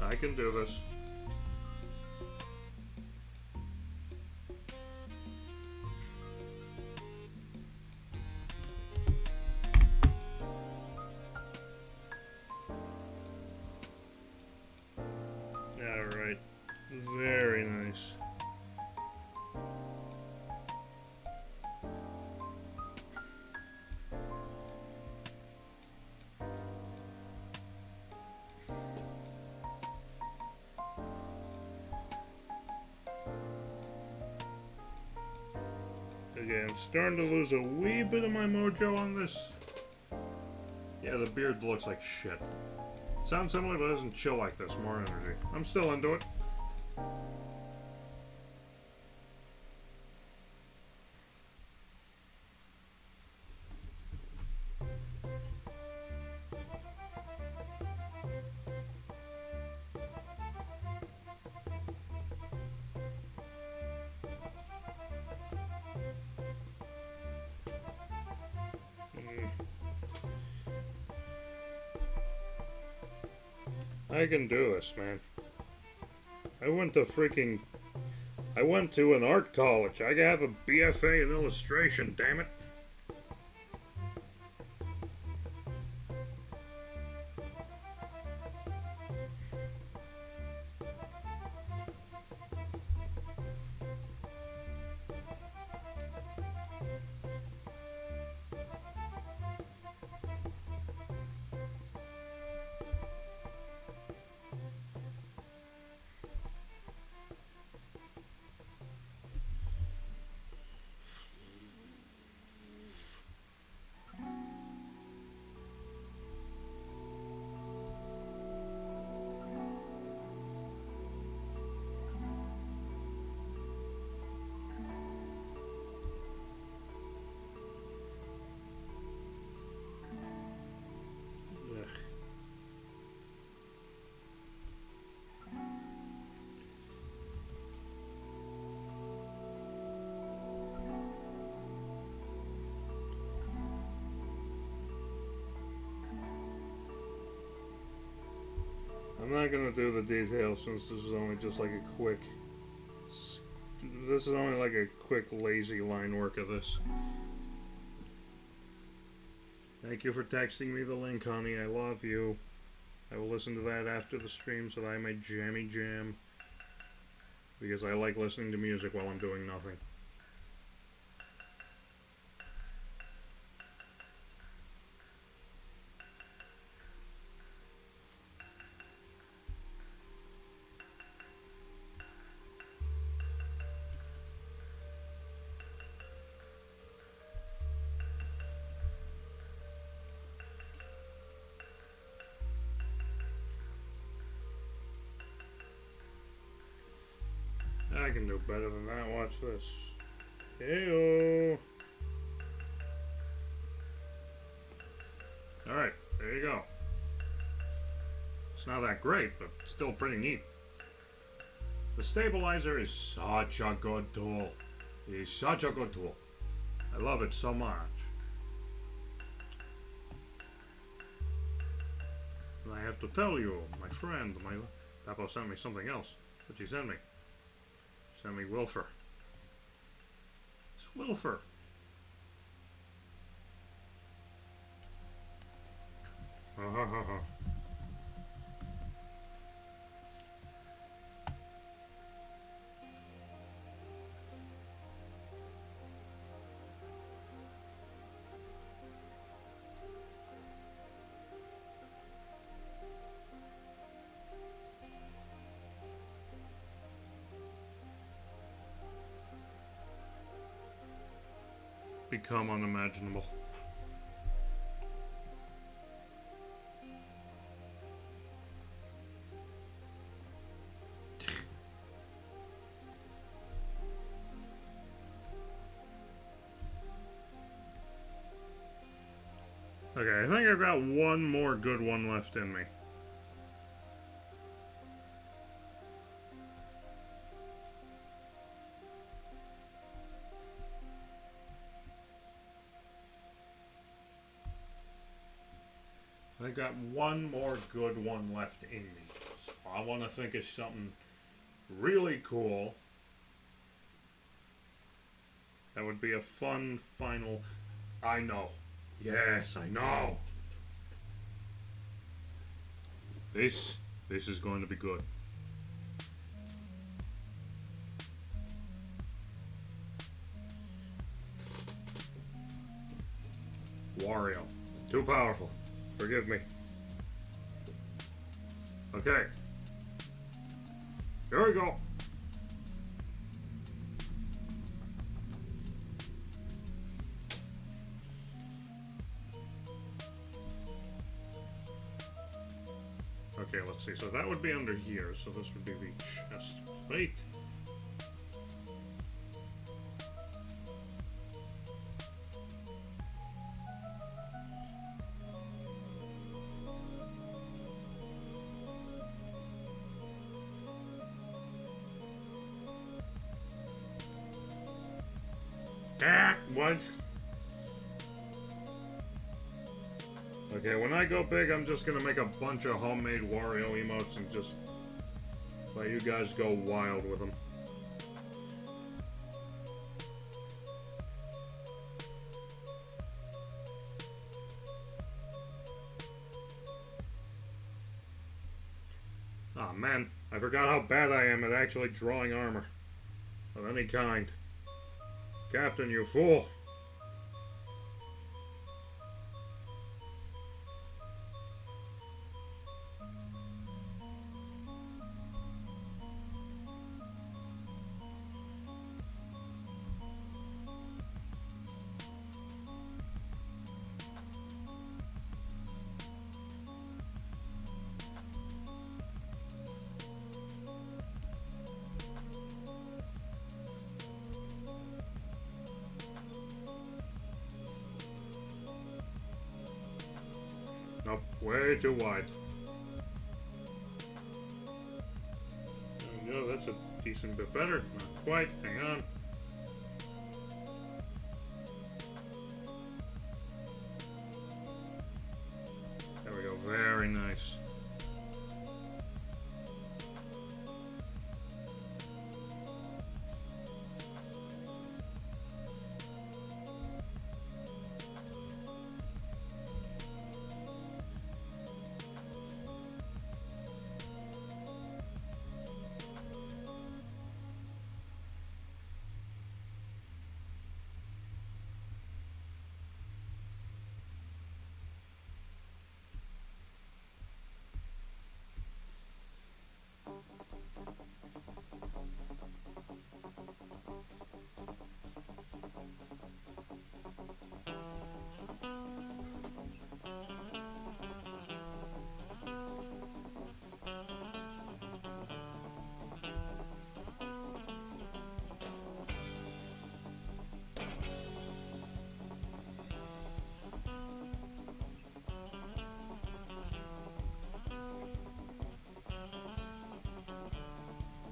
I can do this. Alright. Very nice. Okay, I'm starting to lose a wee bit of my mojo on this. Yeah, the beard looks like shit. Sounds similar, but doesn't chill like this. More energy. I'm still into it. I can do this, man. I went to an art college. I have a BFA in illustration, damn it. I'm not gonna do the details since this is only just like a quick. This is only like a quick, lazy line work of this. Thank you for texting me the link, honey. I love you. I will listen to that after the stream so that I may jammy jam. Because I like listening to music while I'm doing nothing. I can do better than that. Watch this. Heyo. Alright, there you go. It's not that great, but still pretty neat. The stabilizer is such a good tool. It's such a good tool. I love it so much. And I have to tell you, my friend, my Papa sent me something else. What'd she send me? Send me Wilfer. It's Wilfer. Ha ha ha ha. Become unimaginable. Okay, I think I've got one more good one left in me. I got one more good one left in me. So I want to think of something really cool. That would be a fun final. I know. Yes, I know. This is going to be good. Wario. Too powerful. Forgive me. Okay. Here we go. Okay, let's see. So that would be under here. So this would be the chest plate. Ah, what? Okay, when I go big, I'm just gonna make a bunch of homemade Wario emotes and just let you guys go wild with them. Aw, man, I forgot how bad I am at actually drawing armor of any kind. Captain, you fool! Nope, way too wide. There we go, that's a decent bit better. Not quite, hang on. There we go, very nice.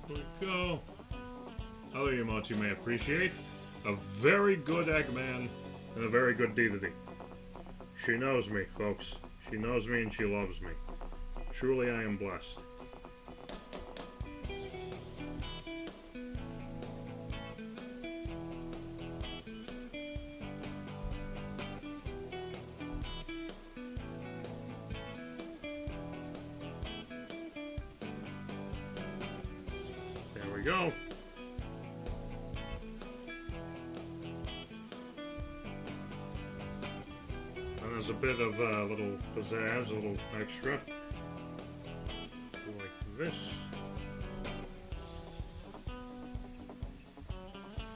There we go. Other emotes you may appreciate. A very good Eggman and a very good Dedede. She knows me, folks. She knows me and she loves me. Truly I am blessed. There we go. And there's a bit of little pizzazz, a little extra. Like this.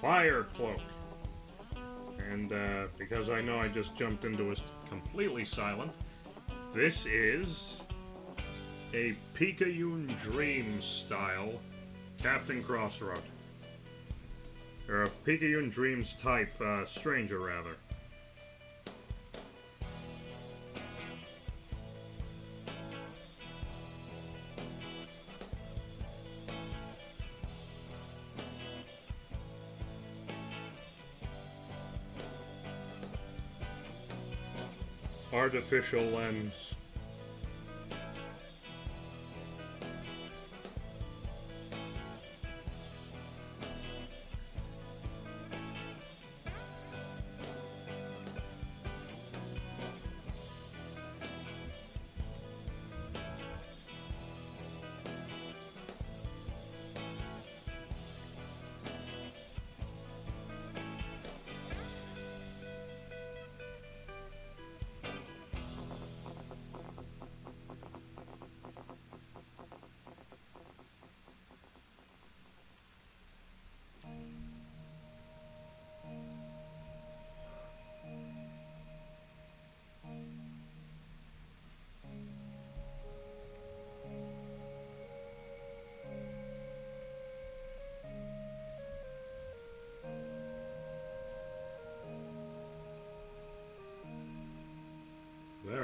Fire cloak. And because I know I just jumped into it completely silent, this is a Picayune Dreams style Captain Crossroad. Or a Picayune Dreams type Stranger, rather. Artificial lens.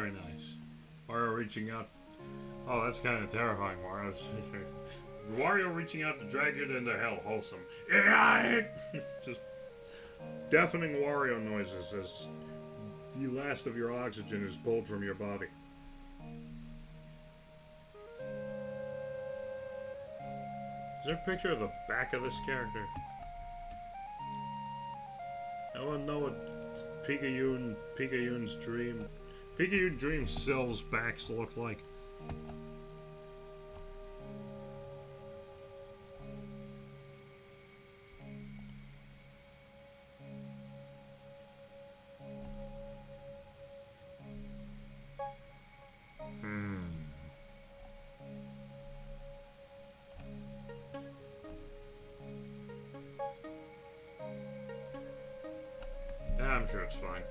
Very nice. Wario reaching out. Oh, that's kind of terrifying, Wario. Wario reaching out to drag you into hell. Wholesome. Yeah! Just deafening Wario noises as the last of your oxygen is pulled from your body. Is there a picture of the back of this character? I want to know what Pikachu's dream. Pikachu Dream Cell's backs look like. I'm sure it's fine.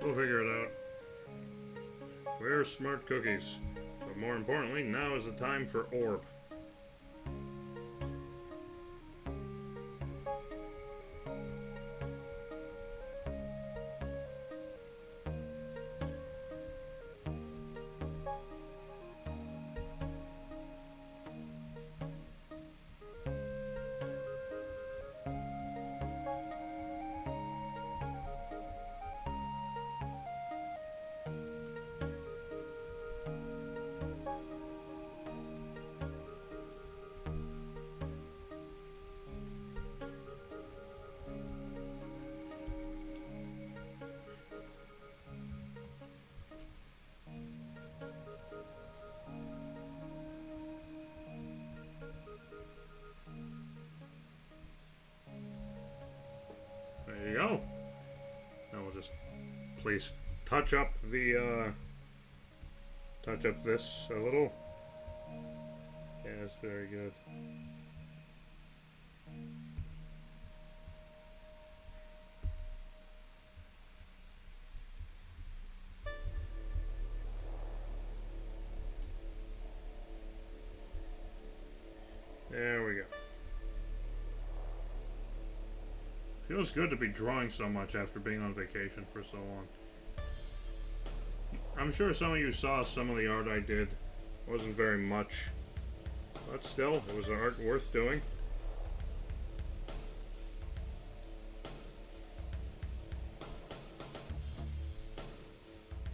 We'll figure it out. We're smart cookies. But more importantly, now is the time for orb. There you go. Now we'll just please touch up the touch up this a little. Yes, very good. There we go. Feels good to be drawing so much after being on vacation for so long. I'm sure some of you saw some of the art I did. It wasn't very much. But still, it was art worth doing.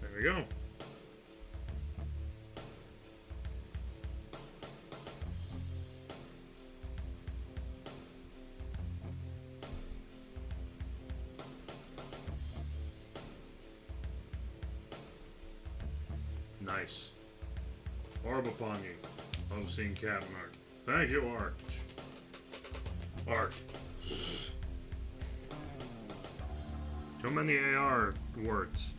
There we go. Nice. Orb upon you. Love seeing cat art. Thank you, Art. Art. Too many AR words.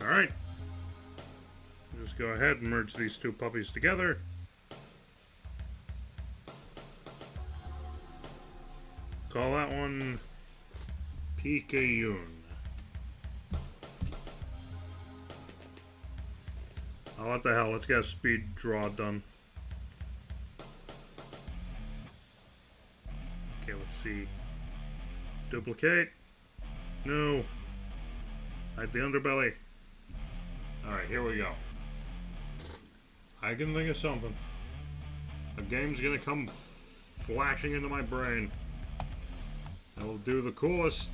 Alright. Just go ahead and merge these two puppies together. Call that one Pikachu. Oh, what the hell, let's get a speed draw done. Okay, let's see. Duplicate. No. Hide the underbelly. Alright, here we go. I can think of something. A game's gonna come flashing into my brain. I will do the coolest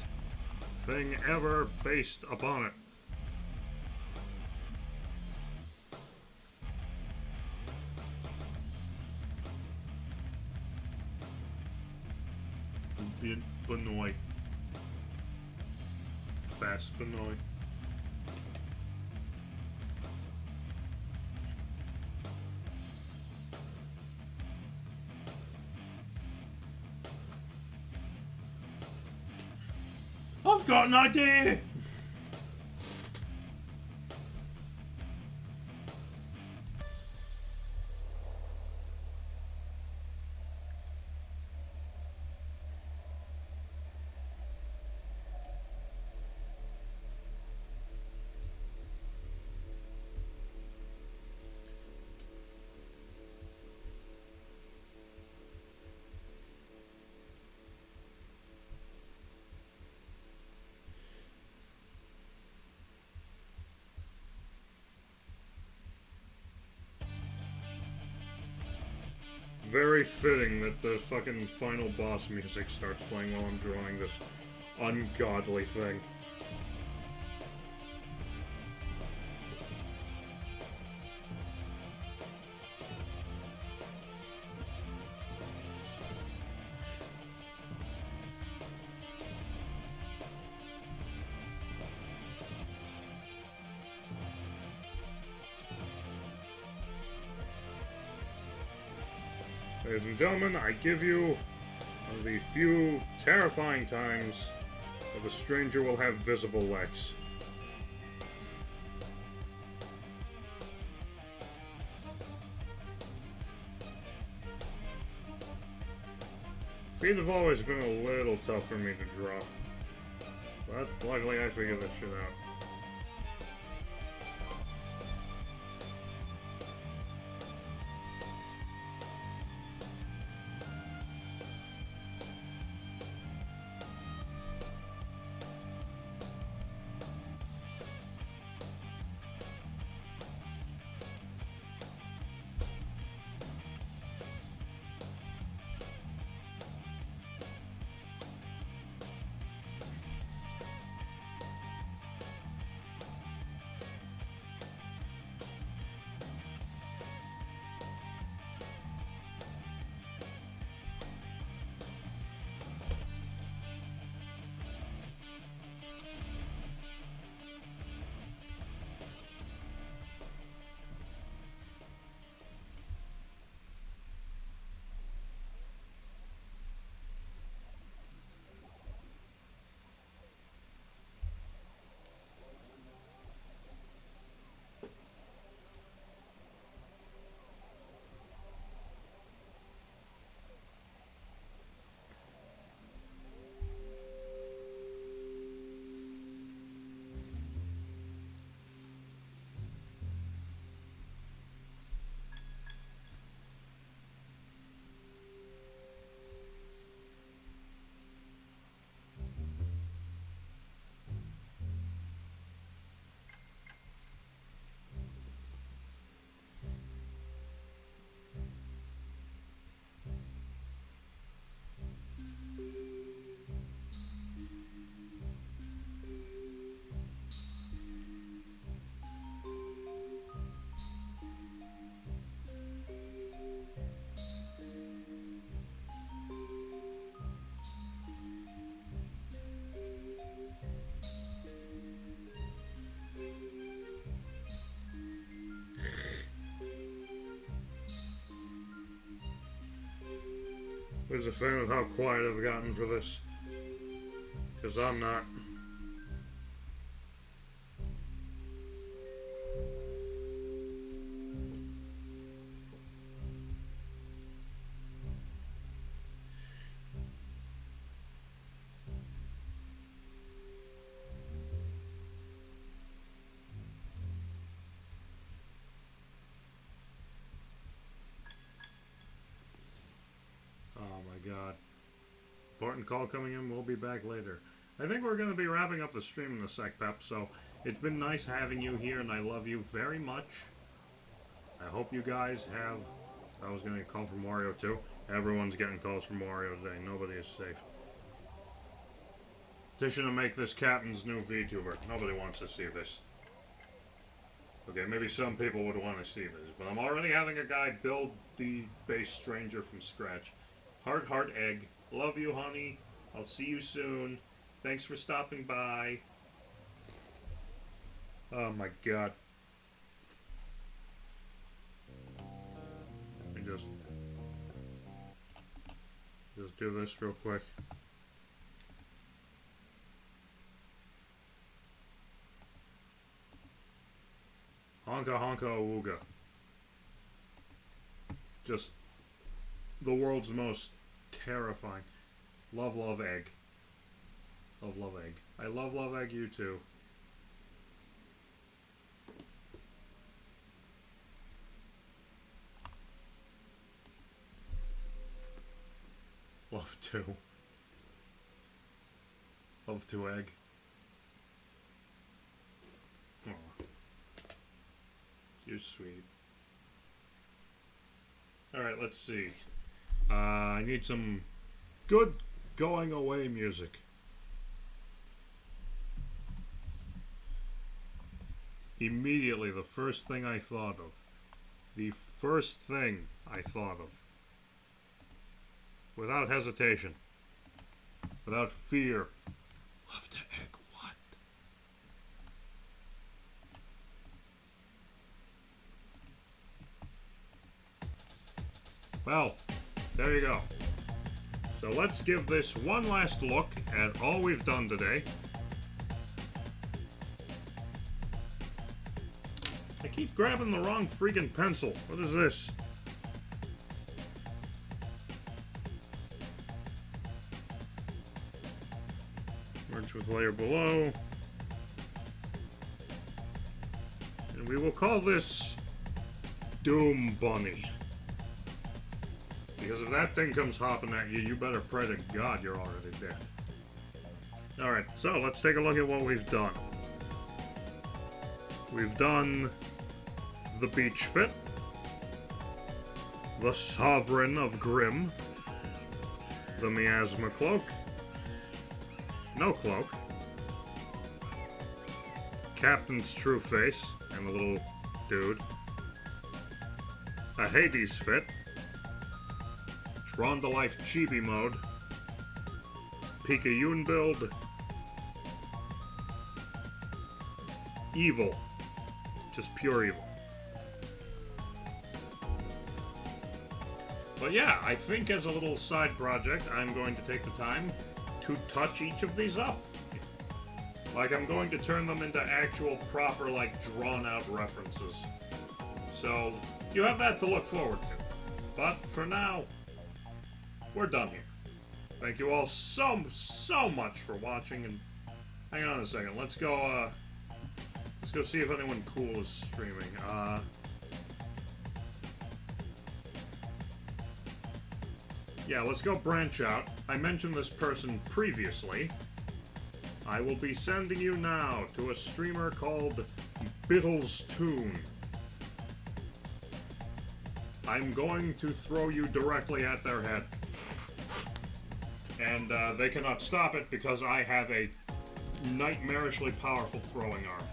thing ever based upon it. Benoit. Fast Benoit. I've got an idea! Very fitting that the fucking final boss music starts playing while I'm drawing this ungodly thing. Ladies and gentlemen, I give you one of the few terrifying times that a stranger will have visible legs. Feet have always been a little tough for me to draw, but luckily I figured this shit out. Who's a fan of how quiet I've gotten for this? Because I'm not. Oh my god. Important call coming in. We'll be back later. I think we're going to be wrapping up the stream in a sec, Pep, so it's been nice having you here, and I love you very much. I hope you guys have... I was going to get a call from Wario, too. Everyone's getting calls from Wario today. Nobody is safe. Petition to make this Captain's new VTuber. Nobody wants to see this. Okay, maybe some people would want to see this, but I'm already having a guy build the base stranger from scratch. Heart, egg. Love you, honey. I'll see you soon. Thanks for stopping by. Oh my god. Let me just do this real quick. Honka honka awooga. Just the world's most terrifying. Love egg. Love egg. I love egg, you too. Love to. Love to egg. Aww. You're sweet. Alright, let's see. I need some good going away music. Immediately, the first thing I thought of. The first thing I thought of. Without hesitation. Without fear. Love to egg what? Well, there you go. So let's give this one last look at all we've done today. I keep grabbing the wrong freaking pencil. What is this? Merge with layer below. And we will call this Doom Bunny. Because if that thing comes hopping at you, you better pray to God you're already dead. Alright, so let's take a look at what we've done. We've done the Beach Fit, the Sovereign of Grimm, the Miasma Cloak, no cloak, Captain's True Face, and the little dude, a Hades Fit, Drawn to Life Chibi Mode, Pika-Yoon build, Evil, just pure evil. But yeah, I think as a little side project, I'm going to take the time to touch each of these up. Like, I'm going to turn them into actual proper, like, drawn-out references. So, you have that to look forward to. But, for now, we're done here. Thank you all so much for watching, and hang on a second, let's go see if anyone cool is streaming. Yeah, let's go branch out. I mentioned this person previously. I will be sending you now to a streamer called Bittles Toon. I'm going to throw you directly at their head. And they cannot stop it because I have a nightmarishly powerful throwing arm.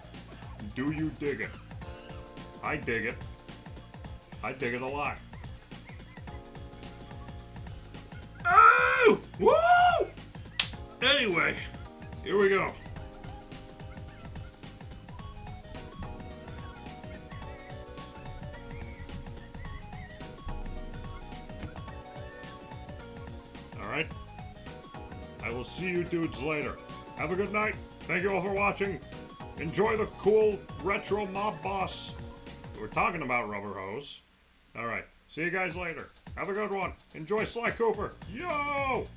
Do you dig it? I dig it. I dig it a lot. Oh! Woo! Anyway, here we go. Alright. I will see you dudes later. Have a good night. Thank you all for watching. Enjoy the cool retro mob boss. We're talking about Rubber Hose. Alright. See you guys later. Have a good one. Enjoy Sly Cooper. Yo!